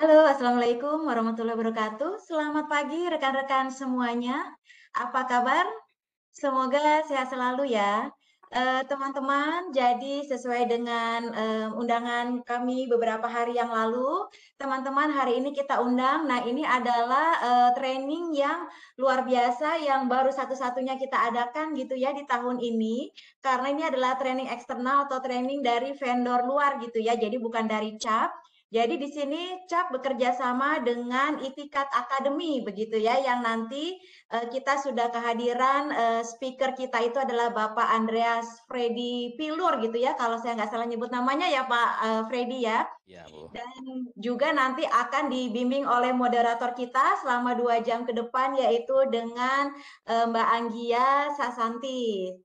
Halo, Assalamualaikum warahmatullahi wabarakatuh. Selamat pagi rekan-rekan semuanya. Apa kabar? Semoga sehat selalu ya. Teman-teman, jadi sesuai dengan undangan kami beberapa hari yang lalu, teman-teman hari ini kita undang. Nah, ini adalah training yang luar biasa yang baru satu-satunya kita adakan gitu ya di tahun ini. Karena ini adalah training eksternal atau training dari vendor luar gitu ya. Jadi bukan dari CAP. Jadi di sini CAP bekerja sama dengan Itikat Academy begitu ya, yang nanti kita sudah kehadiran speaker kita itu adalah Bapak Andreas Freddy Pilur gitu ya, kalau saya nggak salah nyebut namanya ya Pak Freddy ya. Ya, Bu. Dan juga nanti akan dibimbing oleh moderator kita selama 2 jam ke depan yaitu dengan Mbak Anggia Sasanti.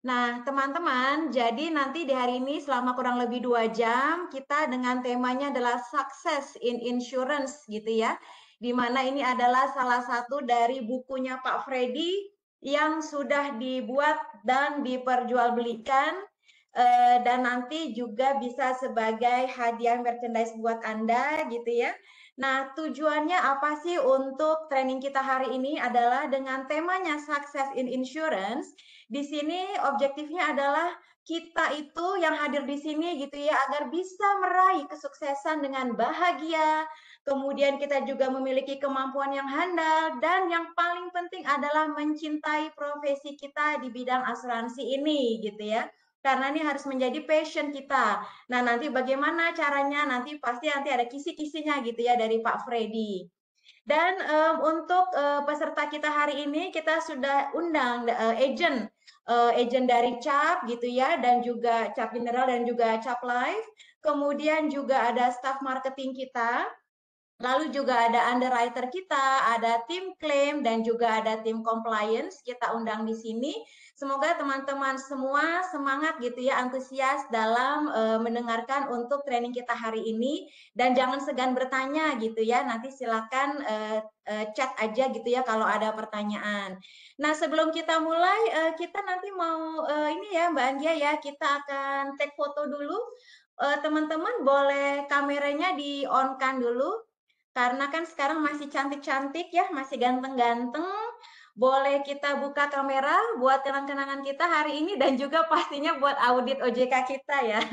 Nah, teman-teman, jadi nanti di hari ini selama kurang lebih 2 jam, kita dengan temanya adalah Success in Insurance gitu ya. Di mana ini adalah salah satu dari bukunya Pak Freddy yang sudah dibuat dan diperjualbelikan dan nanti juga bisa sebagai hadiah merchandise buat Anda gitu ya. Nah, tujuannya apa sih untuk training kita hari ini adalah dengan temanya Success in Insurance. Di sini objektifnya adalah kita itu yang hadir di sini gitu ya agar bisa meraih kesuksesan dengan bahagia. Kemudian kita juga memiliki kemampuan yang handal dan yang paling penting adalah mencintai profesi kita di bidang asuransi ini gitu ya. Karena ini harus menjadi passion kita. Nah, nanti bagaimana caranya? Nanti ada kisi-kisinya gitu ya dari Pak Freddy. Dan untuk peserta kita hari ini kita sudah undang agent dari CAP gitu ya, dan juga CAP General dan juga CAP Life. Kemudian juga ada staff marketing kita. Lalu juga ada underwriter kita, ada tim claim, dan juga ada tim compliance. Kita undang di sini. Semoga teman-teman semua semangat gitu ya, antusias dalam mendengarkan untuk training kita hari ini. Dan jangan segan bertanya gitu ya. Nanti silakan chat aja gitu ya kalau ada pertanyaan. Nah, sebelum kita mulai, kita nanti mau ini ya Mbak Anggia ya, kita akan take foto dulu. Teman-teman boleh kameranya di on kan dulu karena kan sekarang masih cantik-cantik ya, masih ganteng-ganteng. Boleh kita buka kamera buat kenang-kenangan kita hari ini dan juga pastinya buat audit OJK kita ya.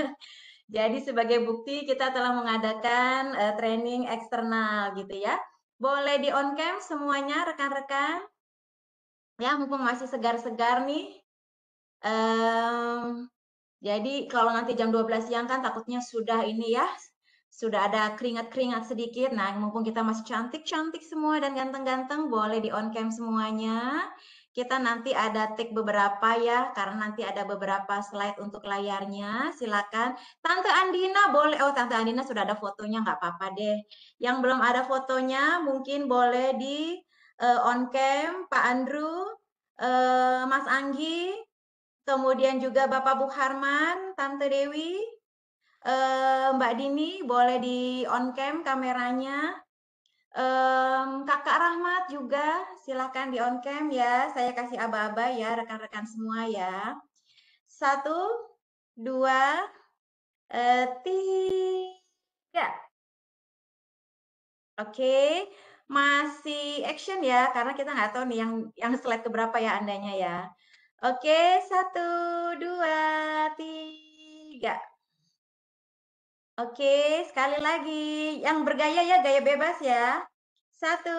Jadi sebagai bukti kita telah mengadakan training eksternal gitu ya. Boleh di on cam semuanya rekan-rekan. Ya, mumpung masih segar-segar nih. Um, jadi kalau nanti jam 12 siang kan takutnya sudah ini ya, sudah ada keringat-keringat sedikit. Nah, mumpung kita masih cantik-cantik semua dan ganteng-ganteng, boleh di on cam semuanya. Kita nanti ada take beberapa ya, karena nanti ada beberapa slide untuk layarnya. Silakan. Tante Andina boleh, oh Tante Andina sudah ada fotonya, nggak apa-apa deh. Yang belum ada fotonya mungkin boleh di on cam, Pak Andrew, Mas Anggi, kemudian juga Bapak Bukharman, Tante Dewi, Mbak Dini, boleh di on cam kameranya. Kakak Rahmat juga, silahkan di on cam ya. Saya kasih aba-aba ya, rekan-rekan semua ya. Satu, dua, tiga. Oke, masih action ya, karena kita nggak tahu nih yang slide keberapa ya andanya ya. Oke, satu, dua, tiga. Oke, sekali lagi. Yang bergaya ya, gaya bebas ya. Satu,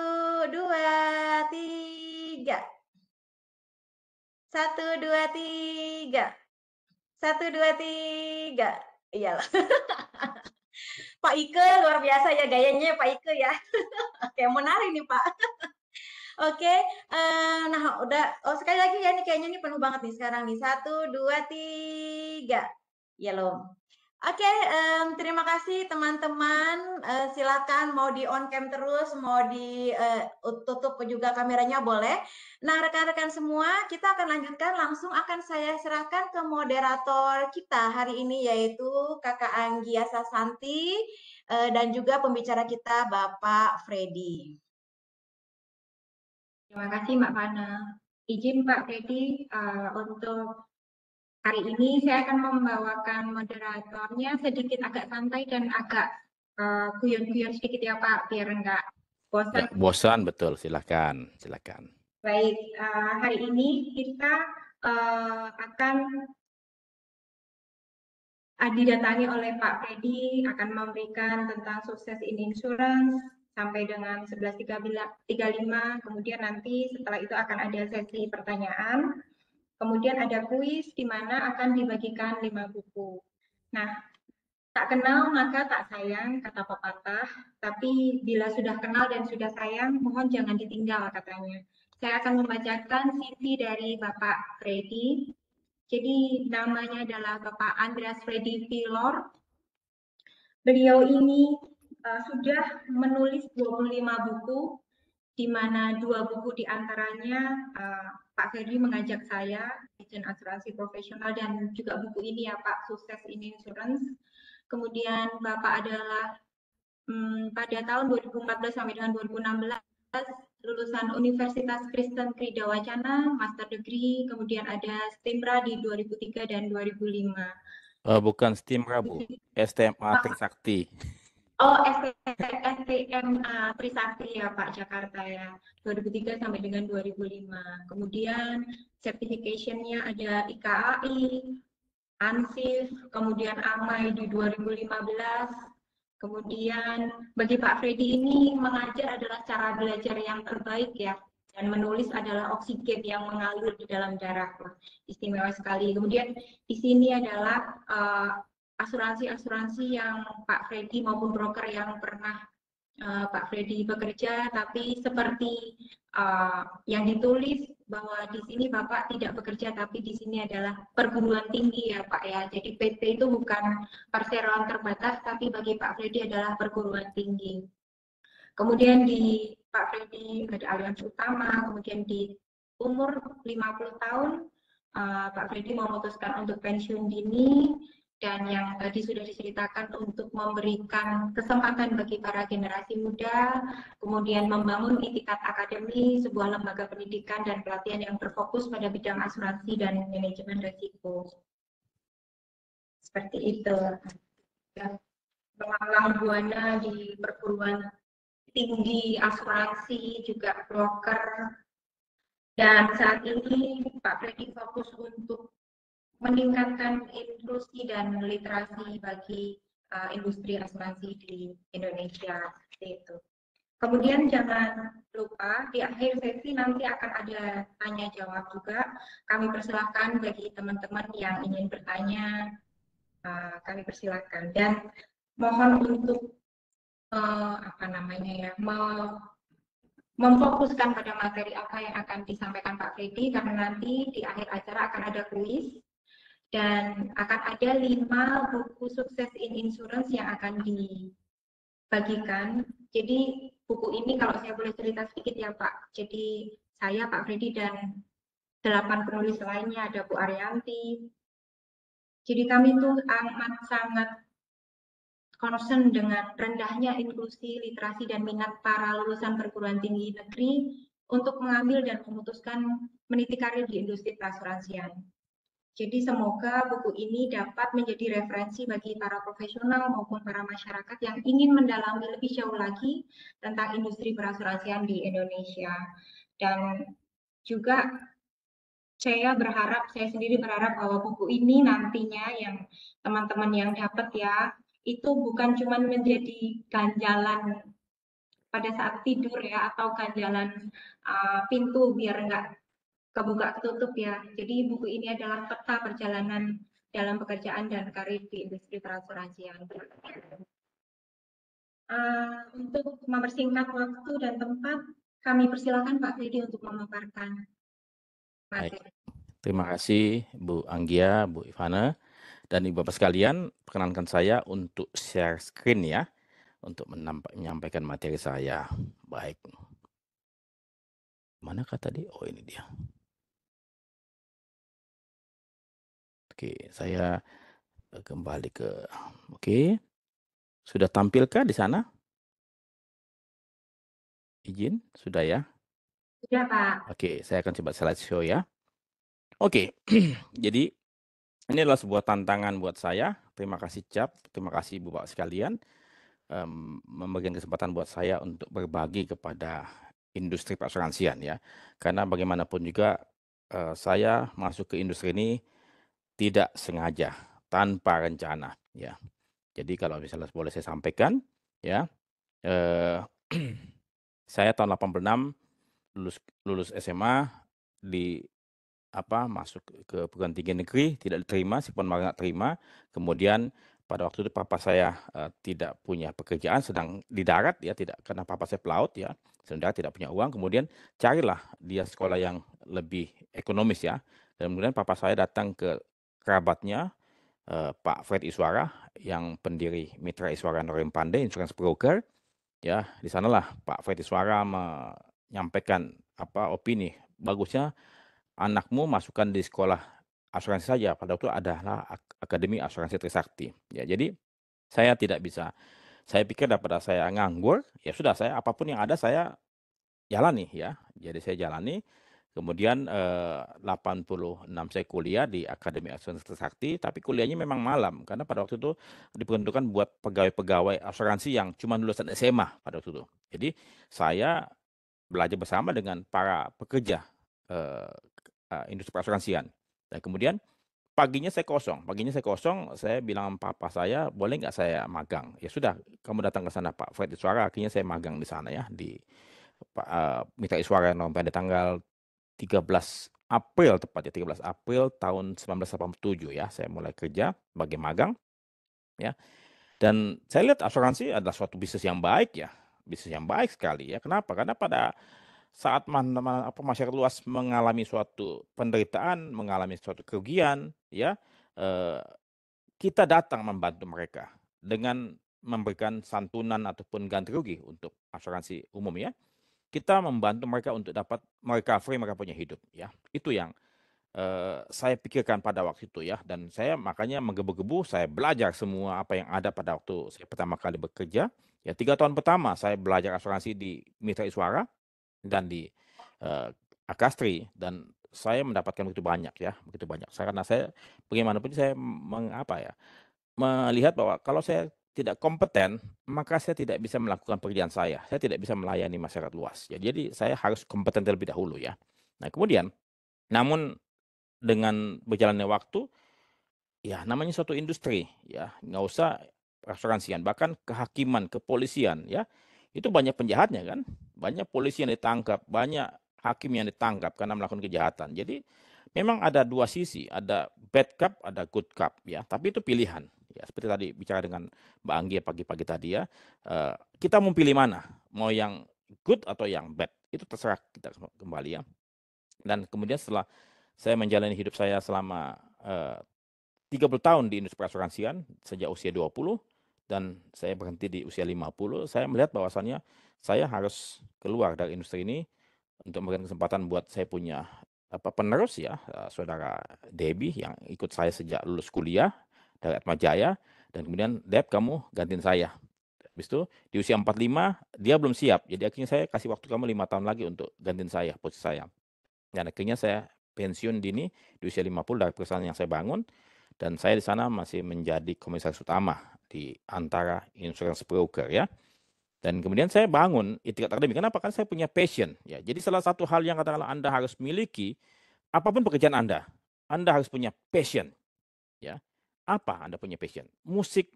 dua, tiga. Satu, dua, tiga. Satu, dua, tiga. Iyalah. Pak Ike luar biasa ya gayanya Pak Ike ya. Oke, menarik nih Pak. Oke, nah udah. Oh sekali lagi ya, nih kayaknya nih penuh banget nih sekarang nih. Satu, dua, tiga. Ya loh. Oke, terima kasih teman-teman. Silakan mau di on cam terus, mau di tutup juga kameranya boleh. Nah, rekan-rekan semua, kita akan lanjutkan langsung akan saya serahkan ke moderator kita hari ini yaitu Kakak Anggia Sasanti dan juga pembicara kita Bapak Freddy. Terima kasih Mbak Fana. Izin Pak Freddy, untuk hari ini saya akan membawakan moderatornya sedikit agak santai dan agak guyon-guyon sedikit ya Pak, biar enggak bosan. Nggak bosan, betul. Silakan, silakan. Baik, hari ini kita akan didatangi oleh Pak Freddy, akan memberikan tentang sukses in insurance sampai dengan 11.35, kemudian nanti setelah itu akan ada sesi pertanyaan, kemudian ada kuis di mana akan dibagikan 5 buku. Nah, tak kenal maka tak sayang, kata pepatah, tapi bila sudah kenal dan sudah sayang, mohon jangan ditinggal, katanya. Saya akan membacakan CV dari Bapak Freddy. Jadi namanya adalah Bapak Andreas Freddy Vilor. Beliau ini sudah menulis 25 buku, di mana 2 buku diantaranya Pak Freddy mengajak saya, agent asuransi profesional, dan juga buku ini ya Pak, Sukses in Insurance. Kemudian Bapak adalah pada tahun 2014 sampai dengan 2016 lulusan Universitas Kristen Krida Wacana, Master Degree, kemudian ada STIMRA di 2003 dan 2005. Bukan STIMRA, Bu. STMA Trisakti. Oh, STMA Trisakti ya Pak, Jakarta ya, 2003 sampai dengan 2005. Kemudian certification-nya ada IKAI, ANSIF, kemudian AMAI di 2015. Kemudian bagi Pak Freddy ini mengajar adalah cara belajar yang terbaik ya, dan menulis adalah oksigen yang mengalir di dalam darah. Istimewa sekali. Kemudian di sini adalah asuransi-asuransi yang Pak Freddy maupun broker yang pernah Pak Freddy bekerja, tapi seperti yang ditulis bahwa di sini Bapak tidak bekerja, tapi di sini adalah perguruan tinggi ya Pak ya. Jadi PT itu bukan perseroan terbatas, tapi bagi Pak Freddy adalah perguruan tinggi. Kemudian di Pak Freddy ada aliansi utama, kemudian di umur 50 tahun Pak Freddy memutuskan untuk pensiun dini, dan yang tadi sudah diceritakan untuk memberikan kesempatan bagi para generasi muda, kemudian membangun Itikat Academy, sebuah lembaga pendidikan dan pelatihan yang berfokus pada bidang asuransi dan manajemen risiko. Seperti itu. Melalang buana di perguruan tinggi asuransi, juga broker. Dan saat ini Pak Freddy fokus untuk meningkatkan inklusi dan literasi bagi industri asuransi di Indonesia, seperti itu. Kemudian jangan lupa di akhir sesi nanti akan ada tanya jawab juga. Kami persilahkan bagi teman-teman yang ingin bertanya, kami persilahkan, dan mohon untuk memfokuskan pada materi apa yang akan disampaikan Pak Freddy, karena nanti di akhir acara akan ada kuis. Dan akan ada 5 buku sukses in insurance yang akan dibagikan. Jadi buku ini kalau saya boleh cerita sedikit ya Pak. Jadi saya, Pak Freddy, dan 8 penulis lainnya, ada Bu Arianti. Jadi kami itu amat sangat concern dengan rendahnya inklusi, literasi, dan minat para lulusan perguruan tinggi negeri untuk mengambil dan memutuskan meniti karir di industri perasuransian. Jadi semoga buku ini dapat menjadi referensi bagi para profesional maupun para masyarakat yang ingin mendalami lebih jauh lagi tentang industri perasuransian di Indonesia. Dan juga saya sendiri berharap bahwa buku ini nantinya yang teman-teman yang dapat ya, itu bukan cuma menjadi ganjalan pada saat tidur ya, atau ganjalan pintu biar enggak kebuka ketutup ya. Jadi buku ini adalah peta perjalanan dalam pekerjaan dan karir di industri perasuransian. Untuk mempersingkat waktu dan tempat, kami persilakan Pak Freddy untuk memaparkan materi. Baik. Terima kasih Bu Anggia, Bu Ivana, dan Ibu Bapak sekalian. Perkenankan saya untuk share screen ya, untuk menyampaikan materi saya. Baik. Manakah tadi? Oh, ini dia. Oke, saya kembali ke oke. Sudah tampilkah di sana? Izin, sudah ya? Sudah, Pak. Oke, saya akan coba slideshow ya. Oke, jadi ini adalah sebuah tantangan buat saya. Terima kasih Cap, terima kasih Bapak sekalian. memberikan kesempatan buat saya untuk berbagi kepada industri perasuransian ya. Karena bagaimanapun juga saya masuk ke industri ini tidak sengaja, tanpa rencana ya. Jadi kalau misalnya boleh saya sampaikan ya, eh, saya tahun 86 lulus SMA di masuk ke perguruan tinggi negeri, tidak diterima, si malah nggak terima. Kemudian pada waktu itu papa saya tidak punya pekerjaan, sedang di darat ya, tidak, karena papa saya pelaut ya, sedang tidak punya uang. Kemudian carilah dia sekolah yang lebih ekonomis ya. Dan kemudian papa saya datang ke kerabatnya, Pak Fred Iswara, yang pendiri Mitra Iswara Norim Pandey Insurance Broker. Ya, di sanalah Pak Fred Iswara menyampaikan opini, bagusnya anakmu masukkan di sekolah asuransi saja. Pada waktu adalah Akademi Asuransi Trisakti. Ya, jadi saya tidak bisa. Saya pikir daripada saya nganggur, ya sudah, saya apapun yang ada saya jalani ya. Jadi saya jalani. Kemudian 86 saya kuliah di Akademi Asuransi Trisakti, tapi kuliahnya memang malam karena pada waktu itu diperuntukkan buat pegawai-pegawai asuransi yang cuma lulusan SMA pada waktu itu. Jadi saya belajar bersama dengan para pekerja industri perasuransian. Dan kemudian paginya saya kosong, saya bilang papa saya, boleh nggak saya magang? Ya sudah, kamu datang ke sana Pak Fred Iswara, akhirnya saya magang di sana ya, di Mitra Iswara pada tanggal 13 April tepatnya, 13 April tahun 1987 ya, saya mulai kerja sebagai magang ya. Dan saya lihat asuransi adalah suatu bisnis yang baik ya, bisnis yang baik sekali ya. Kenapa? Karena pada saat masyarakat luas mengalami suatu penderitaan, mengalami suatu kerugian, ya, kita datang membantu mereka dengan memberikan santunan ataupun ganti rugi untuk asuransi umum ya. Kita membantu mereka untuk dapat merecovery mereka punya hidup ya. Itu yang saya pikirkan pada waktu itu ya, dan saya makanya menggebu-gebu, saya belajar semua apa yang ada pada waktu saya pertama kali bekerja. Ya, 3 tahun pertama saya belajar asuransi di Mitra Iswara dan di Akastri, dan saya mendapatkan begitu banyak ya, begitu banyak. Karena saya bagaimanapun saya melihat bahwa kalau saya tidak kompeten, maka saya tidak bisa melakukan pekerjaan saya. Saya tidak bisa melayani masyarakat luas. Ya, jadi saya harus kompeten terlebih dahulu ya. Nah, kemudian namun dengan berjalannya waktu, ya namanya suatu industri ya, nggak usah asuransian, bahkan kehakiman, kepolisian ya, itu banyak penjahatnya kan, banyak polisi yang ditangkap, banyak hakim yang ditangkap karena melakukan kejahatan. Jadi memang ada dua sisi, ada bad cop, ada good cop ya, tapi itu pilihan ya. Seperti tadi bicara dengan Mbak Anggi pagi-pagi tadi ya, kita mau pilih mana, mau yang good atau yang bad, itu terserah kita kembali ya. Dan kemudian setelah saya menjalani hidup saya selama 30 tahun di industri perasuransian sejak usia 20 dan saya berhenti di usia 50, saya melihat bahwasannya saya harus keluar dari industri ini untuk memberikan kesempatan buat saya punya penerus ya, saudara Debbie yang ikut saya sejak lulus kuliah dari Atmajaya, dan kemudian Deb, kamu gantiin saya. Habis itu di usia 45 dia belum siap, jadi akhirnya saya kasih waktu kamu 5 tahun lagi untuk gantiin saya, posisi saya. Dan akhirnya saya pensiun dini di usia 50 dari perusahaan yang saya bangun, dan saya di sana masih menjadi komisaris utama di antara insurance broker ya. Dan kemudian saya bangun Itikat Akademi. Kenapa? Kan saya punya passion ya. Jadi salah satu hal yang katakanlah Anda harus miliki, apapun pekerjaan Anda harus punya passion ya. Apa Anda punya passion? Musik,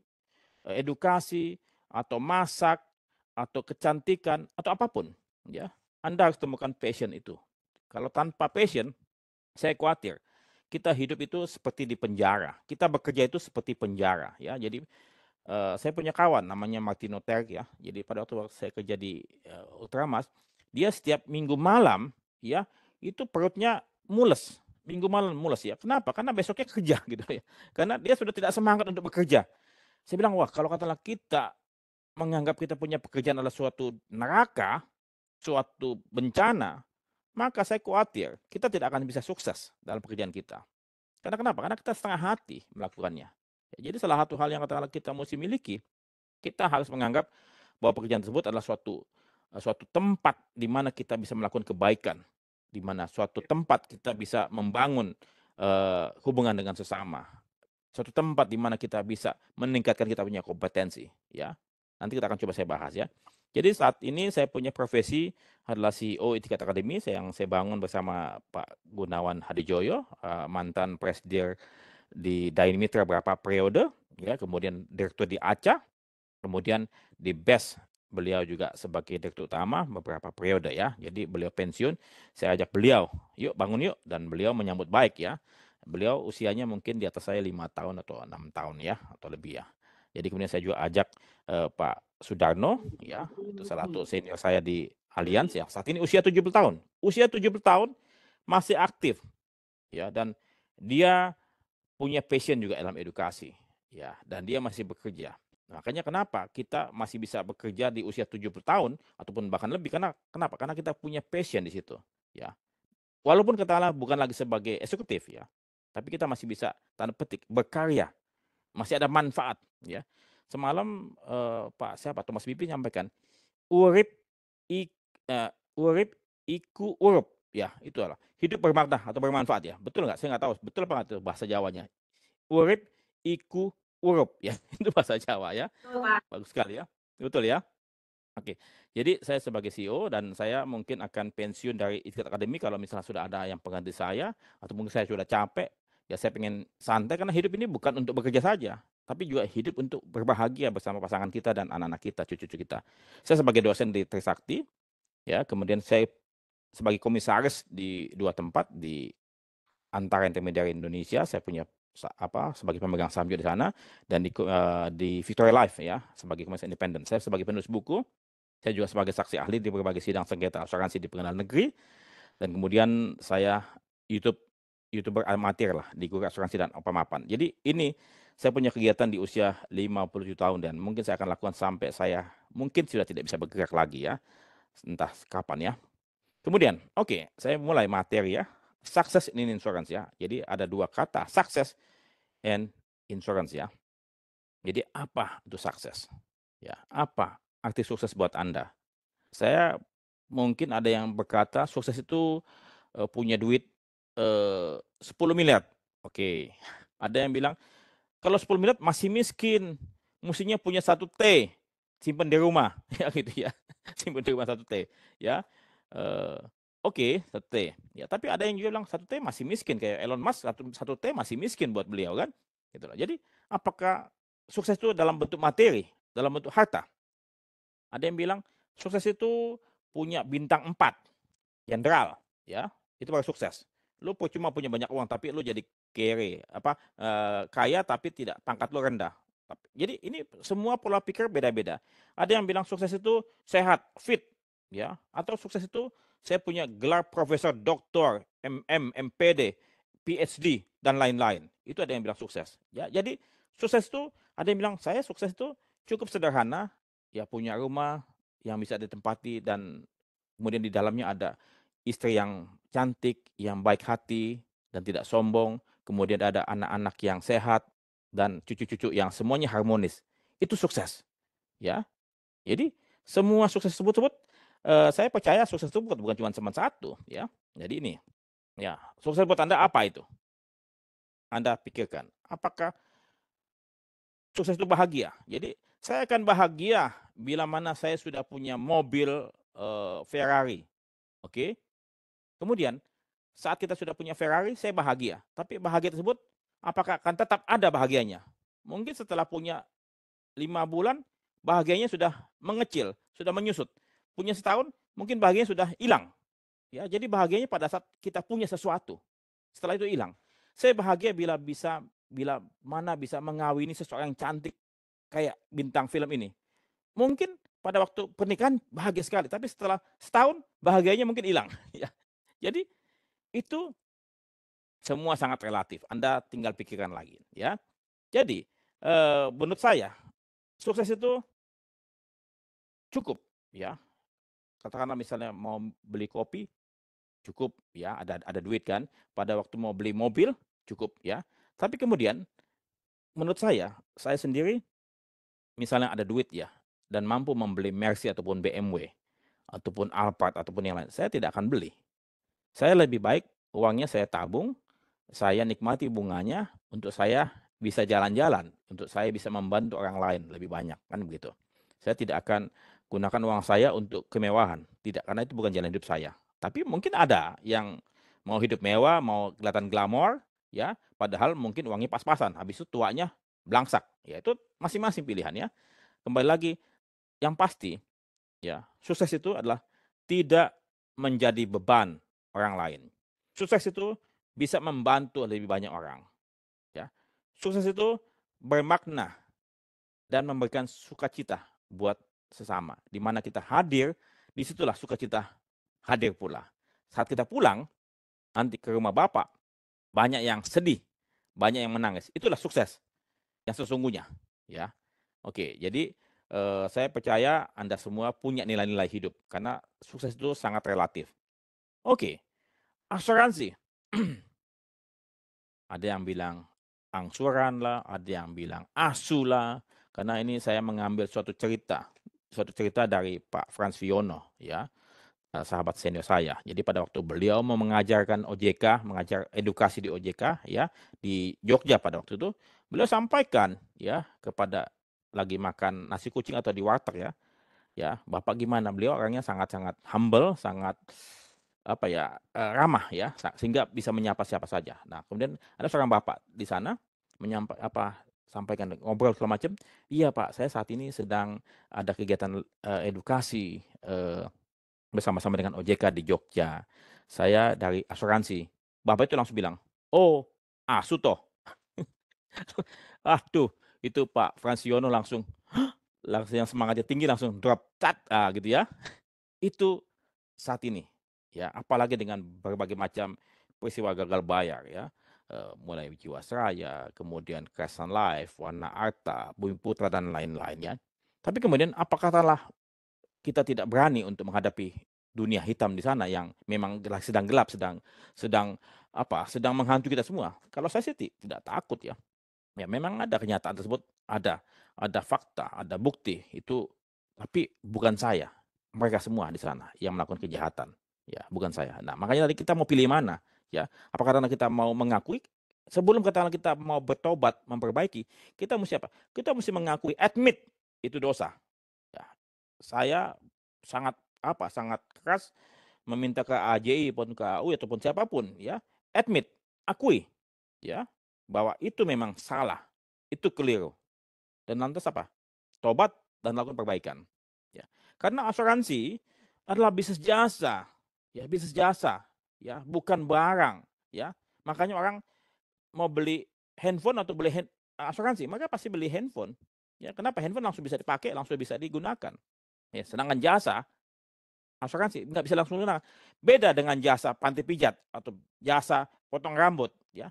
edukasi, atau masak, atau kecantikan, atau apapun ya. Anda harus temukan passion itu. Kalau tanpa passion, saya khawatir kita hidup itu seperti di penjara. Kita bekerja itu seperti penjara ya. Jadi saya punya kawan namanya Martino Terg ya. Jadi pada waktu saya kerja di Ultramas, dia setiap minggu malam ya, itu perutnya mules. Minggu malam mules ya. Kenapa? Karena besoknya kerja gitu ya. Karena dia sudah tidak semangat untuk bekerja. Saya bilang, wah, kalau katakanlah kita menganggap kita punya pekerjaan adalah suatu neraka, suatu bencana, maka saya khawatir kita tidak akan bisa sukses dalam pekerjaan kita. Karena kenapa? Karena kita setengah hati melakukannya. Ya, jadi salah satu hal yang katakanlah kita mesti miliki, kita harus menganggap bahwa pekerjaan tersebut adalah suatu tempat di mana kita bisa melakukan kebaikan, di mana suatu tempat kita bisa membangun hubungan dengan sesama, suatu tempat di mana kita bisa meningkatkan kita punya kompetensi, ya. Nanti kita akan coba saya bahas ya. Jadi saat ini saya punya profesi adalah CEO Etikat Academy yang saya bangun bersama Pak Gunawan Hadijoyo, mantan presidir di Dainimitra beberapa periode, ya, kemudian direktur di ACA, kemudian di BES beliau juga sebagai direktur utama beberapa periode ya. Jadi beliau pensiun, saya ajak beliau, yuk bangun yuk, dan beliau menyambut baik ya. Beliau usianya mungkin di atas saya 5 tahun atau 6 tahun ya, atau lebih ya. Jadi kemudian saya juga ajak Pak Sudarno ya, itu salah satu senior saya di Allianz ya. Saat ini usia 70 tahun. Usia 70 tahun masih aktif ya, dan dia punya passion juga dalam edukasi ya, dan dia masih bekerja. Makanya kenapa kita masih bisa bekerja di usia 70 tahun ataupun bahkan lebih, karena kenapa? Karena kita punya passion di situ ya. Walaupun katakanlah bukan lagi sebagai eksekutif ya, tapi kita masih bisa tanda petik berkarya, masih ada manfaat ya. Semalam Pak Thomas Bibi nyampaikan urip urip iku urup ya, itu adalah hidup bermakna atau bermanfaat ya. Betul nggak? Saya nggak tahu betul apa nggak itu bahasa Jawanya. Urip iku urup ya, itu bahasa Jawa ya. Bagus sekali ya. Betul ya. Oke, jadi saya sebagai CEO dan saya mungkin akan pensiun dari Etikat Academy kalau misalnya sudah ada yang pengganti saya, atau mungkin saya sudah capek, ya saya pengen santai karena hidup ini bukan untuk bekerja saja, tapi juga hidup untuk berbahagia bersama pasangan kita dan anak-anak kita, cucu-cucu kita. Saya sebagai dosen di Trisakti, ya, kemudian saya sebagai komisaris di 2 tempat di Antara Intermediary Indonesia, saya punya sebagai pemegang saham juga di sana, dan di Victoria Life ya sebagai komisaris independen. Saya sebagai penulis buku. Saya juga sebagai saksi ahli di berbagai sidang sengketa asuransi di pengadilan negeri, dan kemudian saya YouTuber amatir lah di Guru Asuransi dan Pemapan. Jadi ini saya punya kegiatan di usia 57 tahun dan mungkin saya akan lakukan sampai saya mungkin sudah tidak bisa bergerak lagi ya, entah kapan ya. Kemudian, oke, saya mulai materi ya, success in insurance ya. Jadi ada 2 kata, success and insurance ya. Jadi apa itu sukses? Ya, apa arti sukses buat Anda? Saya mungkin ada yang berkata sukses itu punya duit 10 miliar. Oke. Ada yang bilang kalau 10 miliar masih miskin, mestinya punya 1 T, simpan di rumah, ya gitu ya. Simpan di rumah 1 T, ya. Oke, 1 T. Ya, tapi ada yang juga bilang 1 T masih miskin, kayak Elon Musk 1 T masih miskin buat beliau kan. Gitu loh. Jadi apakah sukses itu dalam bentuk materi, dalam bentuk harta? Ada yang bilang sukses itu punya bintang 4, jenderal, ya, itu baru sukses. Lu cuma punya banyak uang tapi lu jadi kaya tapi tidak, pangkat lu rendah. Jadi ini semua pola pikir beda-beda. Ada yang bilang sukses itu sehat, fit, ya, atau sukses itu saya punya gelar profesor, doktor, MM, MPD, PhD dan lain-lain. Itu ada yang bilang sukses. Ya, jadi sukses itu ada yang bilang saya sukses itu cukup sederhana, ya punya rumah yang bisa ditempati dan kemudian di dalamnya ada istri yang cantik, yang baik hati dan tidak sombong, kemudian ada anak-anak yang sehat dan cucu-cucu yang semuanya harmonis. Itu sukses. Ya. Jadi semua sukses tersebut saya percaya sukses itu bukan cuma 1 ya. Jadi ini ya, sukses buat Anda apa itu? Anda pikirkan, apakah sukses itu bahagia? Jadi saya akan bahagia bila mana saya sudah punya mobil Ferrari. Oke. Kemudian saat kita sudah punya Ferrari, saya bahagia. Tapi bahagia tersebut apakah akan tetap ada bahagianya? Mungkin setelah punya 5 bulan, bahagianya sudah mengecil, sudah menyusut. Punya setahun, mungkin bahagianya sudah hilang. Ya, jadi bahagianya pada saat kita punya sesuatu. Setelah itu hilang. Saya bahagia bila mana bisa mengawini seseorang yang cantik kayak bintang film ini. Mungkin pada waktu pernikahan bahagia sekali, tapi setelah setahun bahagianya mungkin hilang. Ya. Jadi itu semua sangat relatif. Anda tinggal pikirkan lagi, ya. Jadi menurut saya sukses itu cukup, ya. Katakanlah misalnya mau beli kopi cukup, ya, ada duit kan. Pada waktu mau beli mobil cukup, ya. Tapi kemudian menurut saya sendiri misalnya ada duit ya dan mampu membeli Mercy ataupun BMW ataupun Alphard ataupun yang lain, saya tidak akan beli. Saya lebih baik uangnya saya tabung, saya nikmati bunganya untuk saya bisa jalan-jalan, untuk saya bisa membantu orang lain lebih banyak, kan begitu. Saya tidak akan gunakan uang saya untuk kemewahan, tidak, karena itu bukan jalan hidup saya. Tapi mungkin ada yang mau hidup mewah, mau kelihatan glamor, ya, padahal mungkin uangnya pas-pasan, habis itu tuanya blangsak. Ya itu masing-masing pilihan ya. Kembali lagi, yang pasti ya, sukses itu adalah tidak menjadi beban orang lain. Sukses itu bisa membantu lebih banyak orang, ya. Sukses itu bermakna dan memberikan sukacita buat sesama. Di mana kita hadir, disitulah sukacita hadir pula. Saat kita pulang nanti ke rumah Bapak, banyak yang sedih, banyak yang menangis. Itulah sukses yang sesungguhnya, ya. Oke, jadi saya percaya Anda semua punya nilai-nilai hidup karena sukses itu sangat relatif. Oke, asuransi. Ada yang bilang angsuran lah, ada yang bilang asu lah. Karena ini saya mengambil suatu cerita dari Pak Frans Viono, ya, sahabat senior saya. Jadi pada waktu beliau mau mengajarkan OJK, mengajar edukasi di OJK, ya, di Jogja pada waktu itu, beliau sampaikan, ya, kepada lagi makan nasi kucing atau di warteg, ya, Bapak gimana? Beliau orangnya sangat-sangat humble, sangat ramah, ya, sehingga bisa menyapa siapa saja. Nah, kemudian ada seorang bapak di sana sampaikan ngobrol segala macam. Iya Pak, saya saat ini sedang ada kegiatan edukasi bersama-sama dengan OJK di Jogja. Saya dari asuransi. Bapak itu langsung bilang, oh, asu toh. Aduh, itu Pak Fransiono langsung yang semangatnya tinggi langsung drop cat, gitu ya. Itu saat ini, ya, apalagi dengan berbagai macam peristiwa gagal bayar, ya, mulai Jiwasraya, kemudian Kresan Life, Warna Arta, Bumi Putra dan lain-lain, ya. Tapi kemudian apakah kita tidak berani untuk menghadapi dunia hitam di sana yang memang sedang gelap, sedang menghantui kita semua? Kalau saya sih tidak takut, ya. Ya memang ada kenyataan tersebut, ada fakta, ada bukti itu, tapi bukan saya. Mereka semua di sana yang melakukan kejahatan, ya, bukan saya. Nah, makanya tadi kita mau pilih mana, ya? Apakah karena kita mau mengakui sebelum katakanlah kita mau bertobat, memperbaiki, kita mesti apa? Kita mesti mengakui, admit itu dosa. Ya, saya sangat keras meminta ke AJI pun ke AU ataupun siapapun, ya, admit, akui, ya, bahwa itu memang salah, itu keliru. Dan lantas apa? Tobat dan lakukan perbaikan. Ya. Karena asuransi adalah bisnis jasa, ya, bukan barang, ya. Makanya orang mau beli handphone atau beli asuransi, maka pasti beli handphone. Ya, kenapa? Handphone langsung bisa dipakai, langsung bisa digunakan. Ya, sedangkan jasa asuransi nggak bisa langsung digunakan. Beda dengan jasa panti pijat atau jasa potong rambut, ya.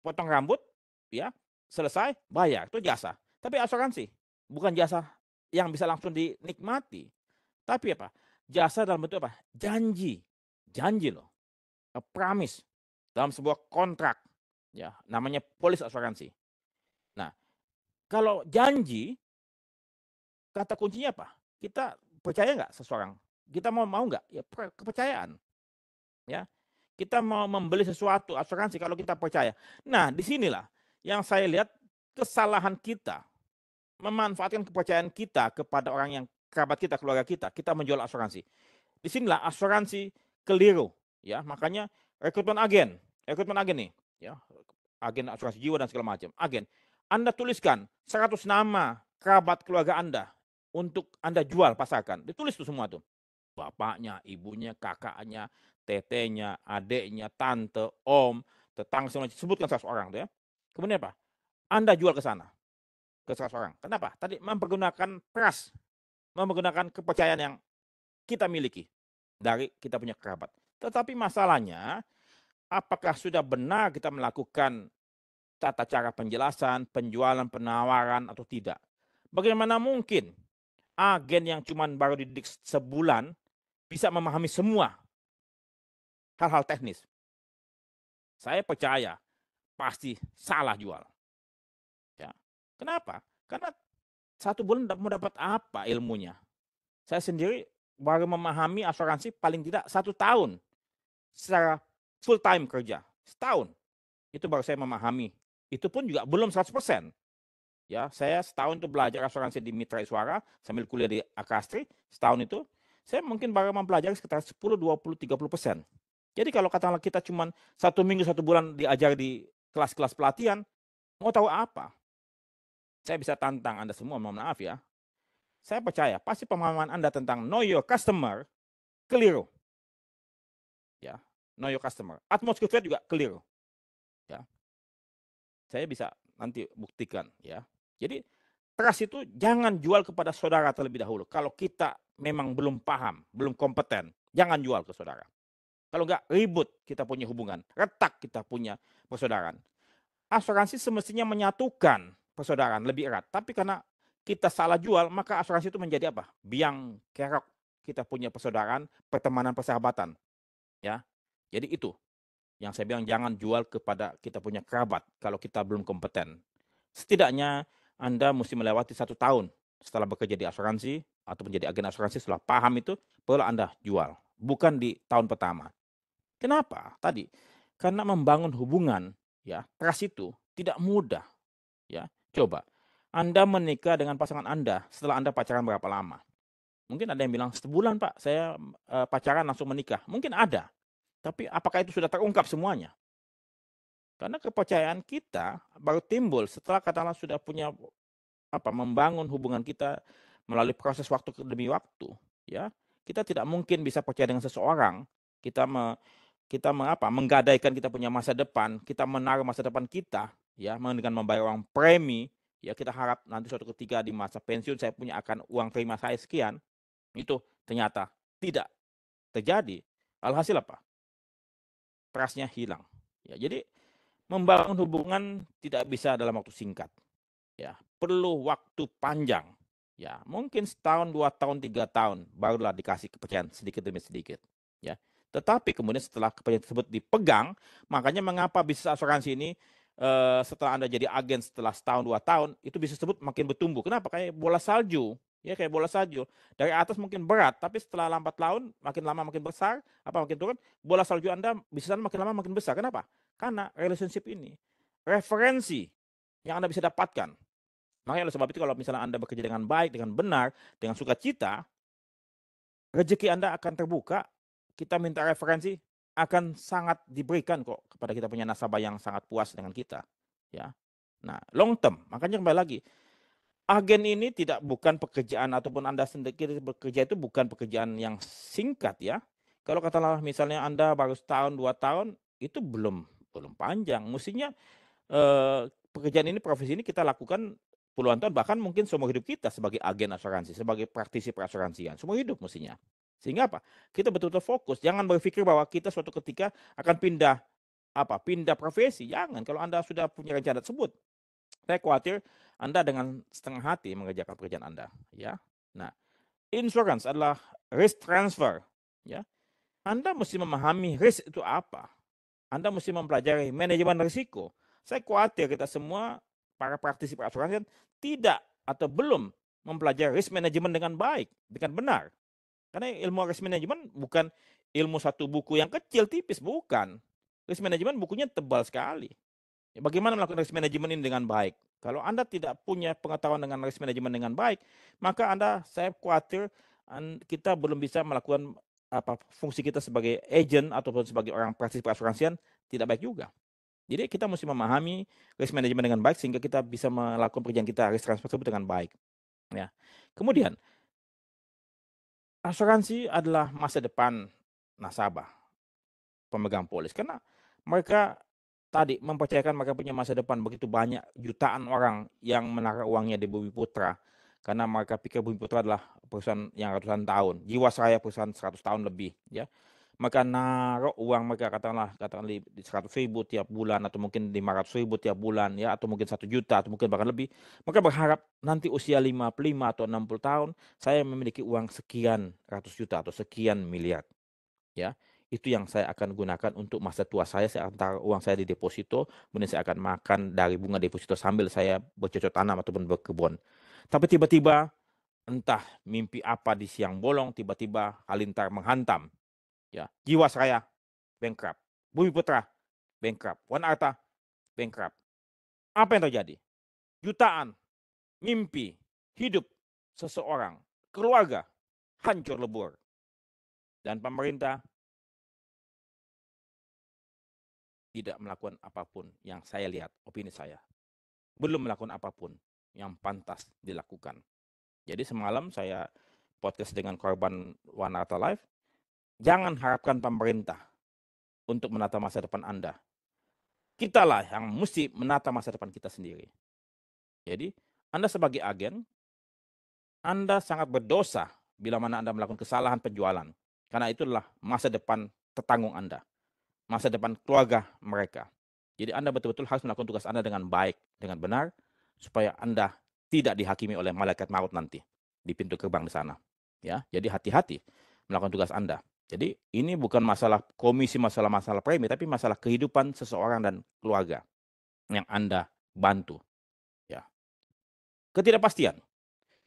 Potong rambut, ya, selesai, bayar, itu jasa. Tapi asuransi bukan jasa yang bisa langsung dinikmati. Tapi apa? Jasa dalam bentuk apa? Janji. Janji loh. A promise. Dalam sebuah kontrak. Ya, namanya polis asuransi. Nah, kalau janji, kata kuncinya apa? Kita percaya nggak seseorang? Kita mau nggak? Ya kepercayaan. Ya, kita mau membeli sesuatu asuransi kalau kita percaya. Nah, disinilah yang saya lihat kesalahan kita memanfaatkan kepercayaan kita kepada orang yang kerabat kita, keluarga kita menjual asuransi. Disinilah asuransi keliru, ya. Makanya rekrutmen agen nih, ya, agen asuransi jiwa dan segala macam. Agen, Anda tuliskan 100 nama kerabat keluarga Anda untuk Anda jual, pasarkan. Ditulis tuh semua tuh. Bapaknya, ibunya, kakaknya, tetenya, adeknya, tante, om, tetangga, semua sebutkan 100 orang tuh, ya. Kemudian apa? Anda jual ke sana. Ke 100 orang. Kenapa? Tadi mempergunakan trust, mempergunakan kepercayaan yang kita miliki dari kita punya kerabat. Tetapi masalahnya, apakah sudah benar kita melakukan tata cara penjelasan, penjualan, penawaran atau tidak? Bagaimana mungkin agen yang cuma baru dididik sebulan bisa memahami semua hal-hal teknis? Saya percaya pasti salah jual. Ya. Kenapa? Karena 1 bulan mau dapat apa ilmunya? Saya sendiri baru memahami asuransi paling tidak 1 tahun secara full time kerja. Setahun. Itu baru saya memahami. Itu pun juga belum 100%. Ya, saya setahun itu belajar asuransi di Mitra Iswara sambil kuliah di Akastri, setahun itu saya mungkin baru mempelajari sekitar 10, 20, 30%. Jadi kalau katakanlah kita cuma 1 minggu, 1 bulan diajar di kelas-kelas pelatihan, mau tahu apa? Saya bisa tantang Anda semua, mohon maaf ya. Saya percaya pasti pemahaman Anda tentang know your customer keliru. Ya, know your customer. Atmosfer juga keliru. Ya, saya bisa nanti buktikan ya. Jadi trust itu jangan jual kepada saudara terlebih dahulu. Kalau kita memang belum paham, belum kompeten, jangan jual ke saudara. Kalau enggak ribut kita punya hubungan, retak kita punya persaudaraan. Asuransi semestinya menyatukan persaudaraan lebih erat, tapi karena kita salah jual, maka asuransi itu menjadi apa? Biang kerok kita punya persaudaraan, pertemanan, persahabatan, ya. Jadi itu yang saya bilang jangan jual kepada kita punya kerabat kalau kita belum kompeten. Setidaknya Anda mesti melewati 1 tahun setelah bekerja di asuransi atau menjadi agen asuransi, setelah paham itu baru Anda jual, bukan di tahun pertama. Kenapa? Tadi karena membangun hubungan ya, trust itu tidak mudah ya. Coba Anda menikah dengan pasangan Anda setelah Anda pacaran berapa lama? Mungkin ada yang bilang 1 bulan Pak, saya pacaran langsung menikah. Mungkin ada. Tapi apakah itu sudah terungkap semuanya? Karena kepercayaan kita baru timbul setelah katakanlah sudah punya membangun hubungan kita melalui proses waktu demi waktu, ya. Kita tidak mungkin bisa percaya dengan seseorang, kita menggadaikan kita punya masa depan, kita menaruh masa depan kita, ya, dengan membayar uang premi, ya, kita harap nanti suatu ketika di masa pensiun saya punya akan uang prima saya sekian, itu ternyata tidak terjadi. Alhasil apa? Trust-nya hilang. Ya, jadi membangun hubungan tidak bisa dalam waktu singkat. Ya, perlu waktu panjang. Ya, mungkin setahun, 2 tahun, 3 tahun barulah dikasih kepercayaan sedikit demi sedikit. Ya, tetapi kemudian setelah kepercayaan tersebut dipegang, makanya mengapa bisnis asuransi ini setelah Anda jadi agen setelah setahun 2 tahun itu bisnis tersebut makin bertumbuh. Kenapa? Kayak bola salju. Ya, kayak bola salju. Dari atas mungkin berat, tapi setelah lambat laun makin lama makin besar, makin turun, bola salju Anda bisnis Anda makin lama makin besar. Kenapa? Karena relationship ini, referensi yang Anda bisa dapatkan. Makanya oleh sebab itu kalau misalnya Anda bekerja dengan baik, dengan benar, dengan sukacita, rezeki Anda akan terbuka, kita minta referensi, akan sangat diberikan kok kepada kita punya nasabah yang sangat puas dengan kita. Ya. Nah, long term, makanya kembali lagi, agen ini bukan pekerjaan ataupun Anda sendiri bekerja itu bukan pekerjaan yang singkat ya. Kalau katakanlah misalnya Anda baru setahun, 2 tahun, itu belum panjang. Mestinya pekerjaan ini, profesi ini kita lakukan puluhan tahun, bahkan mungkin seumur hidup kita sebagai agen asuransi, sebagai praktisi perasuransian, seumur hidup mestinya. Sehingga apa? Kita betul-betul fokus. Jangan berpikir bahwa kita suatu ketika akan pindah profesi. Jangan. Kalau Anda sudah punya rencana tersebut, saya khawatir Anda dengan setengah hati mengerjakan pekerjaan Anda. Ya. Nah, insurance adalah risk transfer. Ya. Anda mesti memahami risk itu apa. Anda mesti mempelajari manajemen risiko. Saya khawatir kita semua para praktisi perasuransian tidak atau belum mempelajari risk management dengan baik, dengan benar. Karena ilmu risk management bukan ilmu satu buku yang kecil, tipis, bukan. Risk management bukunya tebal sekali. Bagaimana melakukan risk management ini dengan baik? Kalau Anda tidak punya pengetahuan dengan risk management dengan baik, maka saya khawatir kita belum bisa melakukan fungsi kita sebagai agent ataupun sebagai orang praktisi perasuransian tidak baik juga. Jadi kita mesti memahami risk management dengan baik sehingga kita bisa melakukan pekerjaan kita risk transfer tersebut dengan baik. Ya. Kemudian asuransi adalah masa depan nasabah, pemegang polis, karena mereka tadi mempercayakan mereka punya masa depan. Begitu banyak jutaan orang yang menaruh uangnya di Bumi Putra karena mereka pikir Bumi Putra adalah perusahaan yang ratusan tahun, Jiwasraya perusahaan 100 tahun lebih ya. Mereka naruh uang mereka katakanlah 100.000 tiap bulan atau mungkin 500.000 tiap bulan ya, atau mungkin 1 juta atau mungkin bahkan lebih. Mereka berharap nanti usia 55 atau 60 tahun saya memiliki uang sekian ratus juta atau sekian miliar. Ya, itu yang saya akan gunakan untuk masa tua saya akan taruh uang saya di deposito, kemudian saya akan makan dari bunga deposito sambil saya bercocok tanam ataupun berkebun. Tapi tiba-tiba entah mimpi apa di siang bolong, tiba-tiba halilintar menghantam. Ya, Jiwasraya bankrupt, Bumi Putra bankrupt, One Arta bankrupt. Apa yang terjadi? Jutaan mimpi, hidup seseorang, keluarga hancur lebur. Dan pemerintah tidak melakukan apapun yang saya lihat, opini saya. Belum melakukan apapun yang pantas dilakukan. Jadi semalam saya podcast dengan korban Wanarta Live, jangan harapkan pemerintah untuk menata masa depan Anda. Kitalah yang mesti menata masa depan kita sendiri. Jadi Anda sebagai agen, Anda sangat berdosa bila mana Anda melakukan kesalahan penjualan. Karena itulah masa depan tetanggung Anda. Masa depan keluarga mereka. Jadi Anda betul-betul harus melakukan tugas Anda dengan baik, dengan benar, supaya Anda tidak dihakimi oleh malaikat maut nanti di pintu gerbang di sana. Ya, jadi hati-hati melakukan tugas Anda. Jadi ini bukan masalah komisi, masalah premi, tapi masalah kehidupan seseorang dan keluarga yang Anda bantu. Ya, ketidakpastian.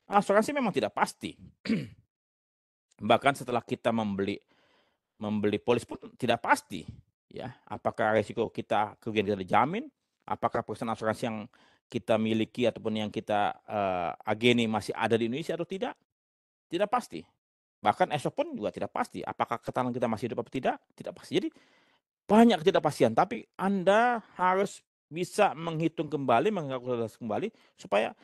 Asuransi memang tidak pasti. Bahkan setelah kita membeli polis pun tidak pasti. Ya, apakah risiko kita kerugian kita dijamin? Apakah perusahaan asuransi yang kita miliki ataupun yang kita ageni masih ada di Indonesia atau tidak? Tidak pasti. Bahkan esok pun juga tidak pasti. Apakah ketahanan kita masih hidup atau tidak? Tidak pasti. Jadi banyak ketidakpastian. Tapi Anda harus bisa menghitung kembali, mengkalkulasi kembali supaya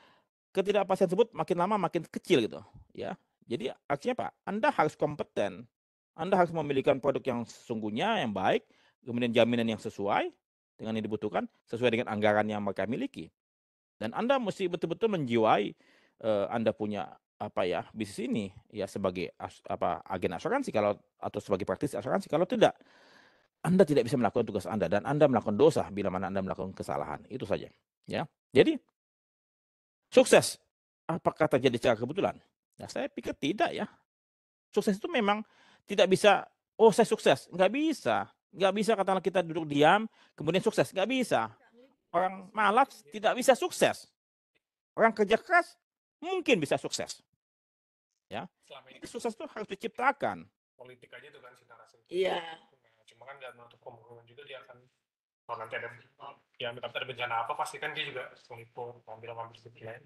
ketidakpastian tersebut makin lama makin kecil gitu. Ya, jadi artinya apa? Anda harus kompeten. Anda harus memiliki produk yang sesungguhnya, yang baik, kemudian jaminan yang sesuai dengan yang dibutuhkan, sesuai dengan anggaran yang mereka miliki. Dan Anda mesti betul-betul menjiwai Anda punya bisnis ini ya sebagai agen asuransi atau sebagai praktisi asuransi. Kalau tidak, Anda tidak bisa melakukan tugas Anda dan Anda melakukan dosa bila mana Anda melakukan kesalahan. Itu saja. Ya. Jadi sukses apakah terjadi secara kebetulan? Ya, saya pikir tidak ya. Sukses itu memang tidak bisa, oh saya sukses. Nggak bisa. Nggak bisa katakanlah kita duduk diam, kemudian sukses. Nggak bisa. Orang malas tidak bisa sukses. Orang kerja keras mungkin bisa sukses. Ya. Sukses itu harus diciptakan. Politik aja itu kan si narasi. Iya. Cuma kan nggak menutup kemungkinan juga dia akan kalau nanti ada bencana apa pasti kan dia juga meliput, ambil sekian.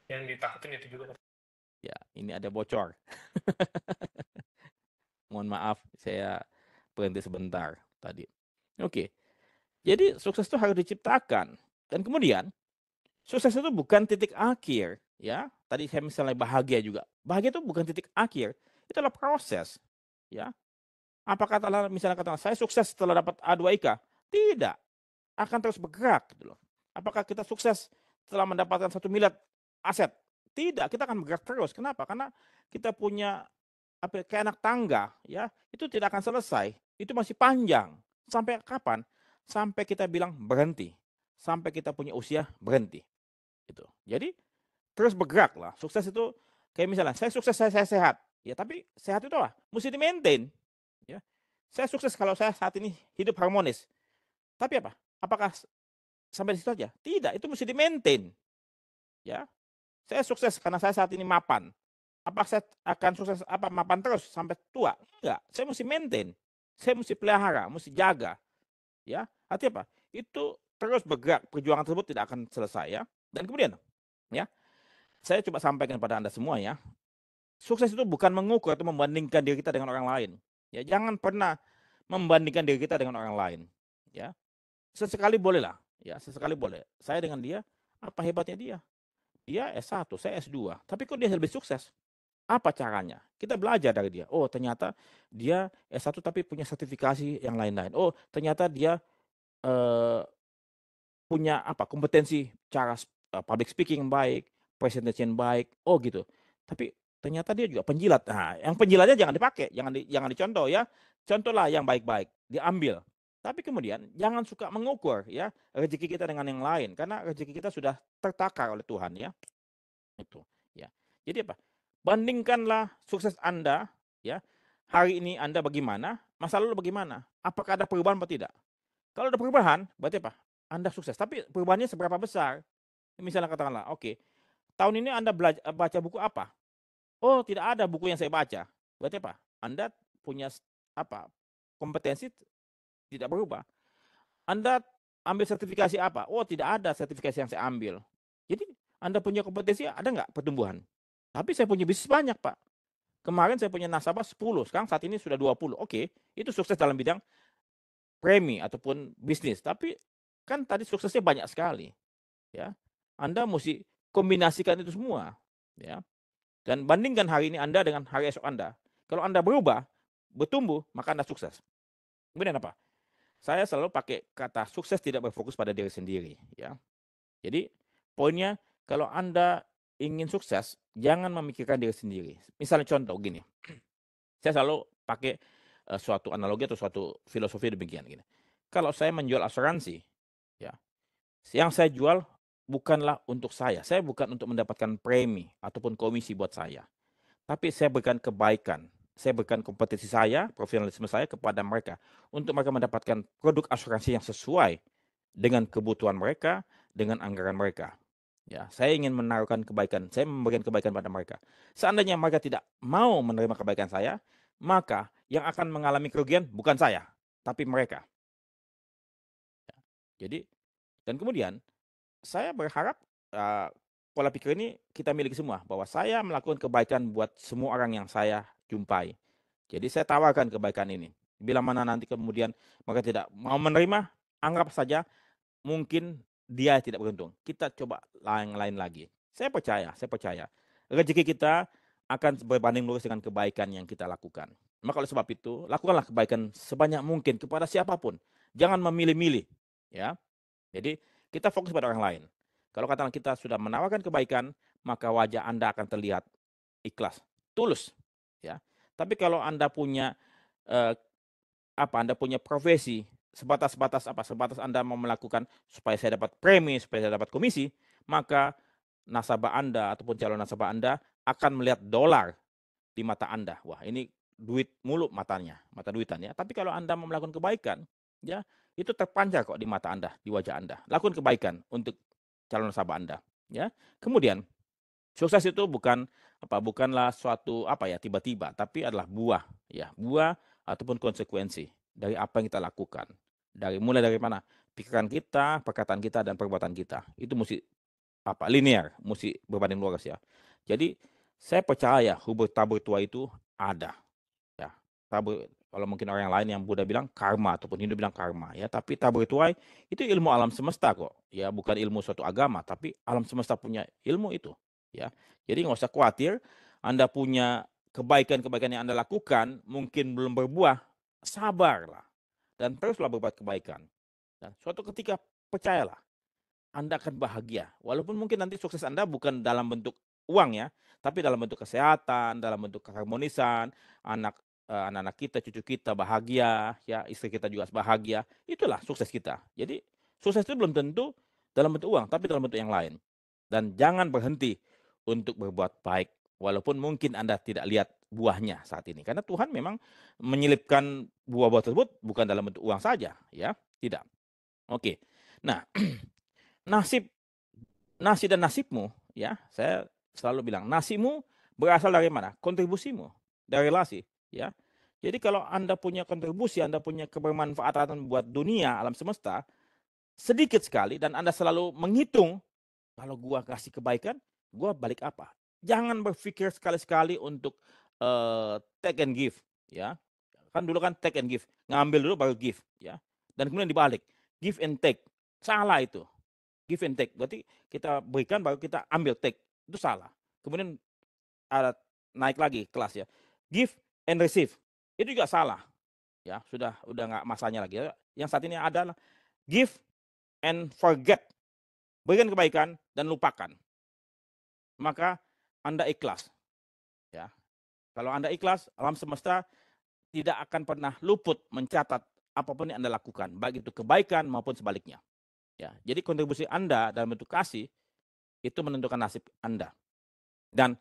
Yang ditakutin itu juga. Ya, ini ada bocor. Mohon maaf, saya berhenti sebentar tadi. Oke. Jadi sukses itu harus diciptakan. Dan kemudian sukses itu bukan titik akhir, ya. Tadi saya misalnya bahagia juga. Bahagia itu bukan titik akhir, itu adalah proses, ya. Apakah misalnya katakan saya sukses setelah dapat A2IK? Tidak. Akan terus bergerak gitu loh. Apakah kita sukses setelah mendapatkan 1 miliar aset? Tidak, kita akan bergerak terus. Kenapa? Karena kita punya kayak anak tangga, ya. Itu tidak akan selesai. Itu masih panjang. Sampai kapan? Sampai kita bilang berhenti. Sampai kita punya usia berhenti. Gitu. Jadi terus bergerak lah. Sukses itu kayak misalnya saya sukses, saya sehat. Ya, tapi sehat itu apa? Mesti di-maintain. Ya. Saya sukses kalau saya saat ini hidup harmonis. Tapi apa? Apakah sampai di situ aja? Tidak, itu mesti di-maintain. Ya. Saya sukses karena saya saat ini mapan. Apakah saya akan sukses mapan terus sampai tua? Enggak, saya mesti maintain. Saya mesti pelihara, mesti jaga. Ya, artinya apa? Itu terus bergerak, perjuangan tersebut tidak akan selesai ya. Dan kemudian ya, saya coba sampaikan pada Anda semua ya. Sukses itu bukan mengukur atau membandingkan diri kita dengan orang lain. Ya, jangan pernah membandingkan diri kita dengan orang lain. Ya, sesekali boleh lah. Ya, sesekali boleh. Saya dengan dia, apa hebatnya dia? Dia S1, saya S2. Tapi kok dia lebih sukses? Apa caranya? Kita belajar dari dia. Oh, ternyata dia S1 tapi punya sertifikasi yang lain-lain. Oh, ternyata dia punya kompetensi cara public speaking yang baik, presentation baik. Oh, gitu. Tapi ternyata dia juga penjilat. Nah, yang penjilatnya jangan dipakai, jangan dicontoh ya. Contohlah yang baik-baik, diambil. Tapi kemudian jangan suka mengukur ya rezeki kita dengan yang lain karena rezeki kita sudah tertakar oleh Tuhan ya. Itu ya. Jadi apa? Bandingkanlah sukses Anda ya. Hari ini Anda bagaimana? Masa lalu bagaimana? Apakah ada perubahan atau tidak? Kalau ada perubahan, berarti apa? Anda sukses. Tapi perubahannya seberapa besar? Misalnya katakanlah, oke, tahun ini Anda baca buku apa? Oh, tidak ada buku yang saya baca. Berarti apa? Anda punya kompetensi tidak berubah. Anda ambil sertifikasi apa? Oh, tidak ada sertifikasi yang saya ambil. Jadi Anda punya kompetensi, ada nggak pertumbuhan? Tapi saya punya bisnis banyak, Pak. Kemarin saya punya nasabah 10, sekarang saat ini sudah 20. Oke, itu sukses dalam bidang premi ataupun bisnis. Tapi kan tadi suksesnya banyak sekali, ya. Anda mesti kombinasikan itu semua, ya. Dan bandingkan hari ini Anda dengan hari esok Anda. Kalau Anda berubah, bertumbuh, maka Anda sukses. Kemudian apa? Saya selalu pakai kata sukses tidak berfokus pada diri sendiri, ya. Jadi poinnya, kalau Anda ingin sukses, jangan memikirkan diri sendiri. Misalnya contoh gini, saya selalu pakai suatu analogi atau suatu filosofi demikian gini. Kalau saya menjual asuransi, ya, yang saya jual bukanlah untuk saya bukan untuk mendapatkan premi ataupun komisi buat saya, tapi saya berikan kebaikan, saya berikan kompetensi saya, profesionalisme saya kepada mereka, untuk mereka mendapatkan produk asuransi yang sesuai dengan kebutuhan mereka, dengan anggaran mereka. Ya, saya ingin menaruhkan kebaikan, saya memberikan kebaikan pada mereka. Seandainya mereka tidak mau menerima kebaikan saya, maka yang akan mengalami kerugian bukan saya, tapi mereka. Ya, jadi, dan kemudian saya berharap pola pikir ini kita miliki semua, bahwa saya melakukan kebaikan buat semua orang yang saya jumpai. Jadi saya tawarkan kebaikan ini. Bila mana nanti kemudian mereka tidak mau menerima, anggap saja mungkin dia tidak beruntung. Kita coba lain lagi. Saya percaya rezeki kita akan berbanding lurus dengan kebaikan yang kita lakukan. Maka oleh sebab itu, lakukanlah kebaikan sebanyak mungkin kepada siapapun. Jangan memilih-milih, ya. Jadi kita fokus pada orang lain. Kalau katakan kita sudah menawarkan kebaikan, maka wajah Anda akan terlihat ikhlas, tulus, ya. Tapi kalau Anda punya Anda punya profesi sebatas Anda mau melakukan supaya saya dapat premi, supaya saya dapat komisi, maka nasabah Anda ataupun calon nasabah Anda akan melihat dolar di mata Anda. Wah, ini duit mulu matanya, mata duitan, ya. Tapi kalau Anda mau melakukan kebaikan, ya, itu terpancar kok di mata Anda, di wajah Anda. Lakukan kebaikan untuk calon nasabah Anda, ya. Kemudian sukses itu bukanlah suatu tiba-tiba, tapi adalah buah, ya, buah ataupun konsekuensi dari apa yang kita lakukan. Mulai dari mana? Pikiran kita, perkataan kita, dan perbuatan kita. Itu mesti linear, mesti berbanding lurus, ya. Jadi saya percaya hubur tabur tua itu ada, ya. Kalau mungkin orang lain yang Buddha bilang karma ataupun Hindu bilang karma, ya. Tapi tabur tuai itu ilmu alam semesta kok, ya, bukan ilmu suatu agama, tapi alam semesta punya ilmu itu, ya. Jadi nggak usah khawatir Anda punya kebaikan-kebaikan yang Anda lakukan mungkin belum berbuah, sabarlah dan teruslah berbuat kebaikan. Dan suatu ketika percayalah Anda akan bahagia. Walaupun mungkin nanti sukses Anda bukan dalam bentuk uang, ya, tapi dalam bentuk kesehatan, dalam bentuk keharmonisan, anak-anak kita, cucu kita bahagia, ya, istri kita juga bahagia. Itulah sukses kita. Jadi sukses itu belum tentu dalam bentuk uang, tapi dalam bentuk yang lain. Dan jangan berhenti untuk berbuat baik, walaupun mungkin Anda tidak lihat buahnya saat ini. Karena Tuhan memang menyelipkan buah-buah tersebut bukan dalam bentuk uang saja, ya, tidak. Oke. Nah, nasi dan nasibmu, ya, saya selalu bilang nasibmu berasal dari mana? Kontribusimu, dari relasi, ya. Jadi kalau Anda punya kontribusi, Anda punya kebermanfaatan buat dunia, alam semesta, sedikit sekali, dan Anda selalu menghitung, kalau gua kasih kebaikan, gua balik apa? Jangan berpikir sekali-sekali untuk take and give, ya. Kan dulu kan take and give, ngambil dulu baru give, ya. Dan kemudian dibalik, give and take. Salah itu. Give and take, berarti kita berikan baru kita ambil take, itu salah. Kemudian ada naik lagi kelas, ya, give and receive, itu juga salah, ya, udah nggak masanya lagi. Yang saat ini adalah give and forget, berikan kebaikan dan lupakan, maka Anda ikhlas, ya. Kalau Anda ikhlas, alam semesta tidak akan pernah luput mencatat apapun yang Anda lakukan, baik itu kebaikan maupun sebaliknya. Ya, jadi kontribusi Anda dalam bentuk kasih itu menentukan nasib Anda. Dan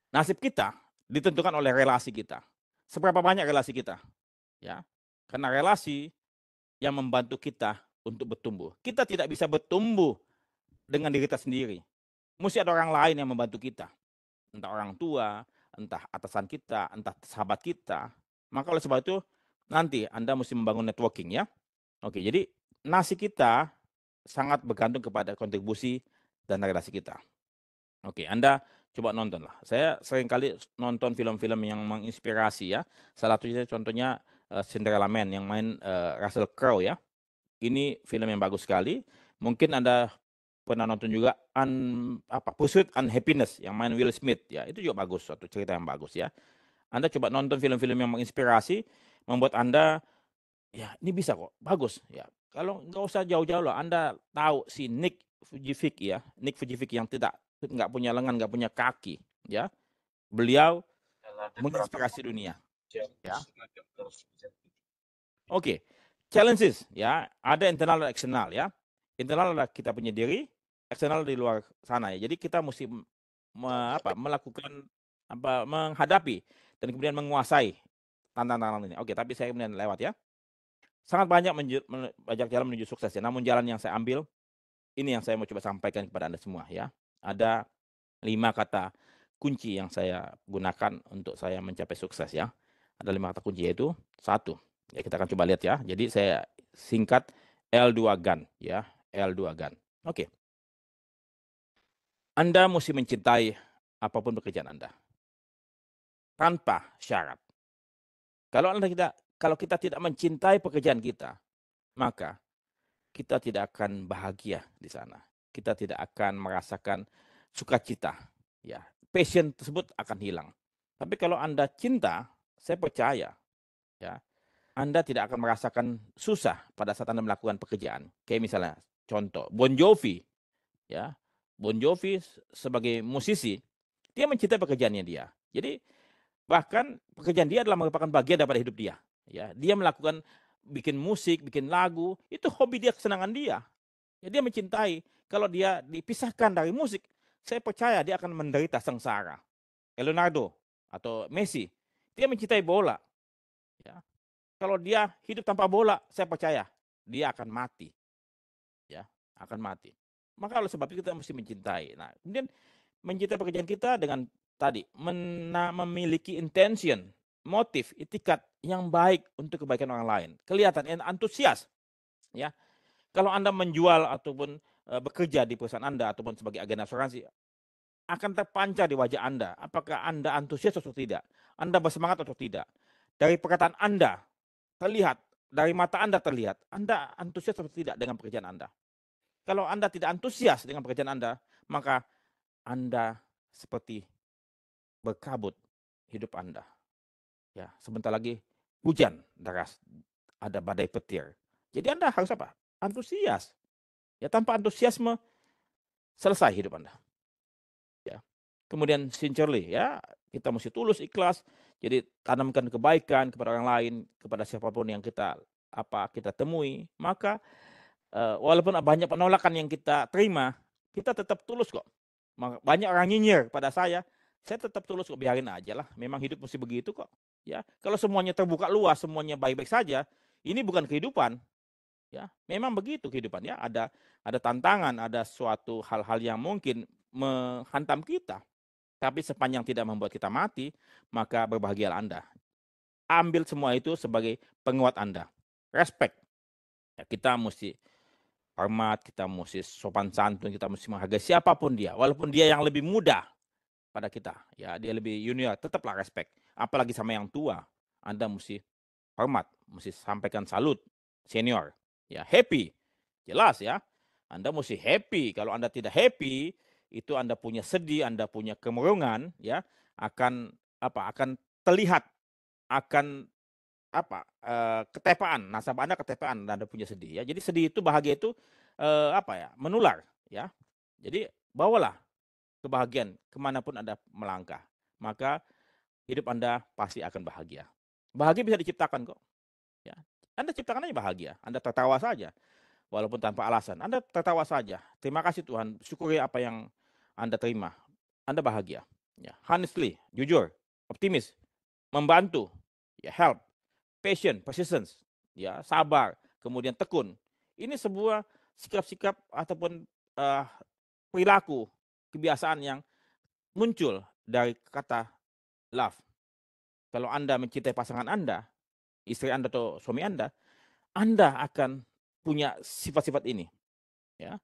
nasib kita ditentukan oleh relasi kita. Seberapa banyak relasi kita? Ya. Karena relasi yang membantu kita untuk bertumbuh. Kita tidak bisa bertumbuh dengan diri kita sendiri. Mesti ada orang lain yang membantu kita. Entah orang tua, entah atasan kita, entah sahabat kita. Maka oleh sebab itu nanti Anda mesti membangun networking, ya. Oke, jadi nasib kita sangat bergantung kepada kontribusi dan relasi kita. Oke, Anda coba nonton lah. Saya sering kali nonton film-film yang menginspirasi ya. Salah satunya contohnya Cinderella Man yang main Russell Crowe ya. Ini film yang bagus sekali. Mungkin Anda pernah nonton juga Pursuit Unhappiness yang main Will Smith ya. Itu juga bagus, suatu cerita yang bagus ya. Anda coba nonton film-film yang menginspirasi, membuat Anda ya ini bisa kok, bagus ya. Kalau nggak usah jauh-jauh loh, Anda tahu si Nick Vujicic ya, Nick Vujicic yang nggak punya lengan, nggak punya kaki ya. Beliau menginspirasi dunia ya. Oke, challenges ya, ada internal dan eksternal ya. Internal adalah kita punya diri, eksternal di luar sana ya. Jadi kita mesti melakukan menghadapi dan kemudian menguasai tantangan ini. Oke, tapi saya kemudian lewat ya. Sangat banyak banyak jalan menuju sukses ya. Namun jalan yang saya ambil ini yang saya mau coba sampaikan kepada Anda semua ya. Ada 5 kata kunci yang saya gunakan untuk saya mencapai sukses ya. Ada 5 kata kunci yaitu 1. Ya, kita akan coba lihat ya. Jadi saya singkat L2 GAN ya, L2 GAN. Oke. Anda mesti mencintai apapun pekerjaan Anda. Tanpa syarat. Kalau kita tidak mencintai pekerjaan kita, maka kita tidak akan bahagia di sana. Kita tidak akan merasakan sukacita. Ya, passion tersebut akan hilang. Tapi kalau Anda cinta, saya percaya ya, Anda tidak akan merasakan susah pada saat Anda melakukan pekerjaan. Kayak misalnya contoh Bon Jovi ya. Bon Jovi sebagai musisi, dia mencintai pekerjaannya dia. Jadi bahkan pekerjaan dia adalah merupakan bagian daripada hidup dia. Ya, dia melakukan bikin musik, bikin lagu, itu hobi dia, kesenangan dia. Ya, dia mencintai. Kalau dia dipisahkan dari musik, saya percaya dia akan menderita sengsara. Leonardo atau Messi, dia mencintai bola. Ya. Kalau dia hidup tanpa bola, saya percaya dia akan mati. Ya, akan mati. Maka oleh sebab itu kita mesti mencintai. Nah, kemudian mencintai pekerjaan kita dengan tadi memiliki intention, motif, itikat yang baik untuk kebaikan orang lain. Kelihatan antusias. Ya. Kalau Anda menjual ataupun bekerja di perusahaan Anda ataupun sebagai agen asuransi, akan terpancar di wajah Anda. Apakah Anda antusias atau tidak? Anda bersemangat atau tidak? Dari perkataan Anda terlihat, dari mata Anda terlihat, Anda antusias atau tidak dengan pekerjaan Anda. Kalau Anda tidak antusias dengan pekerjaan Anda, maka Anda seperti berkabut hidup Anda. Ya, sebentar lagi hujan deras, ada badai petir. Jadi Anda harus apa? Antusias. Ya, tanpa antusiasme selesai hidup Anda. Ya. Kemudian sincerely ya, kita mesti tulus, ikhlas. Jadi tanamkan kebaikan kepada orang lain, kepada siapapun yang kita temui, maka walaupun banyak penolakan yang kita terima, kita tetap tulus kok. Banyak orang nyinyir pada saya tetap tulus kok, biarin aja lah. Memang hidup mesti begitu kok. Ya, kalau semuanya terbuka luas, semuanya baik-baik saja, ini bukan kehidupan. Ya, memang begitu kehidupan ya. Ada tantangan, ada suatu hal-hal yang mungkin menghantam kita. Tapi sepanjang tidak membuat kita mati, maka berbahagialah Anda. Ambil semua itu sebagai penguat Anda. Respect. Ya, kita mesti hormat, kita mesti sopan santun, kita mesti menghargai siapapun dia. Walaupun dia yang lebih muda pada kita, ya dia lebih junior, tetaplah respect. Apalagi sama yang tua, Anda mesti hormat, mesti sampaikan salut. Senior, ya happy, jelas ya. Anda mesti happy. Kalau Anda tidak happy, itu Anda punya sedih, Anda punya kemurungan, ya akan terlihat, akan ketepaan. Nasabah Anda ketepaan, Anda punya sedih ya. Jadi sedih itu, bahagia itu menular ya. Jadi bawalah kebahagiaan kemanapun Anda melangkah, maka hidup Anda pasti akan bahagia. Bahagia bisa diciptakan kok. Ya, Anda ciptakan aja bahagia. Anda tertawa saja, walaupun tanpa alasan. Anda tertawa saja. Terima kasih Tuhan. Syukuri apa yang Anda terima. Anda bahagia. Ya, honestly, jujur, optimis, membantu, ya help, patient, persistence, ya sabar, kemudian tekun. Ini sebuah sikap-sikap ataupun perilaku, kebiasaan yang muncul dari kata love. Kalau Anda mencintai pasangan Anda, istri Anda atau suami Anda akan punya sifat-sifat ini. Ya.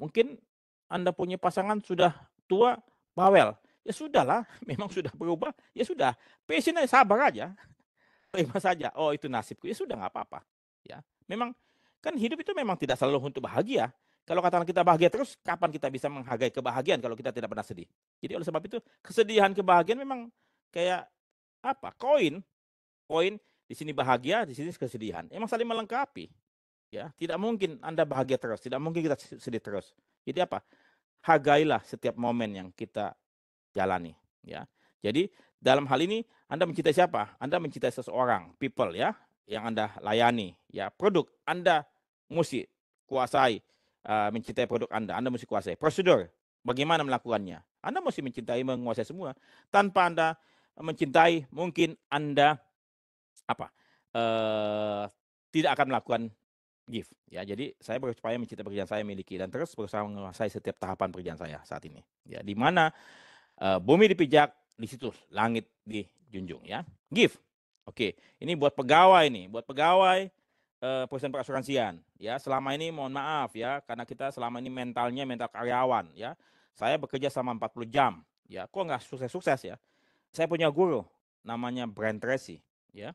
Mungkin Anda punya pasangan sudah tua, bawel. Ya sudahlah, memang sudah berubah, ya sudah. Passion aja, sabar aja. Terima saja. Oh, itu nasibku. Ya sudah, nggak apa-apa. Ya, memang kan hidup itu memang tidak selalu untuk bahagia. Kalau katakan kita bahagia terus, kapan kita bisa menghargai kebahagiaan kalau kita tidak pernah sedih? Jadi oleh sebab itu, kesedihan kebahagiaan memang kayak apa? Koin. Koin di sini bahagia, di sini kesedihan. Emang saling melengkapi. Ya, tidak mungkin Anda bahagia terus, tidak mungkin kita sedih terus. Jadi apa? Hargailah setiap momen yang kita jalani, ya. Jadi dalam hal ini Anda mencintai siapa? Anda mencintai seseorang, people, ya, yang Anda layani, ya. Produk Anda mesti kuasai, mencintai produk Anda mesti kuasai. Prosedur, bagaimana melakukannya? Anda mesti mencintai, menguasai semua. Tanpa Anda mencintai, mungkin Anda apa? Tidak akan melakukan give, ya. Jadi saya berupaya mencintai pekerjaan saya miliki dan terus berusaha menguasai setiap tahapan pekerjaan saya saat ini. Ya, di mana bumi dipijak, di situ langit dijunjung, ya. Give. Oke, ini buat pegawai nih, buat pegawai perusahaan perasuransian, ya. Selama ini mohon maaf ya, karena kita selama ini mentalnya mental karyawan, ya. Saya bekerja selama 40 jam, ya. Kok nggak sukses-sukses ya? Saya punya guru namanya Brian Tracy, ya.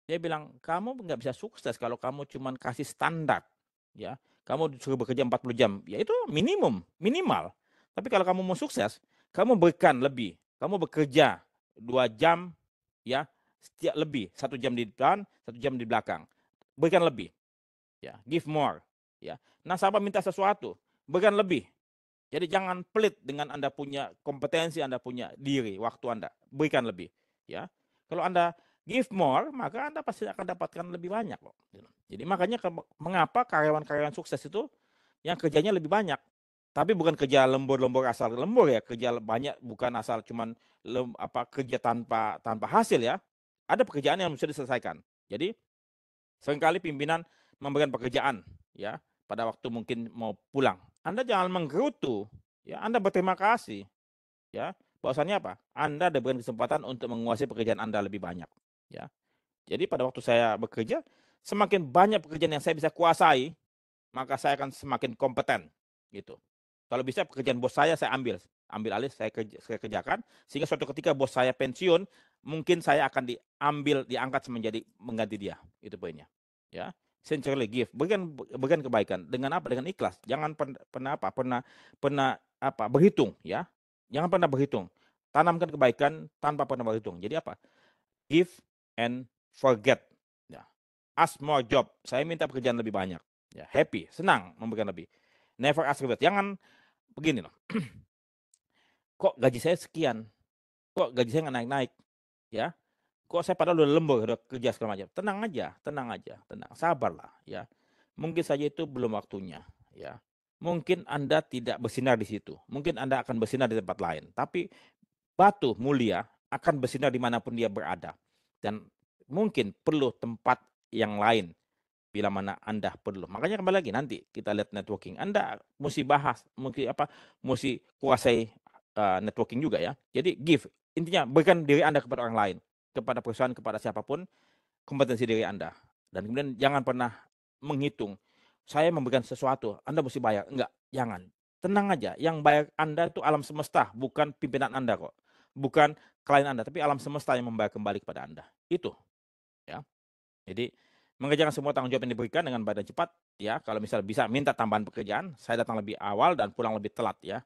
Dia bilang, kamu nggak bisa sukses kalau kamu cuma kasih standar, ya. Kamu disuruh bekerja 40 jam, ya itu minimal. Tapi kalau kamu mau sukses, kamu berikan lebih. Kamu bekerja 2 jam, ya, setiap lebih. 1 jam di depan, 1 jam di belakang. Berikan lebih, ya. Give more, ya. Nasabah minta sesuatu, berikan lebih. Jadi jangan pelit dengan Anda punya kompetensi, Anda punya diri, waktu Anda. Berikan lebih, ya. Kalau Anda give more, maka Anda pasti akan dapatkan lebih banyak kok. Jadi makanya mengapa karyawan-karyawan sukses itu yang kerjanya lebih banyak. Tapi bukan kerja lembur-lembur asal lembur ya, kerja banyak bukan asal cuman kerja tanpa hasil ya. Ada pekerjaan yang bisa diselesaikan. Jadi seringkali pimpinan memberikan pekerjaan ya pada waktu mungkin mau pulang. Anda jangan menggerutu, ya. Anda berterima kasih, ya. Bahwasannya apa? Anda diberikan kesempatan untuk menguasai pekerjaan Anda lebih banyak, ya. Jadi pada waktu saya bekerja, semakin banyak pekerjaan yang saya bisa kuasai, maka saya akan semakin kompeten, gitu. Kalau bisa pekerjaan bos saya ambil alih, saya kerjakan, sehingga suatu ketika bos saya pensiun, mungkin saya akan diangkat menjadi mengganti dia. Itu poinnya, ya. Sincerely give, berikan kebaikan dengan apa? Dengan ikhlas. Jangan pernah berhitung, ya. Jangan pernah berhitung. Tanamkan kebaikan tanpa pernah berhitung. Jadi apa? Give and forget. Ya. Ask more job. Saya minta pekerjaan lebih banyak. Ya, happy, senang memberikan lebih. Never ask for it. Jangan begini loh. Kok gaji saya sekian? Kok gaji saya nggak naik-naik? Ya. Kok saya padahal udah lembur, udah kerja segala macam. Tenang aja, tenang. Sabarlah, ya. Mungkin saja itu belum waktunya, ya. Mungkin Anda tidak bersinar di situ. Mungkin Anda akan bersinar di tempat lain. Tapi batu mulia akan bersinar dimanapun dia berada. Dan mungkin perlu tempat yang lain bila mana Anda perlu. Makanya kembali lagi nanti kita lihat networking. Anda mesti bahas, mesti kuasai networking juga ya. Jadi give, intinya berikan diri Anda kepada orang lain, kepada perusahaan, kepada siapapun, kompetensi diri Anda. Dan kemudian jangan pernah menghitung, saya memberikan sesuatu, Anda mesti bayar. Enggak, jangan. Tenang aja, yang bayar Anda itu alam semesta, bukan pimpinan Anda kok. Bukan klien Anda, tapi alam semesta yang membayar kembali kepada Anda. Itu, ya. Jadi mengerjakan semua tanggung jawab yang diberikan dengan baik dan cepat, ya. Kalau misal bisa minta tambahan pekerjaan, saya datang lebih awal dan pulang lebih telat, ya.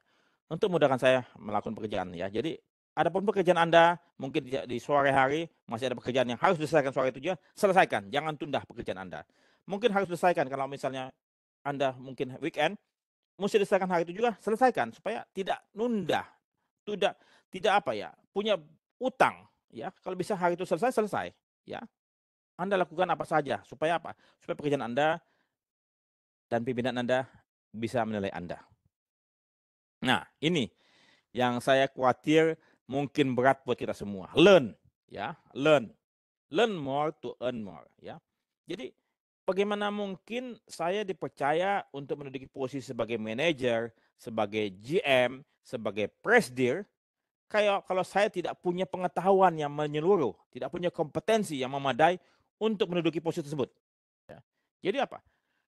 Untuk memudahkan saya melakukan pekerjaan, ya. Jadi adapun pekerjaan Anda mungkin di sore hari masih ada pekerjaan yang harus diselesaikan sore itu juga, selesaikan. Jangan tunda pekerjaan Anda. Mungkin harus diselesaikan kalau misalnya Anda mungkin weekend, mesti diselesaikan hari itu juga, selesaikan supaya tidak nunda. Tidak punya utang, ya. Kalau bisa hari itu selesai, ya. Anda lakukan apa saja supaya apa? Supaya pekerjaan Anda dan pimpinan Anda bisa menilai Anda. Nah, ini yang saya khawatir mungkin berat buat kita semua. Learn, ya, learn more to earn more, ya. Jadi bagaimana mungkin saya dipercaya untuk menduduki posisi sebagai manajer, sebagai GM, sebagai presidir, kalau saya tidak punya pengetahuan yang menyeluruh, tidak punya kompetensi yang memadai untuk menduduki posisi tersebut. Ya. Jadi apa?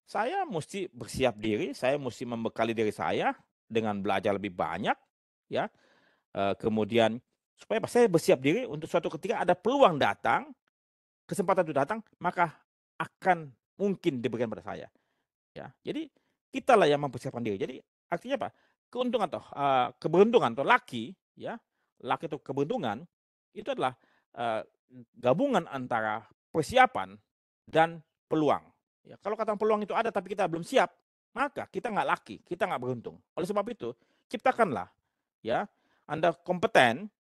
Saya mesti bersiap diri, saya mesti membekali diri saya dengan belajar lebih banyak, ya. Kemudian supaya apa? Saya bersiap diri untuk suatu ketika ada peluang datang, kesempatan itu datang, maka akan mungkin diberikan pada saya, ya. Jadi kitalah yang mempersiapkan diri. Jadi artinya apa? Keuntungan atau keberuntungan atau lucky, ya, lucky atau keberuntungan itu adalah gabungan antara persiapan dan peluang. Ya, kalau kata peluang itu ada tapi kita belum siap, maka kita nggak lucky, kita nggak beruntung. Oleh sebab itu, ciptakanlah, ya, Anda kompeten,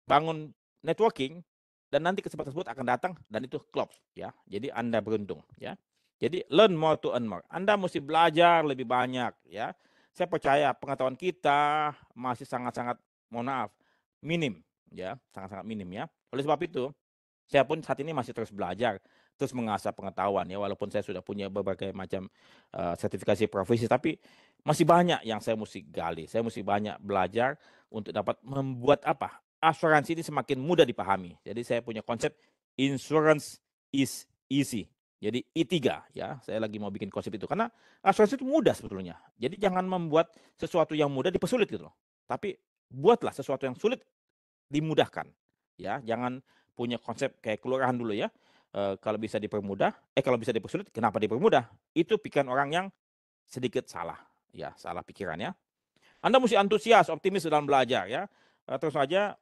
bangun networking, dan nanti kesempatan tersebut akan datang dan itu klop, ya. Jadi Anda beruntung, ya. Jadi learn more to earn more. Anda mesti belajar lebih banyak, ya. Saya percaya pengetahuan kita masih sangat-sangat, mohon maaf, minim, ya, sangat-sangat minim, ya. Oleh sebab itu, saya pun saat ini masih terus belajar, terus mengasah pengetahuan, ya, walaupun saya sudah punya berbagai macam sertifikasi profesi, tapi masih banyak yang saya mesti gali. Saya mesti banyak belajar untuk dapat membuat apa? Asuransi ini semakin mudah dipahami. Jadi saya punya konsep insurance is easy. Jadi I3, ya. Saya lagi mau bikin konsep itu karena asuransi itu mudah sebetulnya. Jadi jangan membuat sesuatu yang mudah dipersulit gitu loh. Tapi buatlah sesuatu yang sulit dimudahkan, ya. Jangan punya konsep kayak kelurahan dulu, ya. Kalau bisa dipermudah, kalau bisa dipersulit, kenapa dipermudah? Itu pikiran orang yang sedikit salah, ya, salah pikirannya. Anda mesti antusias, optimis dalam belajar, ya. Terus saja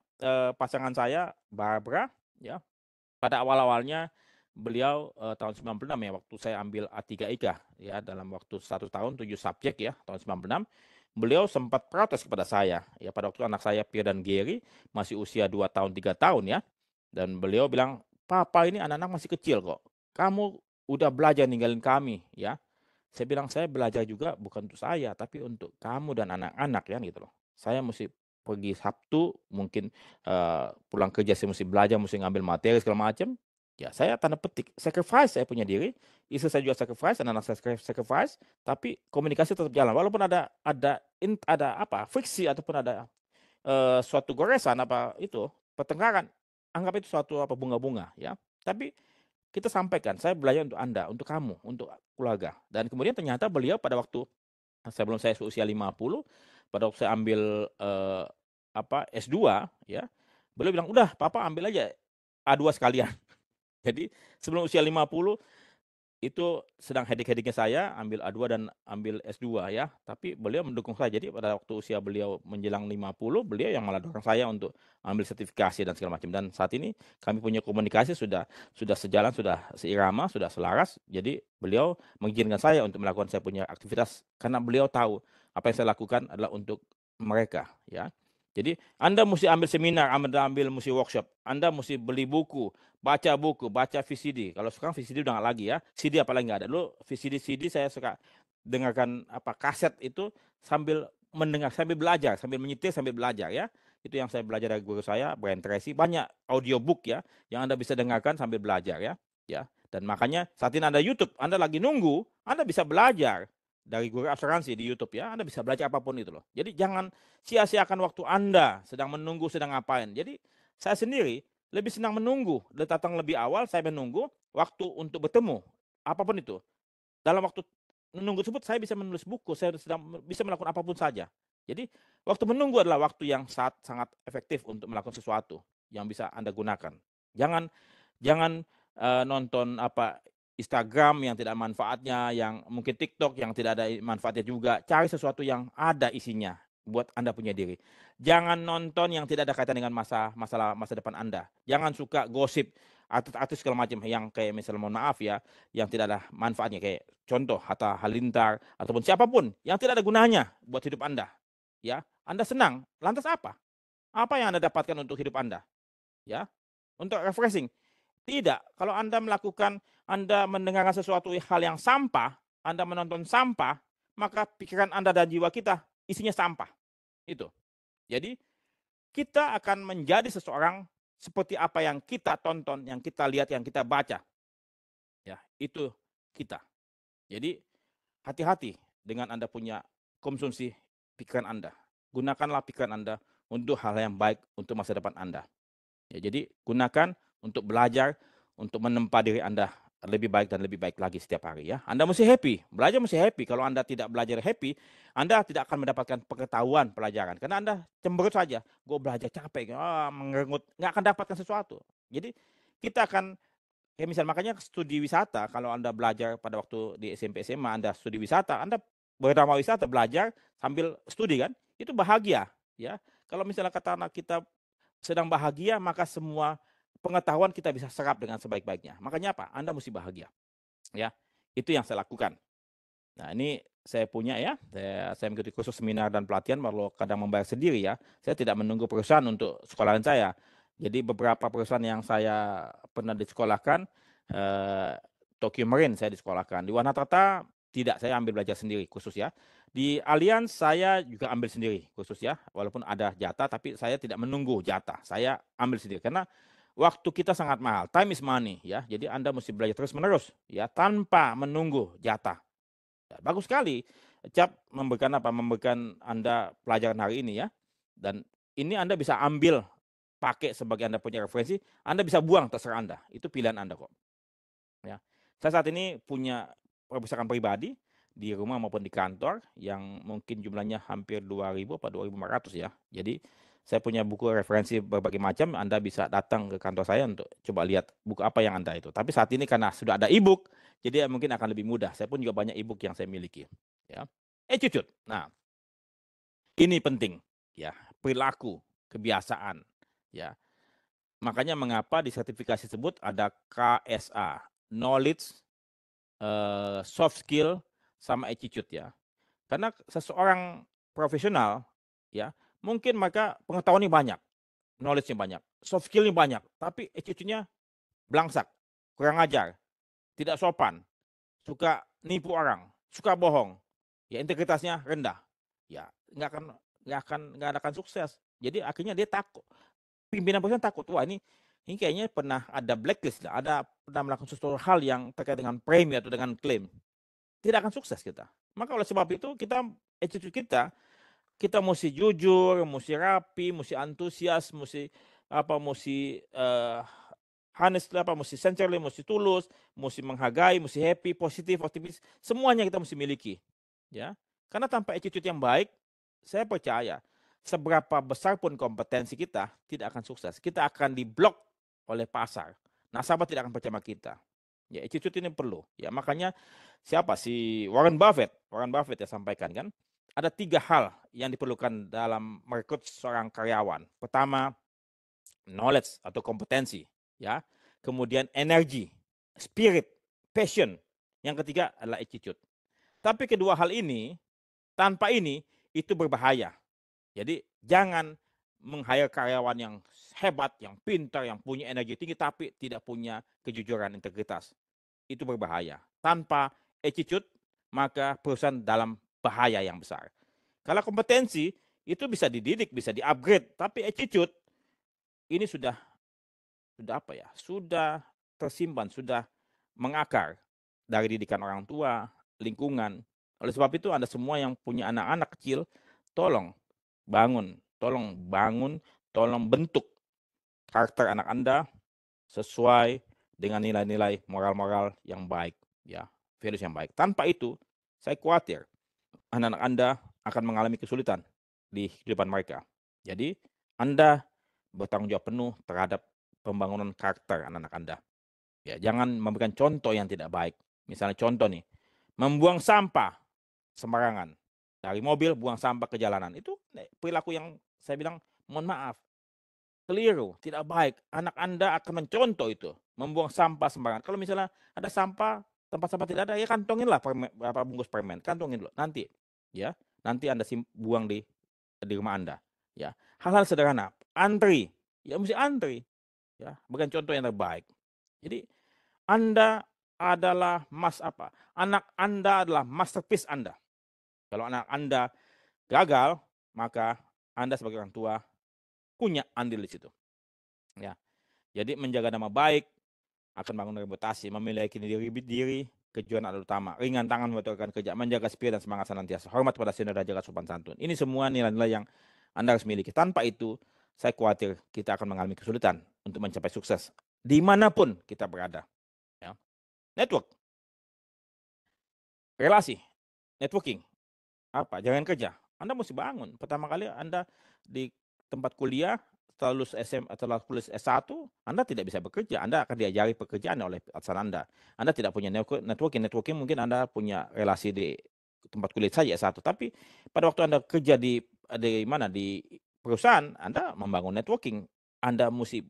pasangan saya, Barbara, ya, pada awal-awalnya beliau tahun 96, ya, waktu saya ambil A3 IKA, ya, dalam waktu 1 tahun 7 subjek, ya, tahun 96. Beliau sempat protes kepada saya, ya, pada waktu anak saya Pierre dan Gary masih usia 2 tahun 3 tahun, ya. Dan beliau bilang, "Papa, ini anak-anak masih kecil kok. Kamu udah belajar ninggalin kami, ya." Saya bilang, "Saya belajar juga bukan untuk saya, tapi untuk kamu dan anak-anak, ya," gitu loh. Saya mesti pergi Sabtu, mungkin pulang kerja saya mesti belajar, mesti ngambil materi segala macam. Ya, saya tanda petik sacrifice saya punya diri, istri saya juga sacrifice, anak-anak saya sacrifice, tapi komunikasi tetap jalan. Walaupun ada apa, friksi ataupun ada suatu goresan apa itu, pertengkaran, anggap itu suatu apa, bunga-bunga, ya. Tapi kita sampaikan, "Saya belajar untuk Anda, untuk kamu, untuk keluarga." Dan kemudian ternyata beliau pada waktu sebelum saya usia 50, pada waktu saya ambil S2, ya, beliau bilang, "Udah, Papa ambil aja A2 sekalian." Jadi sebelum usia 50 itu sedang hedik-hediknya saya ambil A2 dan ambil S2, ya, tapi beliau mendukung saya. Jadi pada waktu usia beliau menjelang 50, beliau yang malah dorong saya untuk ambil sertifikasi dan segala macam. Dan saat ini kami punya komunikasi sudah sejalan, sudah seirama, sudah selaras. Jadi beliau mengizinkan saya untuk melakukan saya punya aktivitas karena beliau tahu apa yang saya lakukan adalah untuk mereka, ya. Jadi Anda mesti ambil seminar, Anda ambil mesti workshop, Anda mesti beli buku, baca VCD. Kalau sekarang VCD udah nggak lagi, ya. CD apalagi nggak ada. Dulu VCD saya suka dengarkan apa, kaset itu sambil mendengar, sambil belajar, sambil menyetir, sambil belajar, ya. Itu yang saya belajar dari guru saya, Brian Tracy. Banyak audiobook, ya, yang Anda bisa dengarkan sambil belajar, ya. Ya. Dan makanya saat ini Anda YouTube, Anda lagi nunggu, Anda bisa belajar dari guru asuransi di YouTube, ya. Anda bisa belajar apapun itu loh. Jadi jangan sia-siakan waktu Anda sedang menunggu, sedang ngapain. Jadi saya sendiri lebih senang menunggu, datang lebih awal, saya menunggu waktu untuk bertemu, apapun itu. Dalam waktu menunggu tersebut saya bisa menulis buku, saya sedang bisa melakukan apapun saja. Jadi waktu menunggu adalah waktu yang sangat efektif untuk melakukan sesuatu yang bisa Anda gunakan. Jangan nonton apa, Instagram yang tidak ada manfaatnya, yang mungkin TikTok yang tidak ada manfaatnya juga. Cari sesuatu yang ada isinya buat Anda punya diri. Jangan nonton yang tidak ada kaitan dengan masa depan Anda. Jangan suka gosip artis segala macam yang kayak misalnya, mohon maaf, ya, yang tidak ada manfaatnya, kayak contoh Hatta Halilintar ataupun siapapun yang tidak ada gunanya buat hidup Anda. Ya, Anda senang, lantas apa? Apa yang Anda dapatkan untuk hidup Anda? Ya, untuk refreshing. Tidak, kalau Anda mendengarkan sesuatu hal yang sampah, Anda menonton sampah, maka pikiran Anda dan jiwa kita isinya sampah. Itu. Jadi kita akan menjadi seseorang seperti apa yang kita tonton, yang kita lihat, yang kita baca. Ya, itu kita. Jadi hati-hati dengan Anda punya konsumsi pikiran Anda. Gunakanlah pikiran Anda untuk hal yang baik untuk masa depan Anda. Ya, jadi gunakan untuk belajar, untuk menempa diri Anda lebih baik dan lebih baik lagi setiap hari ya. Anda mesti happy, belajar mesti happy. Kalau Anda tidak belajar happy, Anda tidak akan mendapatkan pengetahuan pelajaran. Karena Anda cemberut saja, gue belajar capek, mengerengut, nggak akan dapatkan sesuatu. Jadi kita akan, kayak misal makanya studi wisata, kalau Anda belajar pada waktu di SMP SMA, Anda studi wisata, Anda bernama wisata, belajar sambil studi kan, itu bahagia ya. Kalau misalnya kata anak kita sedang bahagia, maka semua pengetahuan kita bisa serap dengan sebaik-baiknya. Makanya apa? Anda mesti bahagia. Ya, itu yang saya lakukan. Nah, ini saya punya ya, saya mengikuti kursus seminar dan pelatihan, walau kadang membayar sendiri ya. Saya tidak menunggu perusahaan untuk sekolahan saya. Jadi beberapa perusahaan yang saya pernah disekolahkan, Tokyo Marine saya disekolahkan. Di Wanatata tidak, saya ambil belajar sendiri khusus ya. Di Allianz saya juga ambil sendiri khusus ya, walaupun ada jatah, tapi saya tidak menunggu jatah. Saya ambil sendiri karena waktu kita sangat mahal, time is money ya. Jadi Anda mesti belajar terus-menerus ya, tanpa menunggu jatah. Ya, bagus sekali Cap memberikan apa? Memberikan Anda pelajaran hari ini ya. Dan ini Anda bisa ambil, pakai sebagai Anda punya referensi, Anda bisa buang terserah Anda. Itu pilihan Anda kok. Ya. Saya saat ini punya perpustakaan pribadi di rumah maupun di kantor yang mungkin jumlahnya hampir 2.000 atau 2.500 ya. Jadi saya punya buku referensi berbagai macam, Anda bisa datang ke kantor saya untuk coba lihat buku apa yang Anda itu. Tapi saat ini karena sudah ada e-book, jadi mungkin akan lebih mudah. Saya pun juga banyak e-book yang saya miliki. Ya. Attitude. Nah, ini penting ya, perilaku, kebiasaan ya. Makanya mengapa di sertifikasi tersebut ada KSA, knowledge, soft skill, sama attitude ya. Karena seseorang profesional ya, mungkin mereka pengetahuannya banyak, knowledge-nya banyak, soft skill-nya banyak, tapi attitude-nya belangsak, kurang ajar, tidak sopan, suka nipu orang, suka bohong, ya integritasnya rendah, ya nggak akan sukses. Jadi akhirnya dia takut, pimpinan perusahaan takut, wah ini kayaknya pernah ada blacklist, ada pernah melakukan sesuatu hal yang terkait dengan premi atau dengan klaim, tidak akan sukses kita. Maka oleh sebab itu kita, attitude kita mesti jujur, mesti rapi, mesti antusias, mesti honest, mesti sincerely, mesti tulus, mesti menghargai, mesti happy, positif, optimis, semuanya kita mesti miliki. Ya, karena tanpa attitude yang baik, saya percaya seberapa besar pun kompetensi kita tidak akan sukses. Kita akan diblok oleh pasar. Nasabah tidak akan percaya kita. Ya, attitude ini perlu. Ya, makanya siapa si Warren Buffett ya sampaikan kan, ada 3 hal yang diperlukan dalam merekrut seorang karyawan. Pertama, knowledge atau kompetensi, ya. Kemudian energi, spirit, passion. Yang ketiga adalah attitude. Tapi kedua hal ini, tanpa ini, itu berbahaya. Jadi jangan meng-hire karyawan yang hebat, yang pintar, yang punya energi tinggi, tapi tidak punya kejujuran, integritas. Itu berbahaya. Tanpa attitude, maka perusahaan dalam bahaya yang besar. Kalau kompetensi, itu bisa dididik, bisa di-upgrade. Tapi attitude, ini sudah tersimpan, sudah mengakar dari didikan orang tua, lingkungan. Oleh sebab itu Anda semua yang punya anak-anak kecil, tolong bangun, tolong bentuk karakter anak Anda sesuai dengan nilai-nilai moral-moral yang baik, ya, values yang baik. Tanpa itu, saya khawatir anak-anak Anda akan mengalami kesulitan di kehidupan mereka. Jadi, Anda bertanggung jawab penuh terhadap pembangunan karakter anak-anak Anda. Ya, jangan memberikan contoh yang tidak baik. Misalnya contoh nih, membuang sampah sembarangan. Dari mobil buang sampah ke jalanan. Itu perilaku yang saya bilang, mohon maaf, keliru, tidak baik. Anak Anda akan mencontoh itu, membuang sampah sembarangan. Kalau misalnya ada sampah, tempat sampah tidak ada, ya kantonginlah berapa bungkus permen, kantongin dulu. Nanti, ya, nanti Anda buang di rumah Anda. Ya, hal-hal sederhana, antri, ya mesti antri, ya, bukan contoh yang terbaik. Jadi Anda adalah anak Anda adalah masterpiece Anda. Kalau anak Anda gagal, maka Anda sebagai orang tua punya andil di situ. Ya. Jadi menjaga nama baik, akan bangun reputasi, memiliki diri, kejujuran adalah utama. Ringan tangan buat rekan kerja, menjaga spirit dan semangat senantiasa, hormat pada senior dan jaga sopan santun. Ini semua nilai-nilai yang Anda harus miliki. Tanpa itu, saya khawatir kita akan mengalami kesulitan untuk mencapai sukses dimanapun kita berada. Ya. Network, relasi, networking, apa, jangan kerja. Anda mesti bangun. Pertama kali Anda di tempat kuliah, setelah lulus setelah lulus S1, Anda tidak bisa bekerja. Anda akan diajari pekerjaan oleh atasan Anda. Anda tidak punya networking mungkin Anda punya relasi di tempat kuliah saja S1, tapi pada waktu Anda kerja di mana, di perusahaan, Anda membangun networking. Anda mesti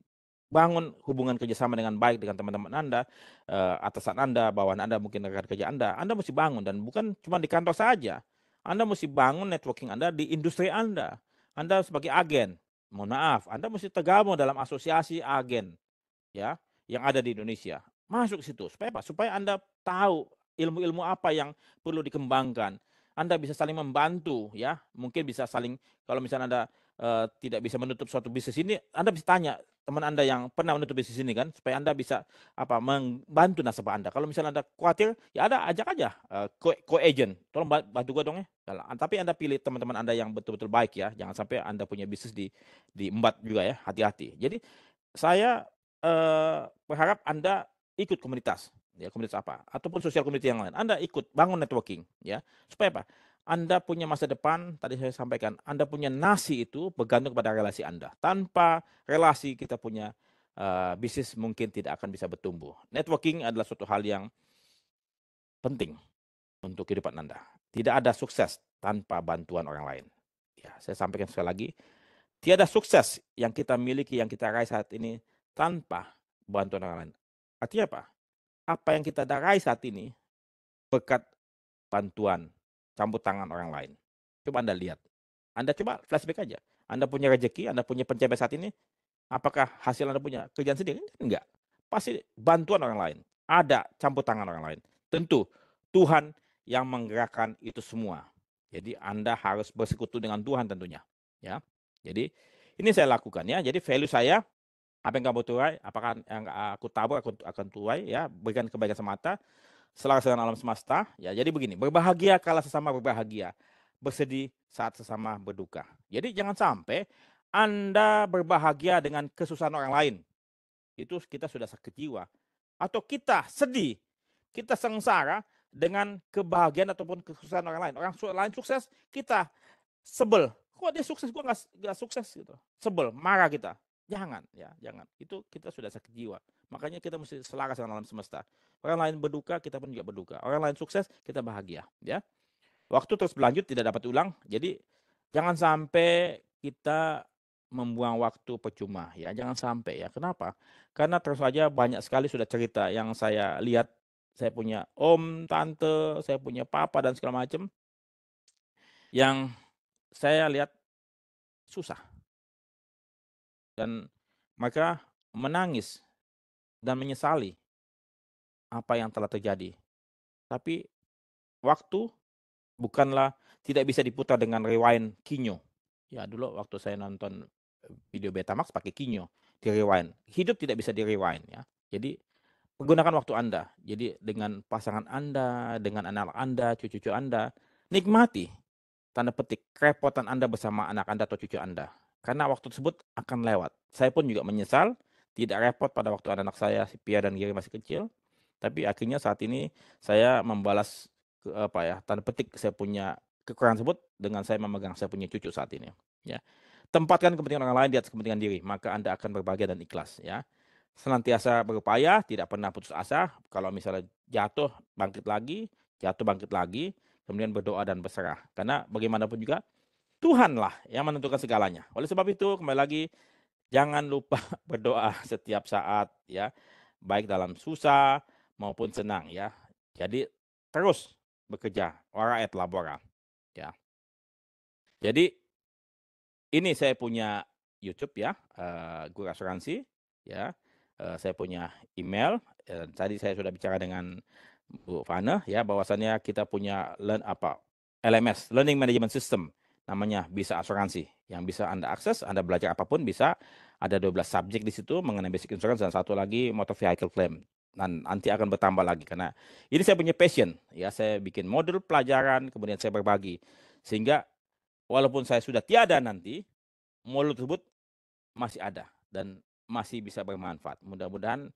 bangun hubungan kerjasama dengan baik dengan teman-teman Anda, atasan Anda, bawahan Anda, mungkin rekan kerja Anda mesti bangun, dan bukan cuma di kantor saja. Anda mesti bangun networking Anda di industri Anda. Anda sebagai agen, mohon maaf, Anda mesti tergabung dalam asosiasi agen, ya, yang ada di Indonesia. Masuk ke situ, supaya apa? Supaya Anda tahu ilmu-ilmu apa yang perlu dikembangkan. Anda bisa saling membantu, ya. Mungkin bisa saling, kalau misalnya Anda tidak bisa menutup suatu bisnis ini, Anda bisa tanya teman Anda yang pernah menutup bisnis ini kan, supaya Anda bisa membantu nasabah Anda. Kalau misalnya Anda khawatir, ya Anda ajak aja co-agent, tolong bantu gue dong ya. Tapi Anda pilih teman-teman Anda yang betul-betul baik ya, jangan sampai Anda punya bisnis diembat juga ya, hati-hati. Jadi saya berharap Anda ikut komunitas, ya komunitas apa, ataupun sosial community yang lain. Anda ikut bangun networking, ya, supaya apa? Anda punya masa depan, tadi saya sampaikan, Anda punya nasi itu bergantung pada relasi Anda. Tanpa relasi kita punya bisnis mungkin tidak akan bisa bertumbuh. Networking adalah suatu hal yang penting untuk kehidupan Anda. Tidak ada sukses tanpa bantuan orang lain. Ya, saya sampaikan sekali lagi, tiada sukses yang kita miliki, yang kita raih saat ini tanpa bantuan orang lain. Artinya apa? Apa yang kita raih saat ini berkat bantuan, campur tangan orang lain. Coba Anda lihat. Anda coba flashback aja. Anda punya rezeki, Anda punya pencapaian saat ini, apakah hasil Anda punya kerjaan sendiri? Enggak. Pasti bantuan orang lain. Ada campur tangan orang lain. Tentu Tuhan yang menggerakkan itu semua. Jadi Anda harus bersekutu dengan Tuhan tentunya. Ya. Jadi ini saya lakukan ya. Jadi value saya, apa yang kamu tuai, apakah yang aku tabur, aku akan tuai ya. Berikan kebaikan semata, selaras dengan alam semesta. Ya, jadi begini, berbahagia kala sesama berbahagia, bersedih saat sesama berduka. Jadi jangan sampai Anda berbahagia dengan kesusahan orang lain. Itu kita sudah sakit jiwa. Atau kita sedih, kita sengsara dengan kebahagiaan ataupun kesusahan orang lain. Orang lain sukses, kita sebel. Kok dia sukses, gua nggak sukses gitu. Sebel, marah kita. Jangan, ya, jangan. Itu kita sudah sakit jiwa. Makanya kita mesti selaras dengan alam semesta. Orang lain berduka, kita pun juga berduka. Orang lain sukses, kita bahagia, ya. Waktu terus berlanjut, tidak dapat ulang. Jadi jangan sampai kita membuang waktu percuma, ya. Jangan sampai, ya. Kenapa? Karena terus saja banyak sekali sudah cerita yang saya lihat. Saya punya om, tante, saya punya papa dan segala macam yang saya lihat susah. Dan mereka menangis dan menyesali apa yang telah terjadi. Tapi waktu bukanlah tidak bisa diputar dengan rewind kinyo. Ya, dulu waktu saya nonton video Betamax pakai kinyo, di rewind. Hidup tidak bisa di rewind, ya. Jadi menggunakan waktu Anda. Jadi dengan pasangan Anda, dengan anak Anda, cucu-cucu Anda, nikmati tanda petik kerepotan Anda bersama anak Anda atau cucu Anda. Karena waktu tersebut akan lewat. Saya pun juga menyesal tidak repot pada waktu anak saya si Pia dan Giri masih kecil. Tapi akhirnya saat ini saya membalas tanda petik saya punya kekurangan tersebut dengan saya memegang saya punya cucu saat ini, ya. Tempatkan kepentingan orang lain di atas kepentingan diri, maka Anda akan berbahagia dan ikhlas, ya. Senantiasa berupaya, tidak pernah putus asa. Kalau misalnya jatuh bangkit lagi, kemudian berdoa dan berserah. Karena bagaimanapun juga Tuhanlah yang menentukan segalanya. Oleh sebab itu, kembali lagi, jangan lupa berdoa setiap saat, ya, baik dalam susah maupun senang, ya. Jadi terus bekerja, ora et labora, ya. Jadi ini saya punya YouTube, ya, Guru Asuransi, ya. Saya punya email. Tadi saya sudah bicara dengan Bu Fana, ya, bahwasannya kita punya LMS, Learning Management System, namanya Bisa Asuransi, yang bisa Anda akses, Anda belajar apapun bisa. Ada 12 subjek di situ mengenai basic insurance dan satu lagi motor vehicle claim. Dan nanti akan bertambah lagi karena ini saya punya passion, ya. Saya bikin modul pelajaran, kemudian saya berbagi sehingga walaupun saya sudah tiada nanti, modul tersebut masih ada dan masih bisa bermanfaat. Mudah-mudahan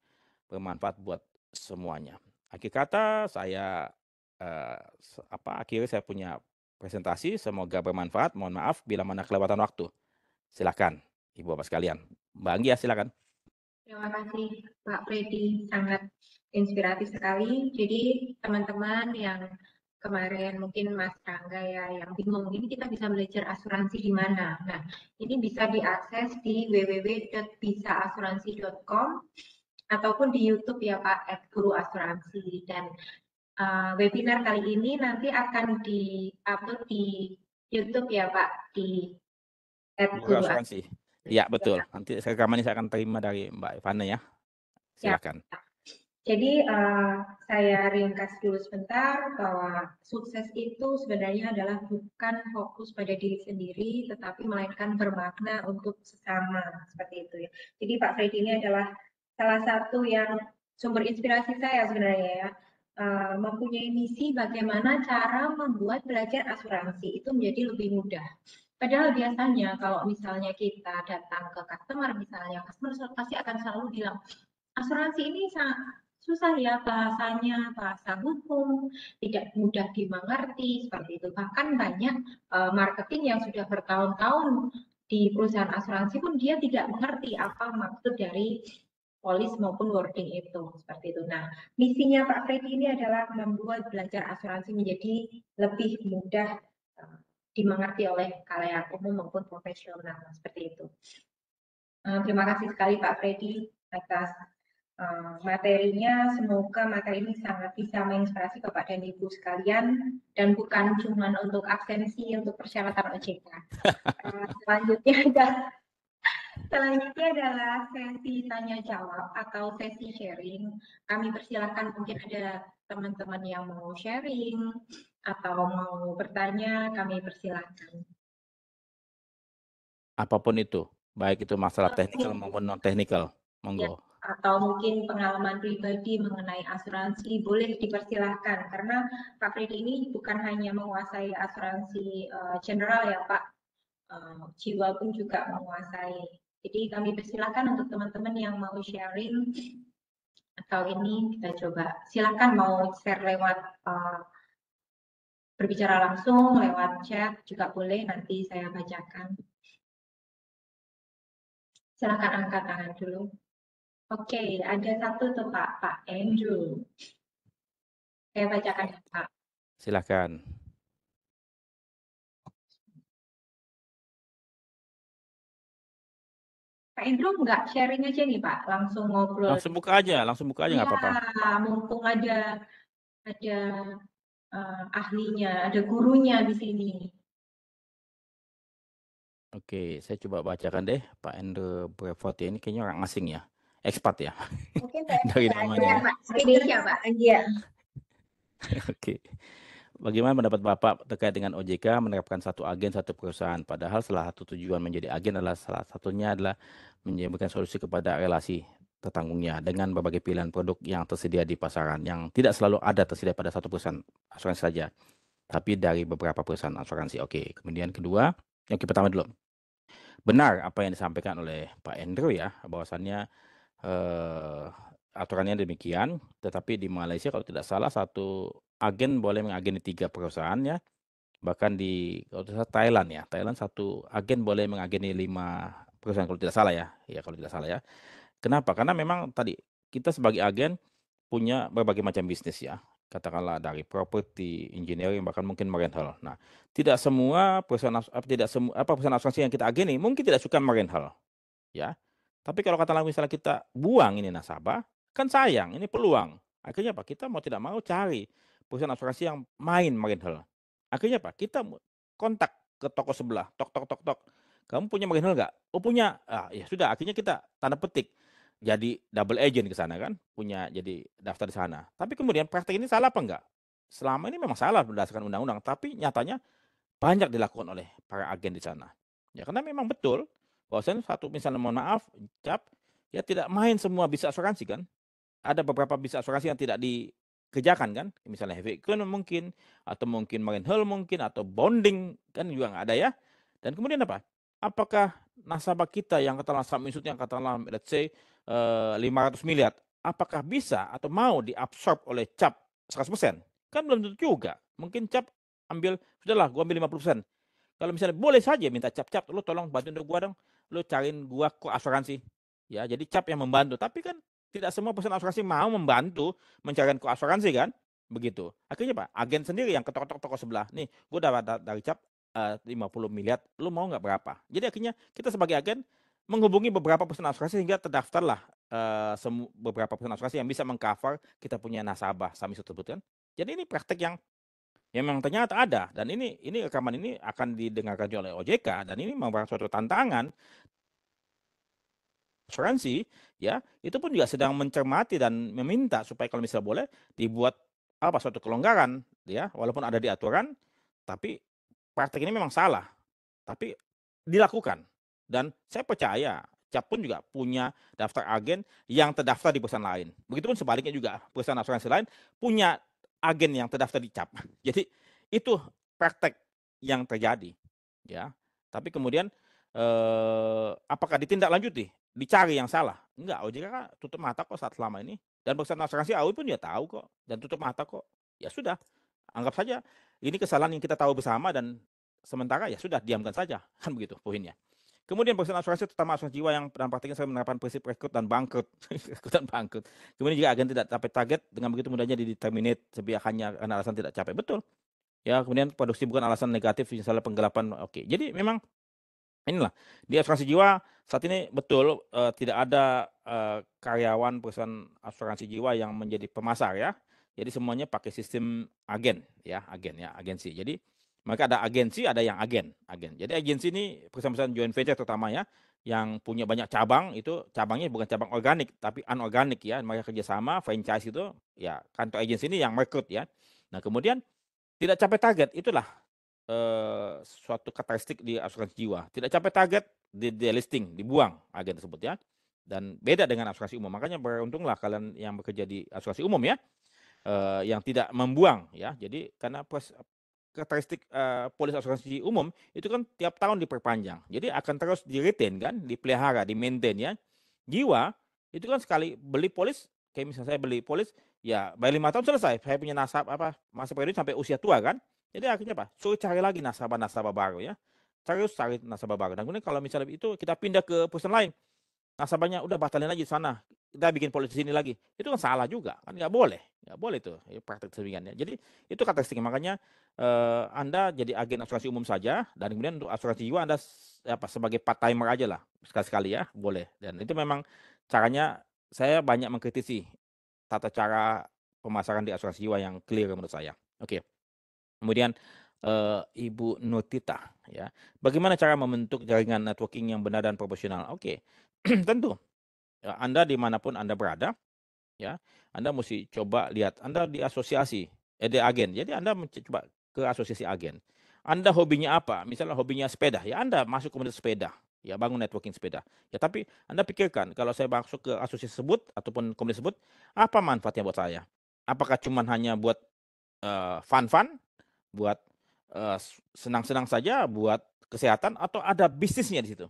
bermanfaat buat semuanya. Akhir kata saya akhirnya saya punya presentasi, semoga bermanfaat. Mohon maaf bila mana kelewatan waktu. Silakan Ibu Bapak sekalian. Mbak Anggia silakan. Terima kasih Pak Freddy, sangat inspiratif sekali. Jadi teman-teman yang kemarin mungkin Mas Rangga ya yang bingung, ini kita bisa belajar asuransi di mana? Nah, ini bisa diakses di www.bisaasuransi.com ataupun di YouTube ya Pak, @guru asuransi. Dan webinar kali ini nanti akan di-upload di YouTube ya Pak, di Guru @guru asuransi. asuransi. Ya betul. Nanti rekaman ini saya akan terima dari Mbak Ivana ya. Silakan. Jadi saya ringkas dulu sebentar bahwa sukses itu sebenarnya adalah bukan fokus pada diri sendiri, tetapi melainkan bermakna untuk sesama, seperti itu ya. Jadi Pak Freddy ini adalah salah satu yang sumber inspirasi saya sebenarnya ya. Mempunyai misi bagaimana cara membuat belajar asuransi itu menjadi lebih mudah. Padahal biasanya kalau misalnya kita datang ke customer, misalnya customer pasti akan selalu bilang, asuransi ini susah ya bahasanya, bahasa hukum, tidak mudah dimengerti, seperti itu. Bahkan banyak marketing yang sudah bertahun-tahun di perusahaan asuransi pun dia tidak mengerti apa maksud dari polis maupun wording itu, seperti itu. Nah, misinya Pak Freddy ini adalah membuat belajar asuransi menjadi lebih mudah dimengerti oleh khalayak umum maupun profesional, seperti itu. Terima kasih sekali Pak Freddy atas materinya. Semoga materi ini sangat bisa menginspirasi Bapak dan Ibu sekalian dan bukan cuma untuk absensi untuk persyaratan OJK. Selanjutnya adalah sesi tanya jawab atau sesi sharing. Kami persilahkan, mungkin ada teman-teman yang mau sharing atau mau bertanya, kami persilahkan. Apapun itu, baik itu masalah teknikal maupun non teknikal, monggo. Atau mungkin pengalaman pribadi mengenai asuransi, boleh dipersilahkan, karena Pak Freddy ini bukan hanya menguasai asuransi general ya Pak, jiwa pun juga menguasai. Jadi kami persilahkan untuk teman-teman yang mau sharing atau ini kita coba. Silakan mau share lewat berbicara langsung, lewat chat juga boleh, nanti saya bacakan. Silakan angkat tangan dulu. Oke, ada satu tuh Pak Andrew. Saya bacakan ya Pak. Silakan. Pak Andrew nggak sharing aja nih Pak, langsung ngobrol. Langsung buka aja nggak apa-apa. Mumpung ada ahlinya, ada gurunya di sini. Oke, saya coba bacakan deh Pak Andrew Brevot ini kayaknya orang asing ya, expat ya. Mungkin Pak Dari namanya. Pak Indonesia Pak. Iya. Oke. Bagaimana pendapat Bapak terkait dengan OJK menerapkan satu agen satu perusahaan, padahal salah satu tujuan menjadi agen adalah salah satunya adalah memberikan solusi kepada relasi tertanggungnya dengan berbagai pilihan produk yang tersedia di pasaran yang tidak selalu ada tersedia pada satu perusahaan asuransi saja, tapi dari beberapa perusahaan asuransi. Oke, kemudian kedua, yang pertama dulu. Benar apa yang disampaikan oleh Pak Andrew ya, bahwasannya aturannya demikian, tetapi di Malaysia kalau tidak salah satu agen boleh mengageni 3 perusahaan ya. Bahkan di kalau tidak salah Thailand ya, Thailand satu agen boleh mengageni 5 perusahaan kalau tidak salah ya. Ya kalau tidak salah ya. Kenapa? Karena memang tadi kita sebagai agen punya berbagai macam bisnis ya. Katakanlah dari properti, engineering, bahkan mungkin marine hull. Nah, tidak semua perusahaan perusahaan asuransi yang kita ageni mungkin tidak suka marine hull. Ya. Tapi kalau katakanlah misalnya kita buang ini nasabah, kan sayang, ini peluang. Akhirnya apa? Kita mau tidak mau cari perusahaan asuransi yang main marine hull. Akhirnya apa? Kita kontak ke toko sebelah, tok tok tok tok. Kamu punya marine hull nggak? Oh punya. Ya sudah, akhirnya kita tanda petik jadi double agent ke sana kan, punya jadi daftar di sana. Tapi kemudian praktek ini salah apa enggak? Selama ini memang salah berdasarkan undang-undang, tapi nyatanya banyak dilakukan oleh para agen di sana. Ya karena memang betul bahwasanya satu misalnya mohon maaf, ya tidak main semua bisa asuransi kan. Ada beberapa bisa asuransi yang tidak dikerjakan kan, misalnya heavy equipment mungkin, atau mungkin marine hull mungkin, atau bonding kan juga nggak ada ya. Dan kemudian apa? Apakah nasabah kita yang katakanlah sum insured yang katakanlah let's say 500 miliar, apakah bisa atau mau diabsorb oleh CAP 100%? Kan belum tentu juga. Mungkin CAP ambil, sudahlah gua ambil 50%. Kalau misalnya boleh saja minta CAP, lu tolong bantuin gua dong, lu cariin gua kok asuransi. Ya, jadi CAP yang membantu. Tapi kan tidak semua perusahaan asuransi mau membantu mencarikan kok asuransi kan? Begitu. Akhirnya Pak, agen sendiri yang ketok-ketok toko sebelah. Nih, gua dapat dari CAP 50 miliar, lu mau nggak berapa? Jadi akhirnya kita sebagai agen menghubungi beberapa perusahaan asuransi hingga terdaftarlah beberapa perusahaan asuransi yang bisa mengcover kita punya nasabah sami tersebut kan. Jadi ini praktek yang memang ternyata ada, dan ini rekaman ini akan didengarkan oleh OJK, dan ini merupakan suatu tantangan asuransi ya, itu pun juga sedang mencermati dan meminta supaya kalau misalnya boleh dibuat suatu kelonggaran ya, walaupun ada di aturan, tapi praktek ini memang salah, tapi dilakukan. Dan saya percaya CAP pun juga punya daftar agen yang terdaftar di perusahaan lain. Begitupun sebaliknya juga perusahaan asuransi lain punya agen yang terdaftar di CAP. Jadi itu praktek yang terjadi ya. Tapi kemudian apakah ditindaklanjuti? Dicari yang salah? Enggak, OJK kan tutup mata kok saat selama ini. Dan perusahaan asuransi AUI pun dia tahu kok dan tutup mata kok. Ya sudah, anggap saja ini kesalahan yang kita tahu bersama, dan sementara ya sudah diamkan saja, kan begitu poinnya. Kemudian perusahaan asuransi, terutama asuransi jiwa yang dalam praktiknya saya menerapkan prinsip rekrut dan bangkrut. Rekrut dan bangkrut. Kemudian jika agen tidak capai target, dengan begitu mudahnya di-terminate hanya karena alasan tidak capai. Betul. Ya, kemudian produksi bukan alasan negatif, misalnya penggelapan. Oke. Jadi memang inilah di asuransi jiwa saat ini betul tidak ada karyawan perusahaan asuransi jiwa yang menjadi pemasar ya. Jadi semuanya pakai sistem agen ya, agensi. Jadi mereka ada agensi, ada yang agen. Jadi agensi ini perusahaan-perusahaan joint venture terutama ya, yang punya banyak cabang, itu cabangnya bukan cabang organik tapi anorganik ya. Mereka kerjasama franchise itu ya, kantor agensi ini yang merekrut ya. Nah kemudian tidak capai target, itulah suatu karakteristik di asuransi jiwa. Tidak capai target, di delisting, dibuang agen tersebut ya. Dan beda dengan asuransi umum. Makanya beruntunglah kalian yang bekerja di asuransi umum ya, yang tidak membuang ya. Jadi karena karakteristik polis asuransi umum itu kan tiap tahun diperpanjang. Jadi akan terus di-retain kan, dipelihara, di-maintain ya. Jiwa itu kan sekali beli polis, kayak misalnya saya beli polis, ya bayar 5 tahun selesai. Saya punya masa periode sampai usia tua kan. Jadi akhirnya apa? Suruh cari lagi nasabah-nasabah baru ya. Terus cari nasabah baru. Dan kemudian kalau misalnya itu kita pindah ke perusahaan lain, nasabahnya udah batalin lagi di sana, kita bikin polis di sini lagi. Itu kan salah juga, kan nggak boleh tuh praktek demikian ya. Jadi itu karakteristiknya. Makanya Anda jadi agen asuransi umum saja, dan kemudian untuk asuransi jiwa Anda sebagai part timer aja lah sekali-sekali ya, boleh. Dan itu memang caranya. Saya banyak mengkritisi tata cara pemasaran di asuransi jiwa yang clear menurut saya. Oke. Kemudian Ibu Nutita ya, bagaimana cara membentuk jaringan networking yang benar dan profesional? Oke. Tentu Anda dimanapun Anda berada ya, Anda mesti coba lihat Anda di asosiasi di agen. Jadi Anda coba ke asosiasi agen. Anda hobinya apa? Misalnya hobinya sepeda, ya Anda masuk komunitas sepeda, ya bangun networking sepeda. Ya tapi Anda pikirkan, kalau saya masuk ke asosiasi tersebut ataupun komunitas tersebut, apa manfaatnya buat saya? Apakah cuma hanya buat fun-fun, buat senang-senang saja, buat kesehatan, atau ada bisnisnya di situ?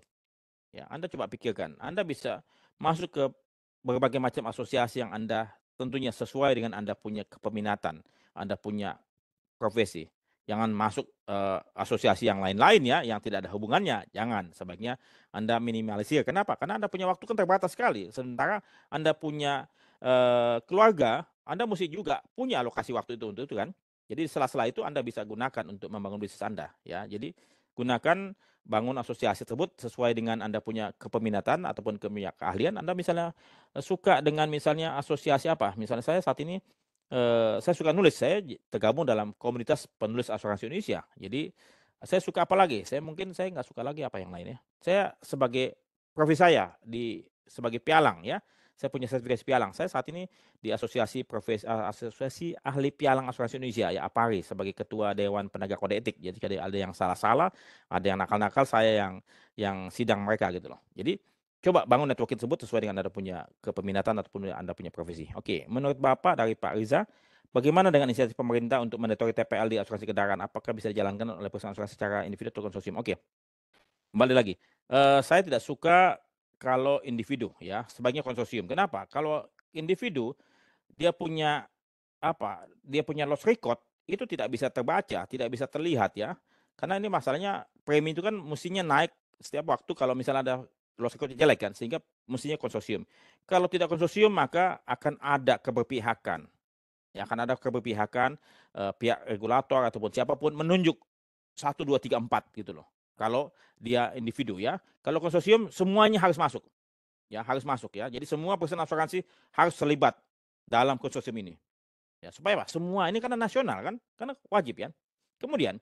Ya, Anda coba pikirkan. Anda bisa masuk ke berbagai macam asosiasi yang Anda tentunya sesuai dengan Anda punya kepeminatan, Anda punya profesi. Jangan masuk asosiasi yang lain-lain ya, yang tidak ada hubungannya. Jangan. Sebaiknya Anda minimalisir. Kenapa? Karena Anda punya waktu kan terbatas sekali. Sementara Anda punya keluarga, Anda mesti juga punya alokasi waktu itu untuk itu kan. Jadi sela-sela itu Anda bisa gunakan untuk membangun bisnis Anda ya. Jadi gunakan bangun asosiasi tersebut sesuai dengan Anda punya kepeminatan ataupun keahlian. Anda misalnya suka dengan misalnya asosiasi apa? Misalnya saya saat ini saya suka nulis, saya tergabung dalam komunitas penulis asuransi Indonesia. Jadi saya suka apa lagi? Saya nggak suka lagi apa yang lainnya. Saya sebagai profesi saya sebagai pialang ya. Saya punya sertifikasi pialang. Saya saat ini di asosiasi ahli pialang asuransi Indonesia ya, APARI, sebagai ketua Dewan Penegak Kode Etik. Jadi kalau ada yang salah-salah, ada yang nakal-nakal, saya yang sidang mereka gitu loh. Jadi coba bangun networking tersebut sesuai dengan Anda punya kepeminatan ataupun Anda punya profesi. Oke, menurut Bapak dari Pak Riza, bagaimana dengan inisiatif pemerintah untuk mandatory TPL di asuransi kendaraan? Apakah bisa dijalankan oleh perusahaan asuransi secara individu atau konsorsium? Oke, kembali lagi. Saya tidak suka kalau individu ya, sebaiknya konsorsium. Kenapa? Kalau individu dia punya dia punya loss record itu tidak bisa terbaca, tidak bisa terlihat ya. Karena ini masalahnya premi itu kan mestinya naik setiap waktu kalau misalnya ada loss record jelek kan, sehingga mestinya konsorsium. Kalau tidak konsorsium maka akan ada keberpihakan. Ya, akan ada keberpihakan pihak regulator ataupun siapapun menunjuk 1, 2, 3, 4 gitu loh. Kalau dia individu ya. Kalau konsorsium semuanya harus masuk. Ya, harus masuk ya. Jadi semua perusahaan asuransi harus terlibat dalam konsorsium ini. Ya, supaya Pak, semua ini karena nasional kan? Karena wajib ya. Kemudian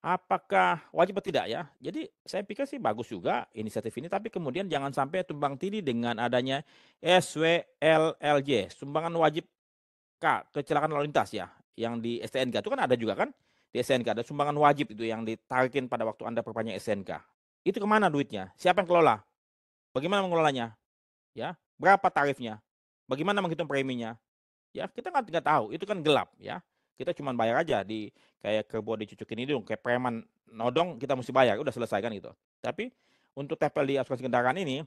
apakah wajib atau tidak ya? Jadi saya pikir sih bagus juga inisiatif ini, tapi kemudian jangan sampai tumbang tindih dengan adanya SWLLJ, sumbangan wajib kecelakaan lalu lintas ya, yang di STNK itu kan ada juga kan? Di STNK ada sumbangan wajib itu yang ditarikin pada waktu Anda perpanjang STNK. Itu kemana duitnya? Siapa yang kelola? Bagaimana mengelolanya? Ya, berapa tarifnya? Bagaimana menghitung preminya? Ya, kita nggak tahu, itu kan gelap ya. Kita cuma bayar aja di kayak kerbau dicucukin ini dong, kayak preman nodong kita mesti bayar, udah selesai kan gitu. Tapi untuk TPL di asuransi kendaraan ini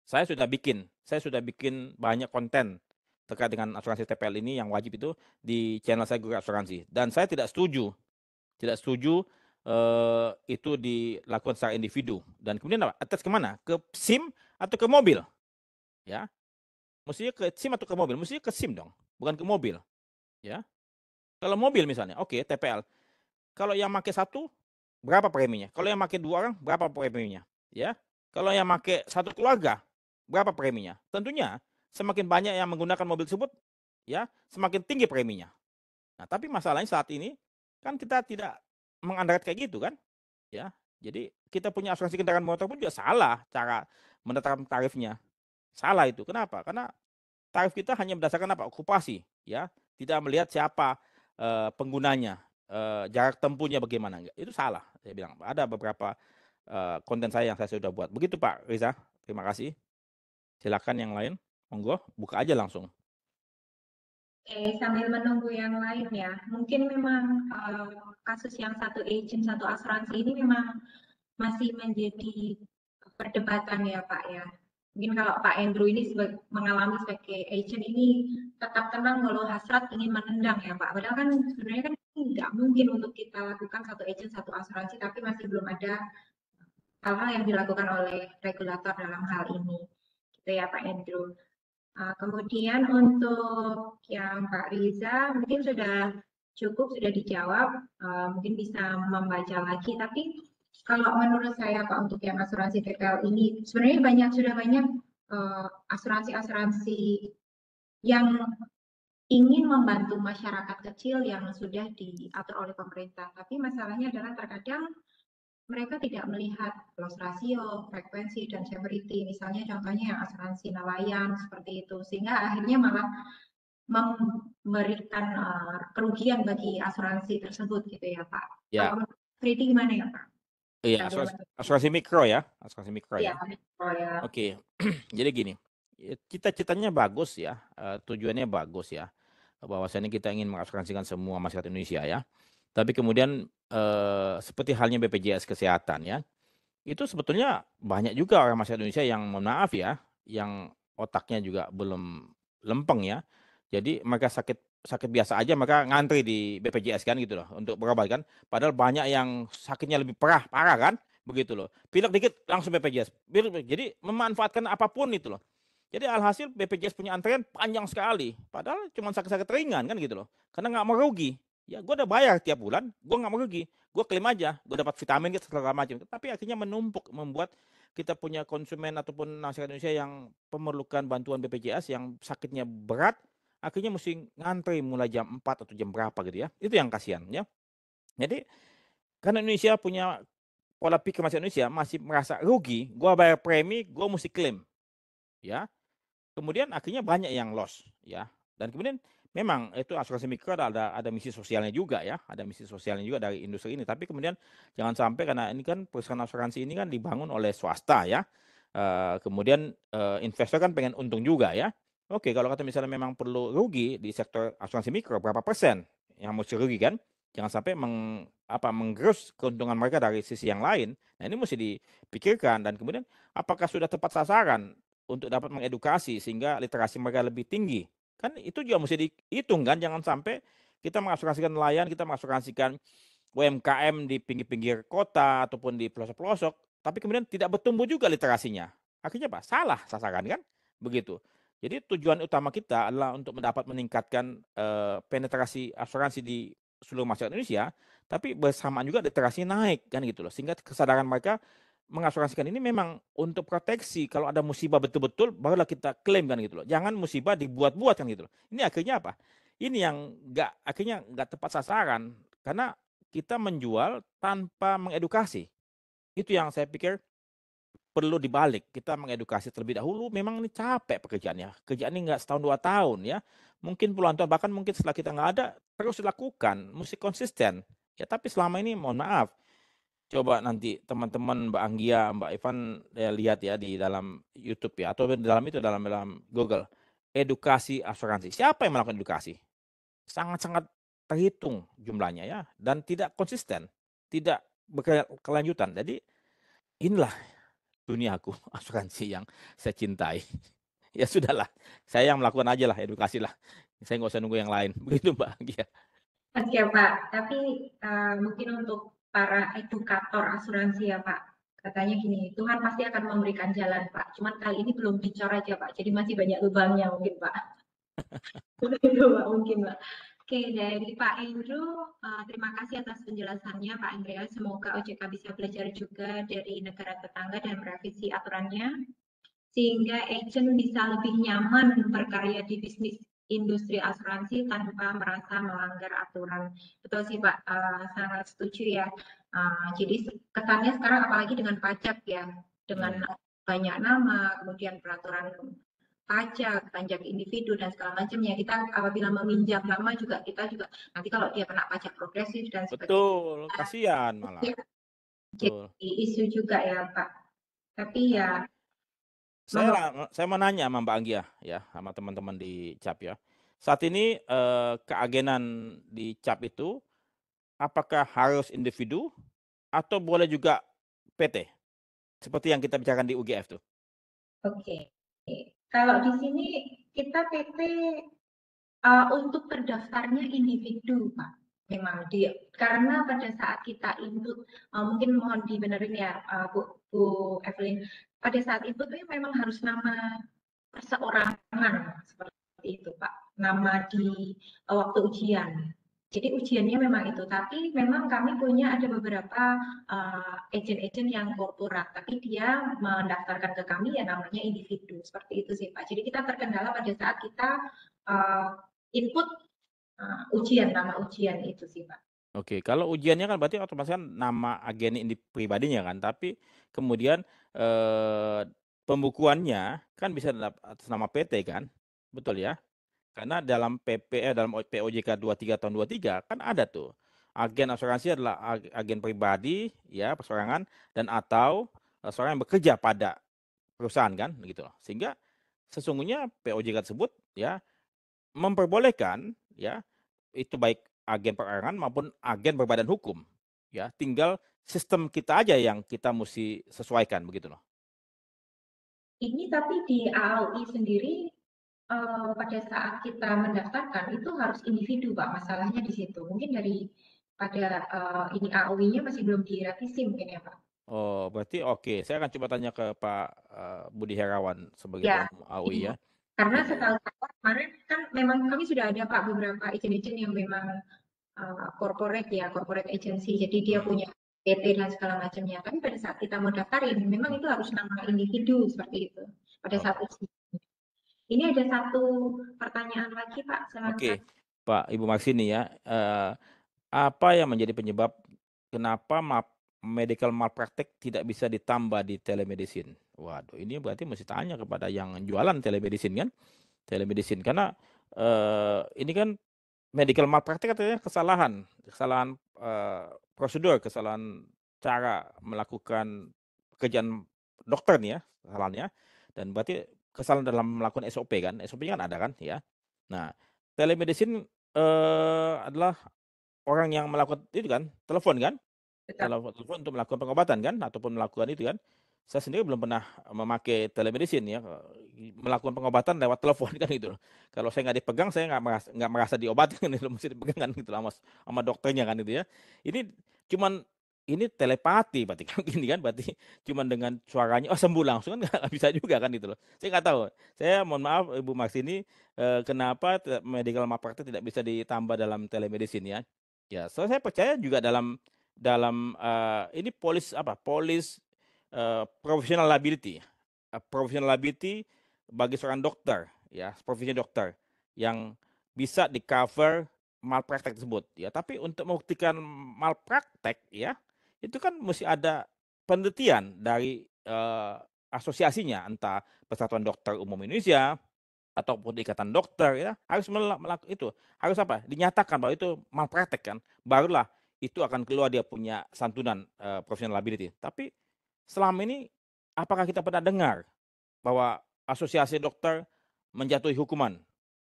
saya sudah bikin banyak konten terkait dengan asuransi TPL ini yang wajib itu di channel saya Guru Asuransi. Dan saya tidak setuju itu dilakukan secara individu. Dan kemudian apa? Attach kemana? Ke SIM atau ke mobil? Ya, mestinya ke SIM atau ke mobil? Mestinya ke SIM dong, bukan ke mobil. Ya, kalau mobil misalnya, oke, TPL. Kalau yang pakai satu, berapa preminya? Kalau yang pakai 2 orang, berapa preminya? Ya, kalau yang pakai satu keluarga, berapa preminya? Tentunya semakin banyak yang menggunakan mobil tersebut, ya, semakin tinggi preminya. Nah, tapi masalahnya saat ini kan kita tidak mengandalkan kayak gitu kan, ya. Jadi kita punya asuransi kendaraan motor pun juga salah cara menetapkan tarifnya. Salah itu. Kenapa? Karena tarif kita hanya berdasarkan apa? Okupasi, ya. Tidak melihat siapa penggunanya, jarak tempuhnya bagaimana. Itu salah, saya bilang. Ada beberapa konten saya yang saya sudah buat. Begitu Pak Riza, terima kasih. Silakan yang lain, monggo buka aja langsung. Oke, sambil menunggu yang lain ya, mungkin memang kasus yang satu agent, satu asuransi ini memang masih menjadi perdebatan ya Pak ya. Mungkin kalau Pak Andrew ini mengalami sebagai agent ini tetap tenang walau hasrat ingin menendang ya Pak. Padahal kan sebenarnya kan nggak mungkin untuk kita lakukan satu agent, satu asuransi, tapi masih belum ada hal-hal yang dilakukan oleh regulator dalam hal ini. Gitu ya Pak Andrew. Kemudian untuk yang Pak Riza mungkin sudah cukup, sudah dijawab, mungkin bisa membaca lagi. Tapi kalau menurut saya Pak untuk yang asuransi TPL ini sebenarnya sudah banyak asuransi-asuransi yang ingin membantu masyarakat kecil yang sudah diatur oleh pemerintah. Tapi masalahnya adalah terkadang mereka tidak melihat loss ratio, frekuensi, dan severity. Misalnya contohnya yang asuransi nelayan seperti itu. Sehingga akhirnya malah memberikan kerugian bagi asuransi tersebut gitu ya Pak. Ya. Kalau menurut Fridi gimana ya Pak? Iya, asuransi mikro ya. Asuransi mikro ya. Mikro ya. Oke, jadi gini, cita-citanya bagus ya, tujuannya bagus ya, bahwasanya kita ingin mengasuransikan semua masyarakat Indonesia ya. Tapi kemudian seperti halnya BPJS Kesehatan ya, itu sebetulnya banyak juga orang masyarakat Indonesia yang mohon maaf ya, yang otaknya juga belum lempeng ya. Jadi mereka sakit biasa aja mereka ngantri di BPJS kan gitu loh untuk berobat kan. Padahal banyak yang sakitnya lebih parah kan, begitu loh. Pilek dikit langsung BPJS. Jadi memanfaatkan apapun itu loh. Jadi alhasil BPJS punya antrean panjang sekali. Padahal cuma sakit-sakit ringan kan gitu loh. Karena nggak mau rugi. Ya gue udah bayar tiap bulan, gue nggak mau rugi. Gue klaim aja, gue dapat vitamin gitu segala macam. Tapi akhirnya menumpuk, membuat kita punya konsumen ataupun masyarakat Indonesia yang memerlukan bantuan BPJS yang sakitnya berat, akhirnya mesti ngantri mulai jam 4 atau jam berapa gitu ya. Itu yang kasihan ya. Jadi karena Indonesia punya pola pikir masyarakat Indonesia masih merasa rugi, gue bayar premi, gue mesti klaim. Ya. Kemudian akhirnya banyak yang loss ya. Dan kemudian memang itu asuransi mikro ada misi sosialnya juga ya, ada misi sosialnya juga dari industri ini. Tapi kemudian jangan sampai karena ini kan perusahaan asuransi ini kan dibangun oleh swasta ya. Kemudian investor kan pengen untung juga ya. Oke, kalau kata misalnya memang perlu rugi di sektor asuransi mikro berapa persen yang mesti rugi kan? Jangan sampai menggerus keuntungan mereka dari sisi yang lain. Nah, ini mesti dipikirkan dan kemudian apakah sudah tepat sasaran? untuk dapat mengedukasi sehingga literasi mereka lebih tinggi. Kan itu juga mesti dihitung kan, jangan sampai kita mengasuransikan nelayan, kita mengasuransikan UMKM di pinggir-pinggir kota ataupun di pelosok-pelosok, tapi kemudian tidak bertumbuh juga literasinya. Akhirnya apa? Salah sasaran kan? Begitu. Jadi tujuan utama kita adalah untuk meningkatkan penetrasi asuransi di seluruh masyarakat Indonesia, tapi bersamaan juga literasi naik kan gitu loh. Sehingga kesadaran mereka mengasuransikan ini memang untuk proteksi. Kalau ada musibah betul-betul barulah kita klaim kan gitu loh. Jangan musibah dibuat-buat kan gitu loh. Ini akhirnya apa? Ini yang akhirnya nggak tepat sasaran karena kita menjual tanpa mengedukasi. Itu yang saya pikir perlu dibalik. Kita mengedukasi terlebih dahulu. Memang ini capek pekerjaannya. Kerjaan ini nggak setahun 2 tahun ya. Mungkin puluhan tahun, bahkan mungkin setelah kita nggak ada terus dilakukan. Mesti konsisten. Ya tapi selama ini mohon maaf. Coba nanti teman-teman Mbak Anggia, Mbak Ivan lihat ya di dalam YouTube ya, atau dalam Google. Edukasi asuransi. Siapa yang melakukan edukasi? Sangat-sangat terhitung jumlahnya ya, dan tidak konsisten, tidak berkelanjutan. Jadi inilah duniaku asuransi yang saya cintai. Ya sudahlah, saya yang melakukan aja lah, edukasi lah. Saya nggak usah nunggu yang lain. Begitu Mbak Anggia. Oke Pak, tapi mungkin untuk para edukator asuransi ya Pak, katanya gini, Tuhan pasti akan memberikan jalan Pak, cuman kali ini belum dicor aja Pak, jadi masih banyak lubangnya mungkin Pak. Itu Pak, mungkin Pak. Oke, dari Pak Andrew, terima kasih atas penjelasannya Pak Andreas, semoga OJK bisa belajar juga dari negara tetangga dan merevisi aturannya, sehingga agent bisa lebih nyaman berkarya di bisnis industri asuransi tanpa merasa melanggar aturan. Betul sih Pak, sangat setuju ya. Jadi kesannya sekarang apalagi dengan pajak ya, dengan banyak nama, kemudian peraturan pajak, pajak individu dan segala macamnya. Kita apabila meminjam nama juga kita juga nanti kalau dia kena pajak progresif dan sebagainya. Betul, kasihan malah. Ya, Betul. jadi isu juga ya Pak. Tapi ya saya mau nanya sama Mbak Anggia ya, sama teman-teman di CAP ya. Saat ini keagenan di CAP itu apakah harus individu atau boleh juga PT? Seperti yang kita bicarakan di UGF tuh. Oke. Kalau di sini kita PT untuk terdaftarnya individu, Pak. Memang dia karena pada saat kita input, mungkin mohon dibenerin ya, Bu Evelyn. Pada saat input itu memang harus nama perseorangan seperti itu, Pak. Nama di waktu ujian. Jadi ujiannya memang itu, tapi memang kami punya ada beberapa agent-agent yang korporat, tapi dia mendaftarkan ke kami ya namanya individu, seperti itu sih Pak. Jadi kita terkendala pada saat kita input ujian, nama ujian itu sih Pak. Oke, kalau ujiannya kan berarti otomatis kan nama agen ini pribadinya kan, tapi kemudian pembukuannya kan bisa atas nama PT kan, betul ya? Karena dalam dalam POJK 23 tahun 23 kan ada tuh agen asuransi adalah agen pribadi ya perseorangan dan atau seorang yang bekerja pada perusahaan kan, gitu loh. Sehingga sesungguhnya POJK tersebut ya memperbolehkan ya itu baik agen perorangan maupun agen berbadan hukum ya, tinggal sistem kita aja yang kita mesti sesuaikan begitu loh. Ini tapi di AOI sendiri pada saat kita mendaftarkan itu harus individu Pak, masalahnya di situ. Mungkin pada ini AOI-nya masih belum direvisi mungkin ya Pak. Oh, berarti oke. Saya akan coba tanya ke Pak Budi Herawan sebagai Ya, AOI ya. Karena setahu saya kemarin kan memang kami sudah ada Pak beberapa agent-agent yang memang corporate ya, corporate agency. Jadi dia punya PT dan segala macamnya. Tapi pada saat kita mau daftarin, memang itu harus nama individu seperti itu. Pada saat uji. Ini ada satu pertanyaan lagi Pak. Oke, Pak Ibu Maksini ya. Apa yang menjadi penyebab kenapa medical malpraktek tidak bisa ditambah di telemedicine? Waduh, ini berarti mesti tanya kepada yang jualan telemedicine kan? Telemedicine karena ini kan medical malpraktek katanya kesalahan prosedur, kesalahan cara melakukan pekerjaan dokter nih ya, kesalahannya. Dan berarti kesalahan dalam melakukan SOP kan? SOP kan ada kan ya. Nah, telemedicine adalah orang yang melakukan itu kan, telepon kan? Telepon untuk melakukan pengobatan kan ataupun melakukan itu kan. saya sendiri belum pernah memakai telemedicine ya, melakukan pengobatan lewat telepon kan gitu loh. Kalau saya nggak dipegang, saya nggak merasa diobatin kan, itu mesti dipegang kan gitu loh sama dokternya kan itu ya. Ini cuman ini telepati berarti kan gini kan, berarti cuman dengan suaranya oh sembuh langsung kan nggak bisa juga kan gitu loh. Saya nggak tahu. Saya mohon maaf Ibu Marsini, kenapa medical malpractice tidak bisa ditambah dalam telemedicine ya. Ya, so saya percaya juga dalam ini polis professional liability. Professional liability bagi seorang dokter ya, profesi dokter yang bisa di-cover malpraktek tersebut ya. Tapi untuk membuktikan malpraktek ya, itu kan mesti ada penelitian dari asosiasinya, entah Persatuan Dokter Umum Indonesia ataupun Ikatan Dokter ya, harus itu harus apa? Dinyatakan bahwa itu malpraktek kan, barulah itu akan keluar dia punya santunan professional liability. Tapi selama ini apakah kita pernah dengar bahwa asosiasi dokter menjatuhi hukuman?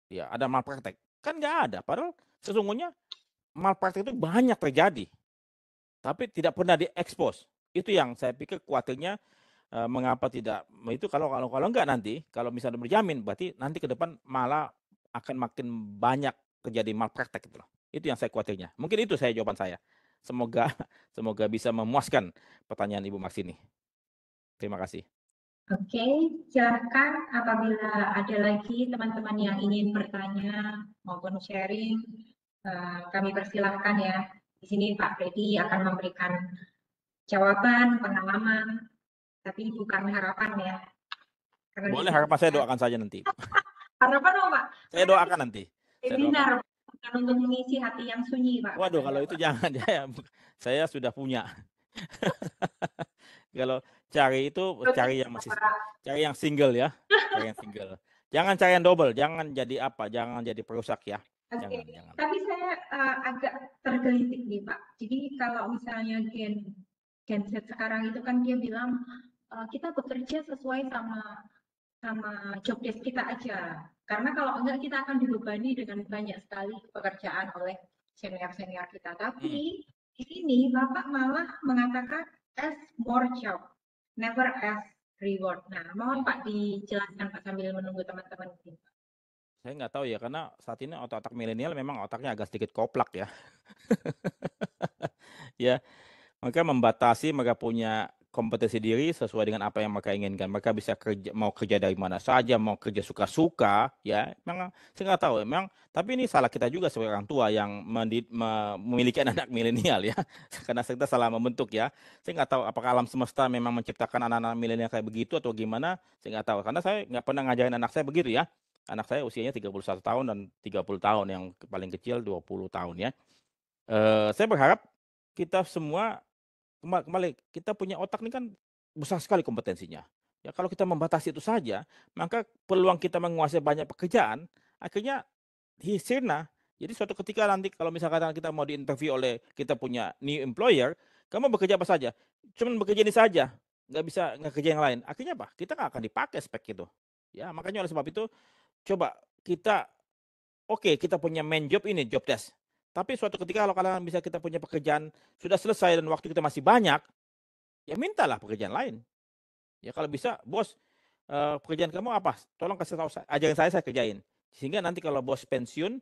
Ya, ada malpraktek. Kan nggak ada. Padahal sesungguhnya malpraktek itu banyak terjadi, tapi tidak pernah diekspos. Itu yang saya pikir khawatirnya, mengapa tidak itu kalau enggak nanti, kalau misalnya berjamin, berarti nanti ke depan malah akan makin banyak terjadi malpraktek gitu loh. Itu yang saya khawatirnya. Mungkin itu jawaban saya. Semoga semoga bisa memuaskan pertanyaan Ibu Marsini. Terima kasih. Oke, silakan apabila ada lagi teman-teman yang ingin bertanya maupun sharing, kami persilahkan ya. Di sini Pak Freddy akan memberikan jawaban, pengalaman, tapi bukan harapan ya. Karena Boleh harapan saya doakan saja nanti. Harapan dong Pak. Saya doakan nanti. Webinar bukan untuk mengisi hati yang sunyi Pak. Waduh, kalau itu jangan ya. Saya sudah punya. Kalau cari itu cari yang single ya, cari yang single. Jangan cari yang double, jangan jadi apa, jangan jadi perusak ya. Oke. Jangan. Tapi saya agak tergelitik nih Pak. Jadi kalau misalnya Gen Z sekarang itu kan dia bilang kita bekerja sesuai sama job desk kita aja. Karena kalau enggak kita akan dibebani dengan banyak sekali pekerjaan oleh senior-senior kita. Tapi di sini Bapak malah mengatakan as more job, never as reward. Nah, mohon Pak dijelaskan Pak sambil menunggu teman-teman ini. Saya nggak tahu ya, karena saat ini otak milenial memang otaknya agak sedikit koplak ya. Ya, mereka membatasi, mereka punya kompetensi diri sesuai dengan apa yang mereka inginkan. Mereka bisa mau kerja dari mana saja, mau kerja suka-suka, ya. Memang saya nggak tahu, memang. Tapi ini salah kita juga sebagai orang tua yang memiliki anak-anak milenial ya, karena kita salah membentuk ya. Saya nggak tahu apakah alam semesta memang menciptakan anak-anak milenial kayak begitu atau gimana. Saya nggak tahu, karena saya nggak pernah ngajarin anak saya begitu ya. Anak saya usianya 31 tahun dan 30 tahun, yang paling kecil 20 tahun ya. Saya berharap kita semua kembali, kita punya otak ini kan besar sekali kompetensinya. Ya kalau kita membatasi itu saja, maka peluang kita menguasai banyak pekerjaan akhirnya sirna. Jadi suatu ketika nanti kalau misalkan kita mau diinterview oleh kita punya new employer, kamu bekerja apa saja? Cuman bekerja ini saja, nggak kerja yang lain. Akhirnya apa? Kita nggak akan dipakai spek itu. Ya makanya oleh sebab itu coba kita kita punya main job ini, job desk. Tapi suatu ketika kalau kalian bisa kita punya pekerjaan sudah selesai dan waktu kita masih banyak, ya mintalah pekerjaan lain. Ya kalau bisa, bos, pekerjaan kamu apa? Tolong kasih tahu ajarin saya kerjain. Sehingga nanti kalau bos pensiun,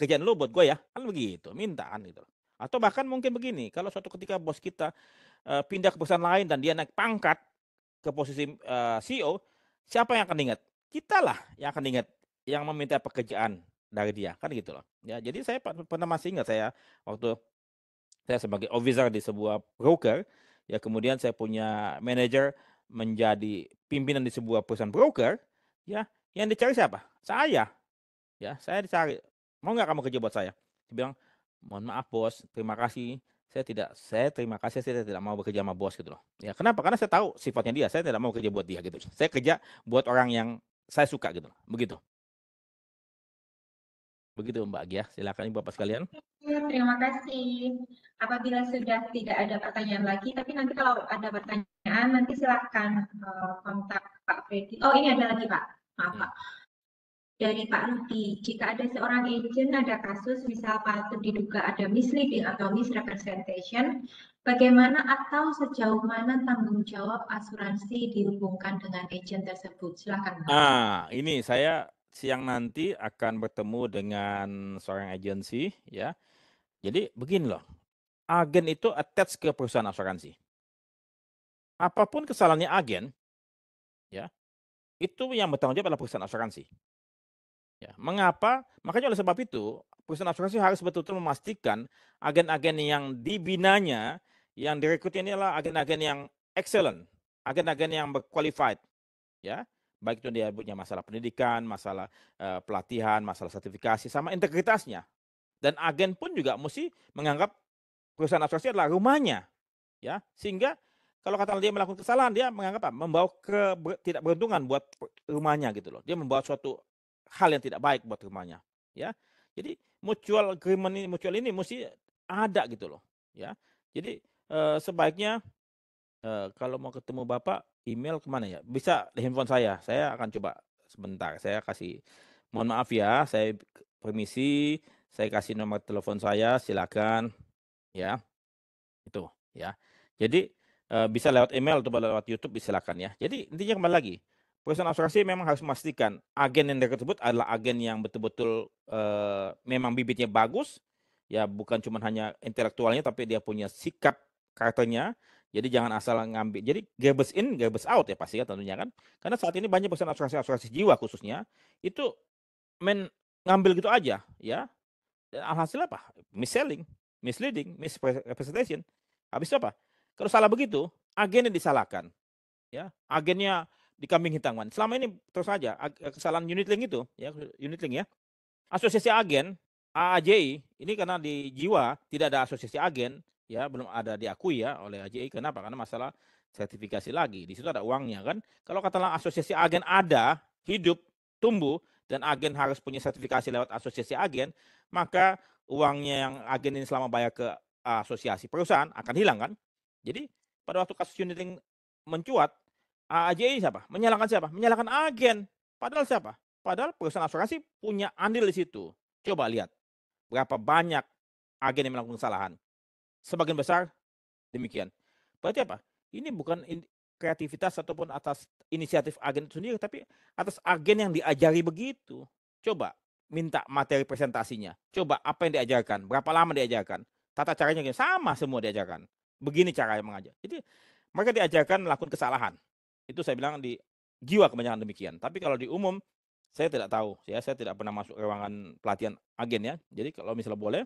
kerjaan lu buat gue ya. Kan begitu, mintaan gitu. Atau bahkan mungkin begini, kalau suatu ketika bos kita pindah ke perusahaan lain dan dia naik pangkat ke posisi CEO, siapa yang akan ingat? Kita lah yang akan ingat, yang meminta pekerjaan dari dia, kan gitu loh. Ya, jadi saya pernah masih ingat saya waktu saya sebagai officer di sebuah broker, ya kemudian saya punya manajer menjadi pimpinan di sebuah perusahaan broker, ya yang dicari siapa? Saya, ya saya dicari. Mau nggak kamu kerja buat saya? Dia bilang, mohon maaf bos, terima kasih. Saya terima kasih, saya tidak mau bekerja sama bos gitu loh. Ya kenapa? Karena saya tahu sifatnya dia, saya tidak mau kerja buat dia gitu. Saya kerja buat orang yang saya suka gitu, begitu. Begitu Mbak Gia, silakan Ibu Bapak sekalian. Terima kasih. Apabila sudah tidak ada pertanyaan lagi, tapi nanti kalau ada pertanyaan nanti silakan kontak Pak Freddy. Oh ini ada lagi Pak, maaf Pak. Dari Pak Rudi, jika ada seorang agent ada kasus misal patut diduga ada misleading atau misrepresentation, Bagaimana atau sejauh mana tanggung jawab asuransi dihubungkan dengan agen tersebut? Silakan, Pak. Ini saya siang nanti akan bertemu dengan seorang agensi ya. Jadi begini loh, agen itu attach ke perusahaan asuransi. Apapun kesalahannya agen, ya, itu yang bertanggung jawab adalah perusahaan asuransi. Ya, mengapa? Makanya oleh sebab itu, perusahaan asuransi harus betul-betul memastikan agen-agen yang dibinanya, yang direkrut ini adalah agen-agen yang excellent, agen-agen yang berqualified, ya. Baik itu dia punya masalah pendidikan, masalah pelatihan, masalah sertifikasi, sama integritasnya. Dan agen pun juga mesti menganggap perusahaan asuransi adalah rumahnya, ya. Sehingga kalau katakan dia melakukan kesalahan, dia menganggap apa? Membawa tidak beruntungan buat rumahnya gitu loh. Dia membawa suatu hal yang tidak baik buat rumahnya, ya. Jadi mutual agreement ini, mutual ini mesti ada gitu loh, ya. Jadi sebaiknya kalau mau ketemu Bapak, email kemana ya? Bisa di handphone saya akan coba sebentar, saya kasih, mohon maaf ya, saya permisi, saya kasih nomor telepon saya, silakan, ya, itu, ya. Jadi bisa lewat email atau lewat YouTube, silakan ya. Jadi intinya kembali lagi, perusahaan asuransi memang harus memastikan agen yang tersebut adalah agen yang betul-betul memang bibitnya bagus, ya bukan cuma hanya intelektualnya tapi dia punya sikap karakternya. Jadi jangan asal ngambil. Jadi garbage in, garbage out ya pasti ya tentunya kan. Karena saat ini banyak perusahaan asuransi jiwa khususnya itu ngambil gitu aja ya. Dan alhasil apa? Mis-selling, misleading, misrepresentation. Habis itu apa? Kalau salah begitu, agennya disalahkan. Ya, agennya dikambing hitamkan. Selama ini terus saja kesalahan unit link itu, ya unit link ya. Asosiasi agen AAJI ini karena di jiwa tidak ada asosiasi agen, ya belum ada diakui ya oleh AJI. Kenapa? Karena masalah sertifikasi lagi. Di situ ada uangnya kan. Kalau katakanlah asosiasi agen ada, hidup, tumbuh, dan agen harus punya sertifikasi lewat asosiasi agen, maka uangnya yang agen ini selama bayar ke asosiasi perusahaan akan hilang kan. Jadi pada waktu kasus unit link mencuat, AJI siapa? Menyalahkan siapa? Menyalahkan agen. Padahal siapa? Padahal perusahaan asuransi punya andil di situ. Coba lihat berapa banyak agen yang melakukan kesalahan. Sebagian besar demikian. Berarti apa? Ini bukan kreativitas ataupun atas inisiatif agen itu sendiri, tapi atas agen yang diajari begitu. Coba minta materi presentasinya. Coba apa yang diajarkan, berapa lama diajarkan. Tata caranya sama semua diajarkan. Begini cara yang mengajar. Jadi mereka diajarkan melakukan kesalahan. Itu saya bilang di jiwa kebanyakan demikian. Tapi kalau di umum saya tidak tahu ya, saya tidak pernah masuk ruangan pelatihan agen ya. Jadi kalau misalnya boleh,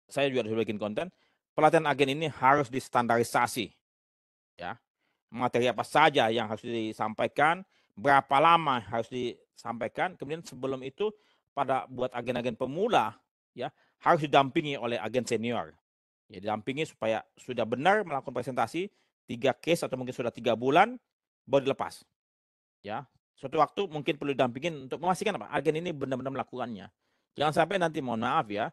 saya juga sudah bikin konten, pelatihan agen ini harus distandarisasi ya. Materi apa saja yang harus disampaikan, berapa lama harus disampaikan, kemudian sebelum itu pada buat agen-agen pemula ya harus didampingi oleh agen senior. Ya, didampingi supaya sudah benar melakukan presentasi 3 case atau mungkin sudah 3 bulan baru dilepas. Ya, suatu waktu mungkin perlu didampingin untuk memastikan apa agen ini benar-benar melakukannya. Jangan sampai nanti mohon maaf ya,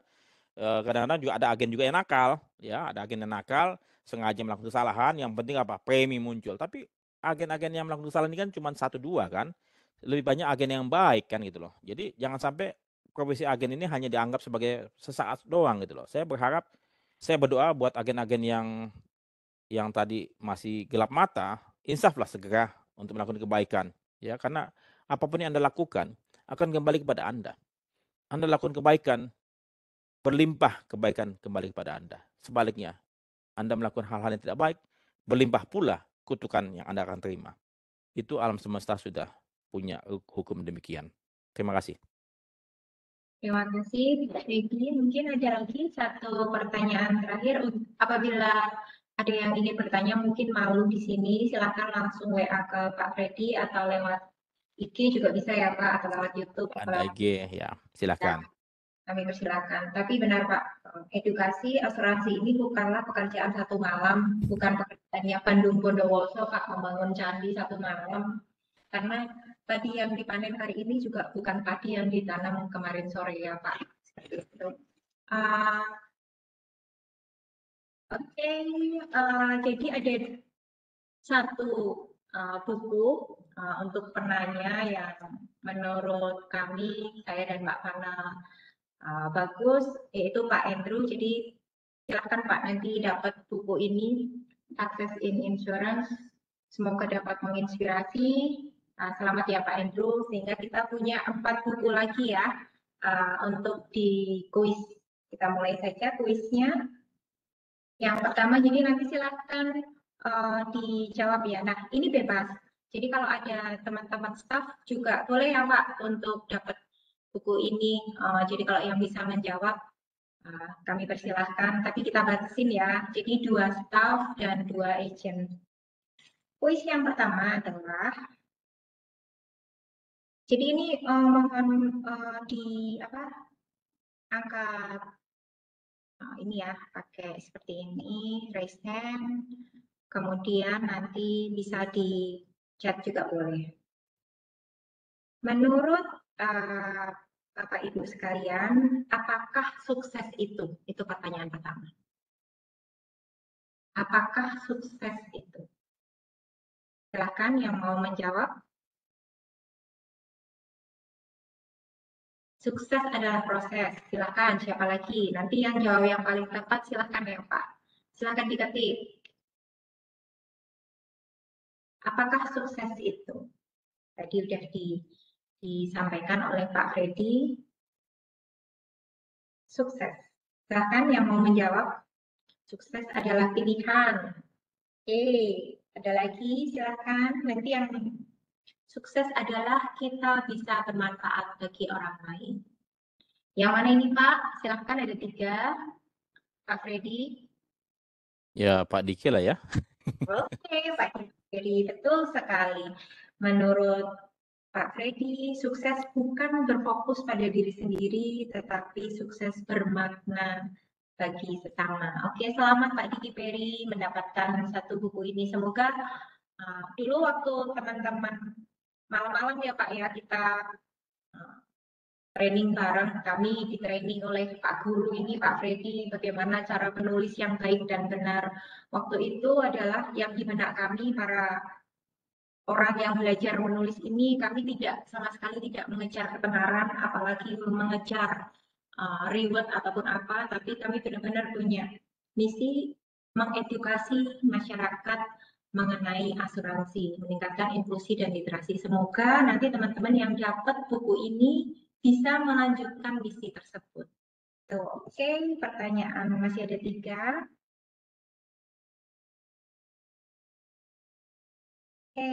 kadang-kadang juga ada agen juga yang nakal, ya ada agen yang nakal sengaja melakukan kesalahan. Yang penting apa? Premi muncul. Tapi agen-agen yang melakukan kesalahan ini kan cuma 1-2 kan, lebih banyak agen yang baik kan gitu loh. Jadi jangan sampai profesi agen ini hanya dianggap sebagai sesaat doang gitu loh. Saya berdoa buat agen-agen yang tadi masih gelap mata, insaflah segera untuk melakukan kebaikan. Ya, karena apapun yang Anda lakukan akan kembali kepada Anda. Anda lakukan kebaikan, berlimpah kebaikan kembali kepada Anda. Sebaliknya, Anda melakukan hal-hal yang tidak baik, berlimpah pula kutukan yang Anda akan terima. Itu alam semesta sudah punya hukum demikian. Terima kasih. Terima kasih, Pak Peggy. Mungkin ada lagi satu pertanyaan terakhir. Apabila ada yang ingin bertanya, mungkin malu di sini, silakan langsung WA ke Pak Freddy atau lewat IG juga bisa ya Pak, atau lewat YouTube. Ada IG ya, silakan. Kami persilakan. Tapi benar Pak, edukasi asuransi ini bukanlah pekerjaan satu malam, bukan pekerjaannya Bandung Bondowoso Pak membangun candi satu malam. Karena tadi yang dipanen hari ini juga bukan padi yang ditanam kemarin sore ya Pak. Seperti itu. Oke, jadi ada satu buku untuk penanya yang menurut kami, saya dan Mbak Fana bagus, yaitu Pak Andrew. Jadi Silakan Pak, nanti dapat buku ini, Success in Insurance. Semoga dapat menginspirasi. Selamat ya Pak Andrew, sehingga kita punya 4 buku lagi ya untuk di kuis. Kita mulai saja kuisnya. Yang pertama, jadi nanti silakan dijawab ya. Nah, ini bebas. Jadi kalau ada teman-teman staff juga boleh ya Pak untuk dapat buku ini. Jadi kalau yang bisa menjawab kami persilahkan, tapi kita batasin ya. Jadi 2 staff dan 2 agent. Kuis yang pertama adalah, jadi ini mohon angkat ini ya, pakai seperti ini, raise hand. Kemudian nanti bisa di chat juga boleh. Menurut Bapak Ibu sekalian, apakah sukses itu? Itu pertanyaan pertama. Apakah sukses itu? Silakan yang mau menjawab. Sukses adalah proses. Silakan, siapa lagi? Nanti yang jawab yang paling tepat silakan ya Pak. Silakan diketik. Apakah sukses itu? Tadi sudah disampaikan oleh Pak Freddy. Sukses. Silakan yang mau menjawab. Sukses adalah pilihan. Oke, ada lagi silakan. Nanti yang sukses adalah kita bisa bermanfaat bagi orang lain. Yang mana ini Pak? Silakan, ada 3. Pak Freddy. Ya Pak Diki lah ya. Oke, Pak Freddy, betul sekali. Menurut Pak Freddy, sukses bukan berfokus pada diri sendiri, tetapi sukses bermakna bagi sesama. Oke, selamat Pak Diki Peri mendapatkan 1 buku ini. Semoga dulu waktu teman-teman malam-malam ya Pak ya, kita training bareng, kami di training oleh Pak Guru ini, Pak Freddy, bagaimana cara menulis yang baik dan benar. Waktu itu adalah yang di benak kami, para orang yang belajar menulis ini, kami sama sekali tidak mengejar kebenaran, apalagi mengejar reward ataupun apa, tapi kami benar-benar punya misi mengedukasi masyarakat mengenai asuransi, meningkatkan inklusi dan literasi. Semoga nanti teman-teman yang dapat buku ini bisa melanjutkan misi tersebut. Oke, pertanyaan masih ada 3. Oke,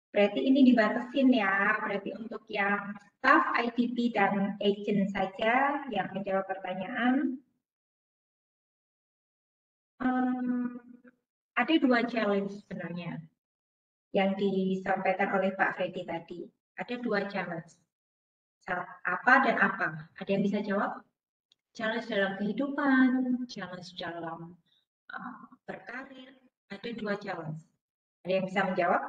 berarti ini dibatasin ya, berarti untuk yang staff, IDP, dan agent saja yang menjawab pertanyaan. Ada 2 challenge sebenarnya yang disampaikan oleh Pak Freddy tadi. Ada 2 challenge. Apa dan apa? Ada yang bisa jawab? Challenge dalam kehidupan, challenge dalam berkarir. Ada 2 challenge. Ada yang bisa menjawab?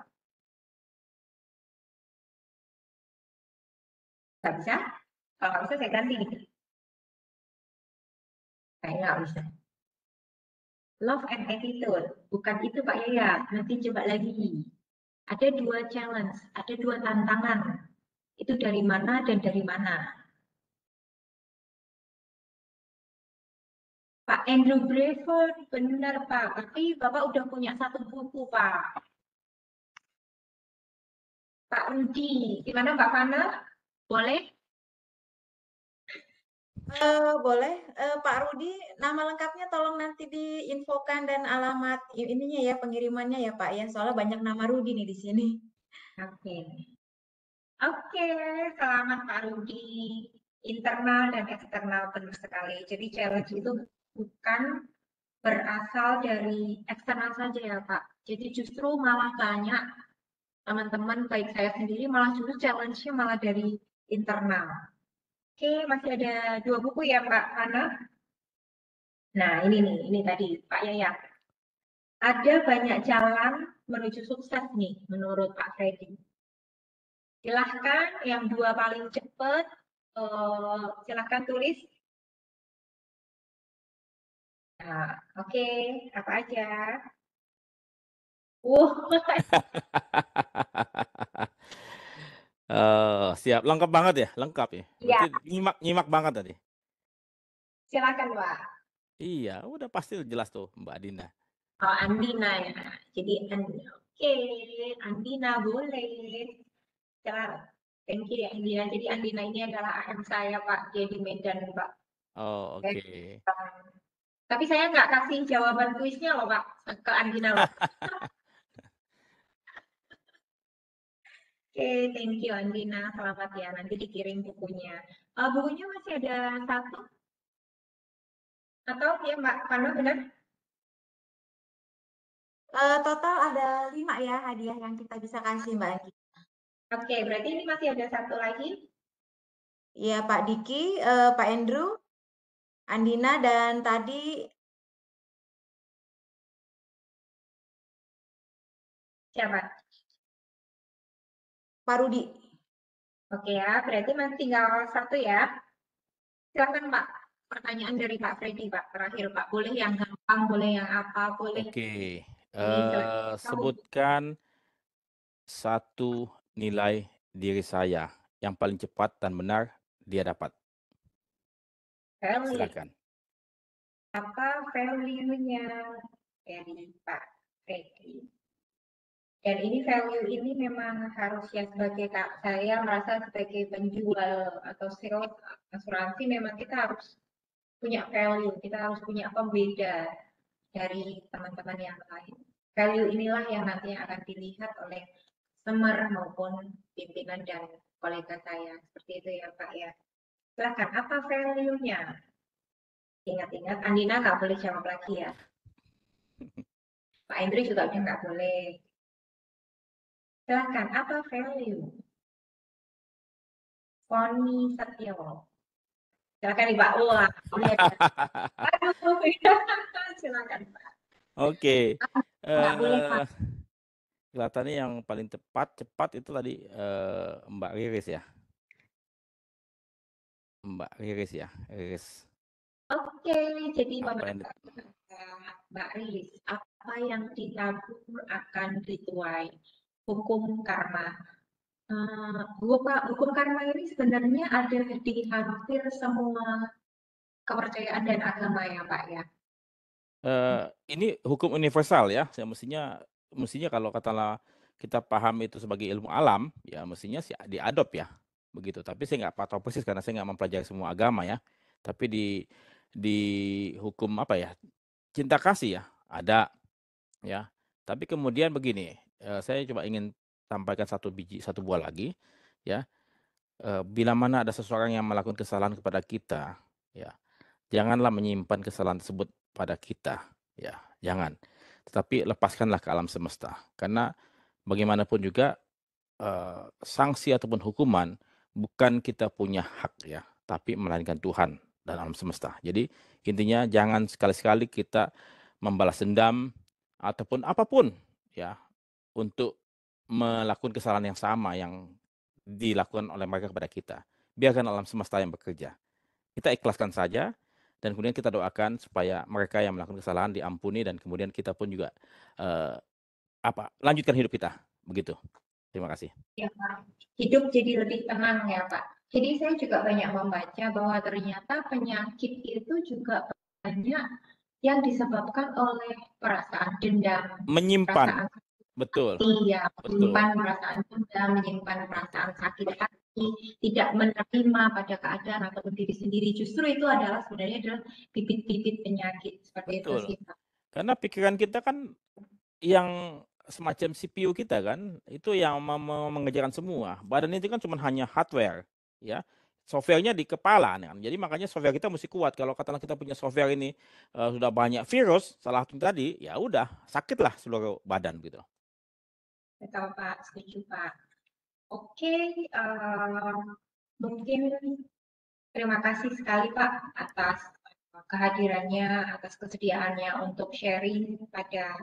Nggak bisa? Kalau nggak bisa saya ganti nih. Kayaknya nggak bisa. Love and attitude. Bukan itu Pak Yaya. Nanti coba lagi. Ada 2 challenge, ada 2 tantangan. Itu dari mana dan dari mana? Pak Andrew Brevard, benar Pak. Tapi Bapak udah punya 1 buku Pak. Pak Rudi, gimana Mbak Fana? Boleh? Boleh, Pak Rudi, nama lengkapnya tolong nanti diinfokan dan alamat ininya ya, pengirimannya ya Pak ya, soalnya banyak nama Rudi nih di sini. Oke, selamat Pak Rudi. Internal dan eksternal benar sekali. Jadi challenge itu bukan berasal dari eksternal saja ya Pak. Jadi justru malah banyak teman-teman, baik saya sendiri, malah justru challenge-nya malah dari internal. Oke, masih ada 2 buku ya Mbak Hana. Nah, ini tadi Pak Yaya. Ada banyak jalan menuju sukses nih menurut Pak Freddy. Silahkan yang 2 paling cepat, silahkan tulis. Nah, oke, apa aja? Siap, lengkap banget ya, lengkap ya. Iya. Berarti nyimak banget tadi. Silakan, Pak. Iya, udah pasti jelas tuh Mbak Dina. Oh, Andina ya. Jadi oke, Andina boleh. Silakan. Thank you ya Andina. Jadi Andina ini adalah AM saya, Pak. Dia di Medan, Pak. Oh, Oke. oke. Tapi saya nggak kasih jawaban kuisnya loh, Pak, ke Andina loh. Oke, thank you Andina. Selamat ya. Nanti dikirim bukunya. Bukunya masih ada satu atau ya Mbak Pano benar? Total ada 5 ya hadiah yang kita bisa kasih Mbak Anggi. Oke, berarti ini masih ada satu lagi. Ya Pak Diki, Pak Andrew, Andina, dan tadi Siapa? Pak Rudi. Oke ya, berarti masih tinggal satu ya. Silakan Pak. Pertanyaan dari Pak Freddy, Pak. Terakhir Pak. Boleh yang gampang, boleh yang apa, boleh. Oke. Silakan. Sebutkan satu nilai diri saya yang paling cepat dan benar dia dapat. Value. Silakan. Apa value-nya dari Pak Freddy? Dan ini value ini memang harus ya sebagai saya merasa sebagai penjual atau sales asuransi memang kita harus punya value, kita harus punya pembeda dari teman-teman yang lain. Value inilah yang nantinya akan dilihat oleh customer maupun pimpinan dan kolega saya. Seperti itu ya Pak ya. Silakan, apa value-nya? Ingat-ingat, Andina nggak boleh jawab lagi ya. Pak Indri juga udah nggak boleh. Silakan, apa value? Foni Setio. Silakan nih Pak. Wah, aduh, silakan Pak. Oke. Nggak boleh Pak. Kelihatannya yang paling cepat itu tadi Mbak Riris ya. Mbak Riris ya. Riris. Oke, jadi Apa yang Mbak Riris, apa yang ditabur akan dituai? Hukum karma. Hukum karma ini sebenarnya ada di hampir semua kepercayaan dan agama ya Pak ya. ini hukum universal ya. Mestinya kalau katakanlah kita paham itu sebagai ilmu alam, ya mestinya sih diadop ya, begitu. Tapi saya nggak tahu persis karena saya nggak mempelajari semua agama ya. Tapi di hukum apa ya, cinta kasih ya ada ya. Tapi kemudian begini, saya coba ingin sampaikan satu buah lagi ya. Bila mana ada seseorang yang melakukan kesalahan kepada kita, ya janganlah menyimpan kesalahan tersebut pada kita, ya jangan. Tetapi lepaskanlah ke alam semesta, karena bagaimanapun juga sanksi ataupun hukuman bukan kita punya hak ya, tapi melainkan Tuhan dan alam semesta. Jadi intinya jangan sekali-sekali kita membalas dendam ataupun apapun ya untuk melakukan kesalahan yang sama yang dilakukan oleh mereka kepada kita. Biarkan alam semesta yang bekerja. Kita ikhlaskan saja dan kemudian kita doakan supaya mereka yang melakukan kesalahan diampuni dan kemudian kita pun juga lanjutkan hidup kita. Begitu. Terima kasih. Ya Pak. Hidup jadi lebih tenang ya Pak. Jadi saya juga banyak membaca bahwa ternyata penyakit itu juga banyak yang disebabkan oleh perasaan dendam, Menyimpan. perasaan Betul. iya, menyimpan perasaan dendam, menyimpan perasaan sakit hati, tidak menerima pada keadaan ataupun diri sendiri. Justru itu adalah sebenarnya adalah bibit-bibit penyakit seperti itu Betul. sih Pak. Karena pikiran kita kan yang semacam CPU kita kan, itu yang mengerjakan semua. Badan itu kan cuma hanya hardware, ya. Softwarenya di kepala kan. Jadi makanya software kita mesti kuat. Kalau katakanlah kita punya software ini sudah banyak virus, salah satu tadi, ya udah sakitlah seluruh badan gitu. Betul Pak, setuju Pak. Oke, mungkin terima kasih sekali Pak atas kehadirannya, atas kesediaannya untuk sharing pada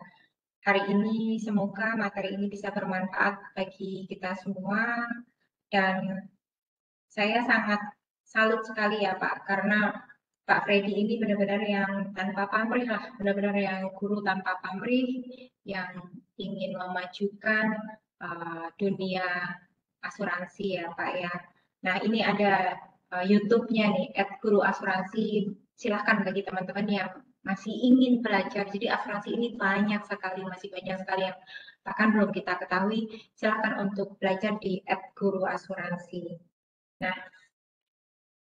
hari ini. Semoga materi ini bisa bermanfaat bagi kita semua dan saya sangat salut sekali ya Pak, karena Pak Freddy ini benar-benar yang tanpa pamrih lah, benar-benar yang guru tanpa pamrih, yang ingin memajukan dunia asuransi ya Pak ya. Nah ini ada YouTube-nya nih, @guruasuransi silahkan bagi teman-teman yang masih ingin belajar. Jadi asuransi ini banyak sekali, masih banyak sekali yang bahkan belum kita ketahui. Silahkan untuk belajar di @guru asuransi. Nah,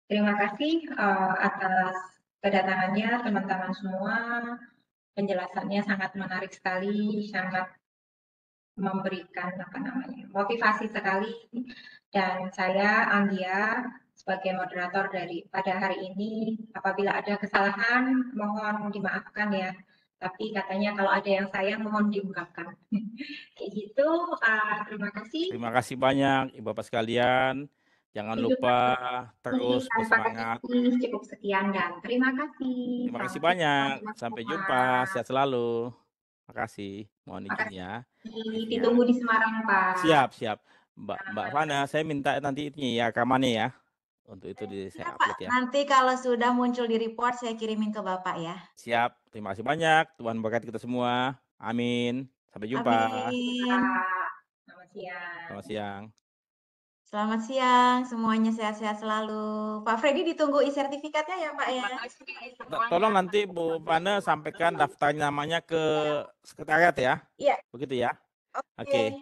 terima kasih atas kedatangannya teman-teman semua. Penjelasannya sangat menarik sekali, sangat memberikan motivasi sekali. Dan saya Anggia sebagai moderator dari pada hari ini, apabila ada kesalahan mohon dimaafkan ya. Tapi katanya kalau ada yang sayang mohon diungkapkan. Kayak gitu. Terima kasih. Terima kasih banyak Ibu Bapak sekalian. Jangan lupa terus bersemangat. Cukup sekian dan terima kasih. Terima kasih banyak. Sampai jumpa. Sehat selalu. Terima kasih. Mohon izin ya. Ditunggu di Semarang, Pak. Siap. Mbak Fana, saya minta nanti ini ya rekamannya ya. Untuk itu saya upload ya. Nanti kalau sudah muncul di report saya kirimin ke Bapak ya. Siap. Terima kasih banyak. Tuhan berkati kita semua. Amin. Sampai jumpa. Amin. Selamat siang. Selamat siang. Selamat siang, semuanya sehat-sehat selalu. Pak Freddy ditunggu e-sertifikatnya ya Pak ya. Tolong nanti Bu Fana sampaikan daftar namanya ke sekretariat ya. Iya. Begitu ya. Oke.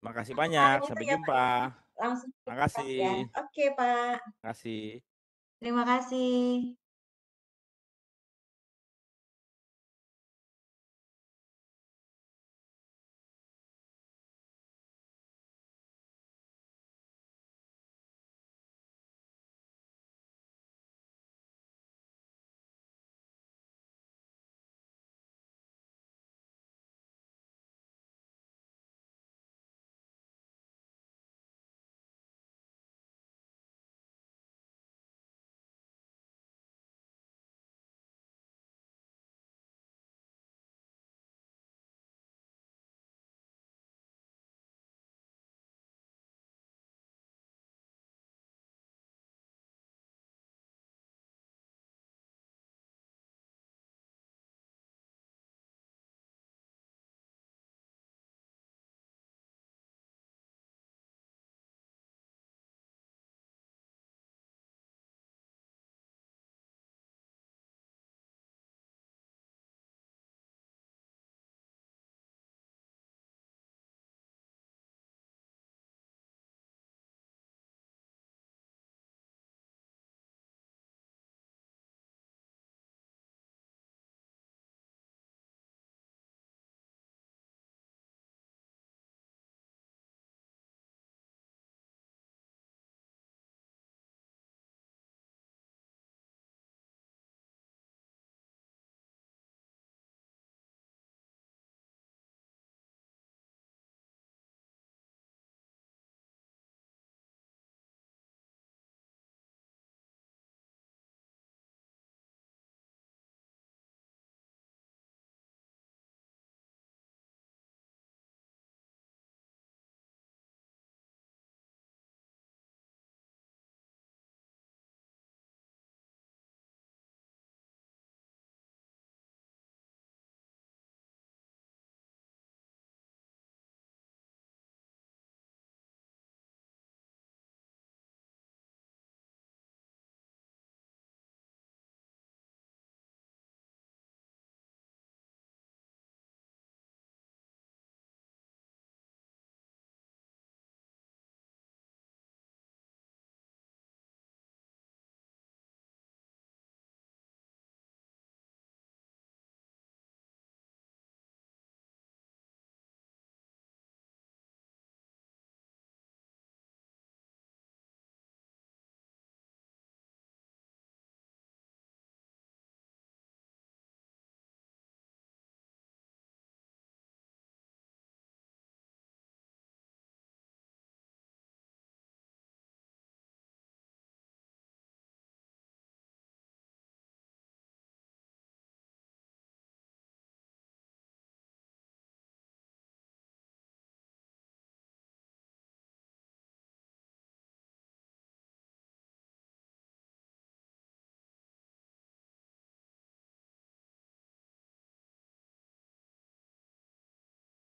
Makasih banyak. Sampai jumpa. Langsung. Makasih. Ya. Oke Pak. Makasih. Terima kasih.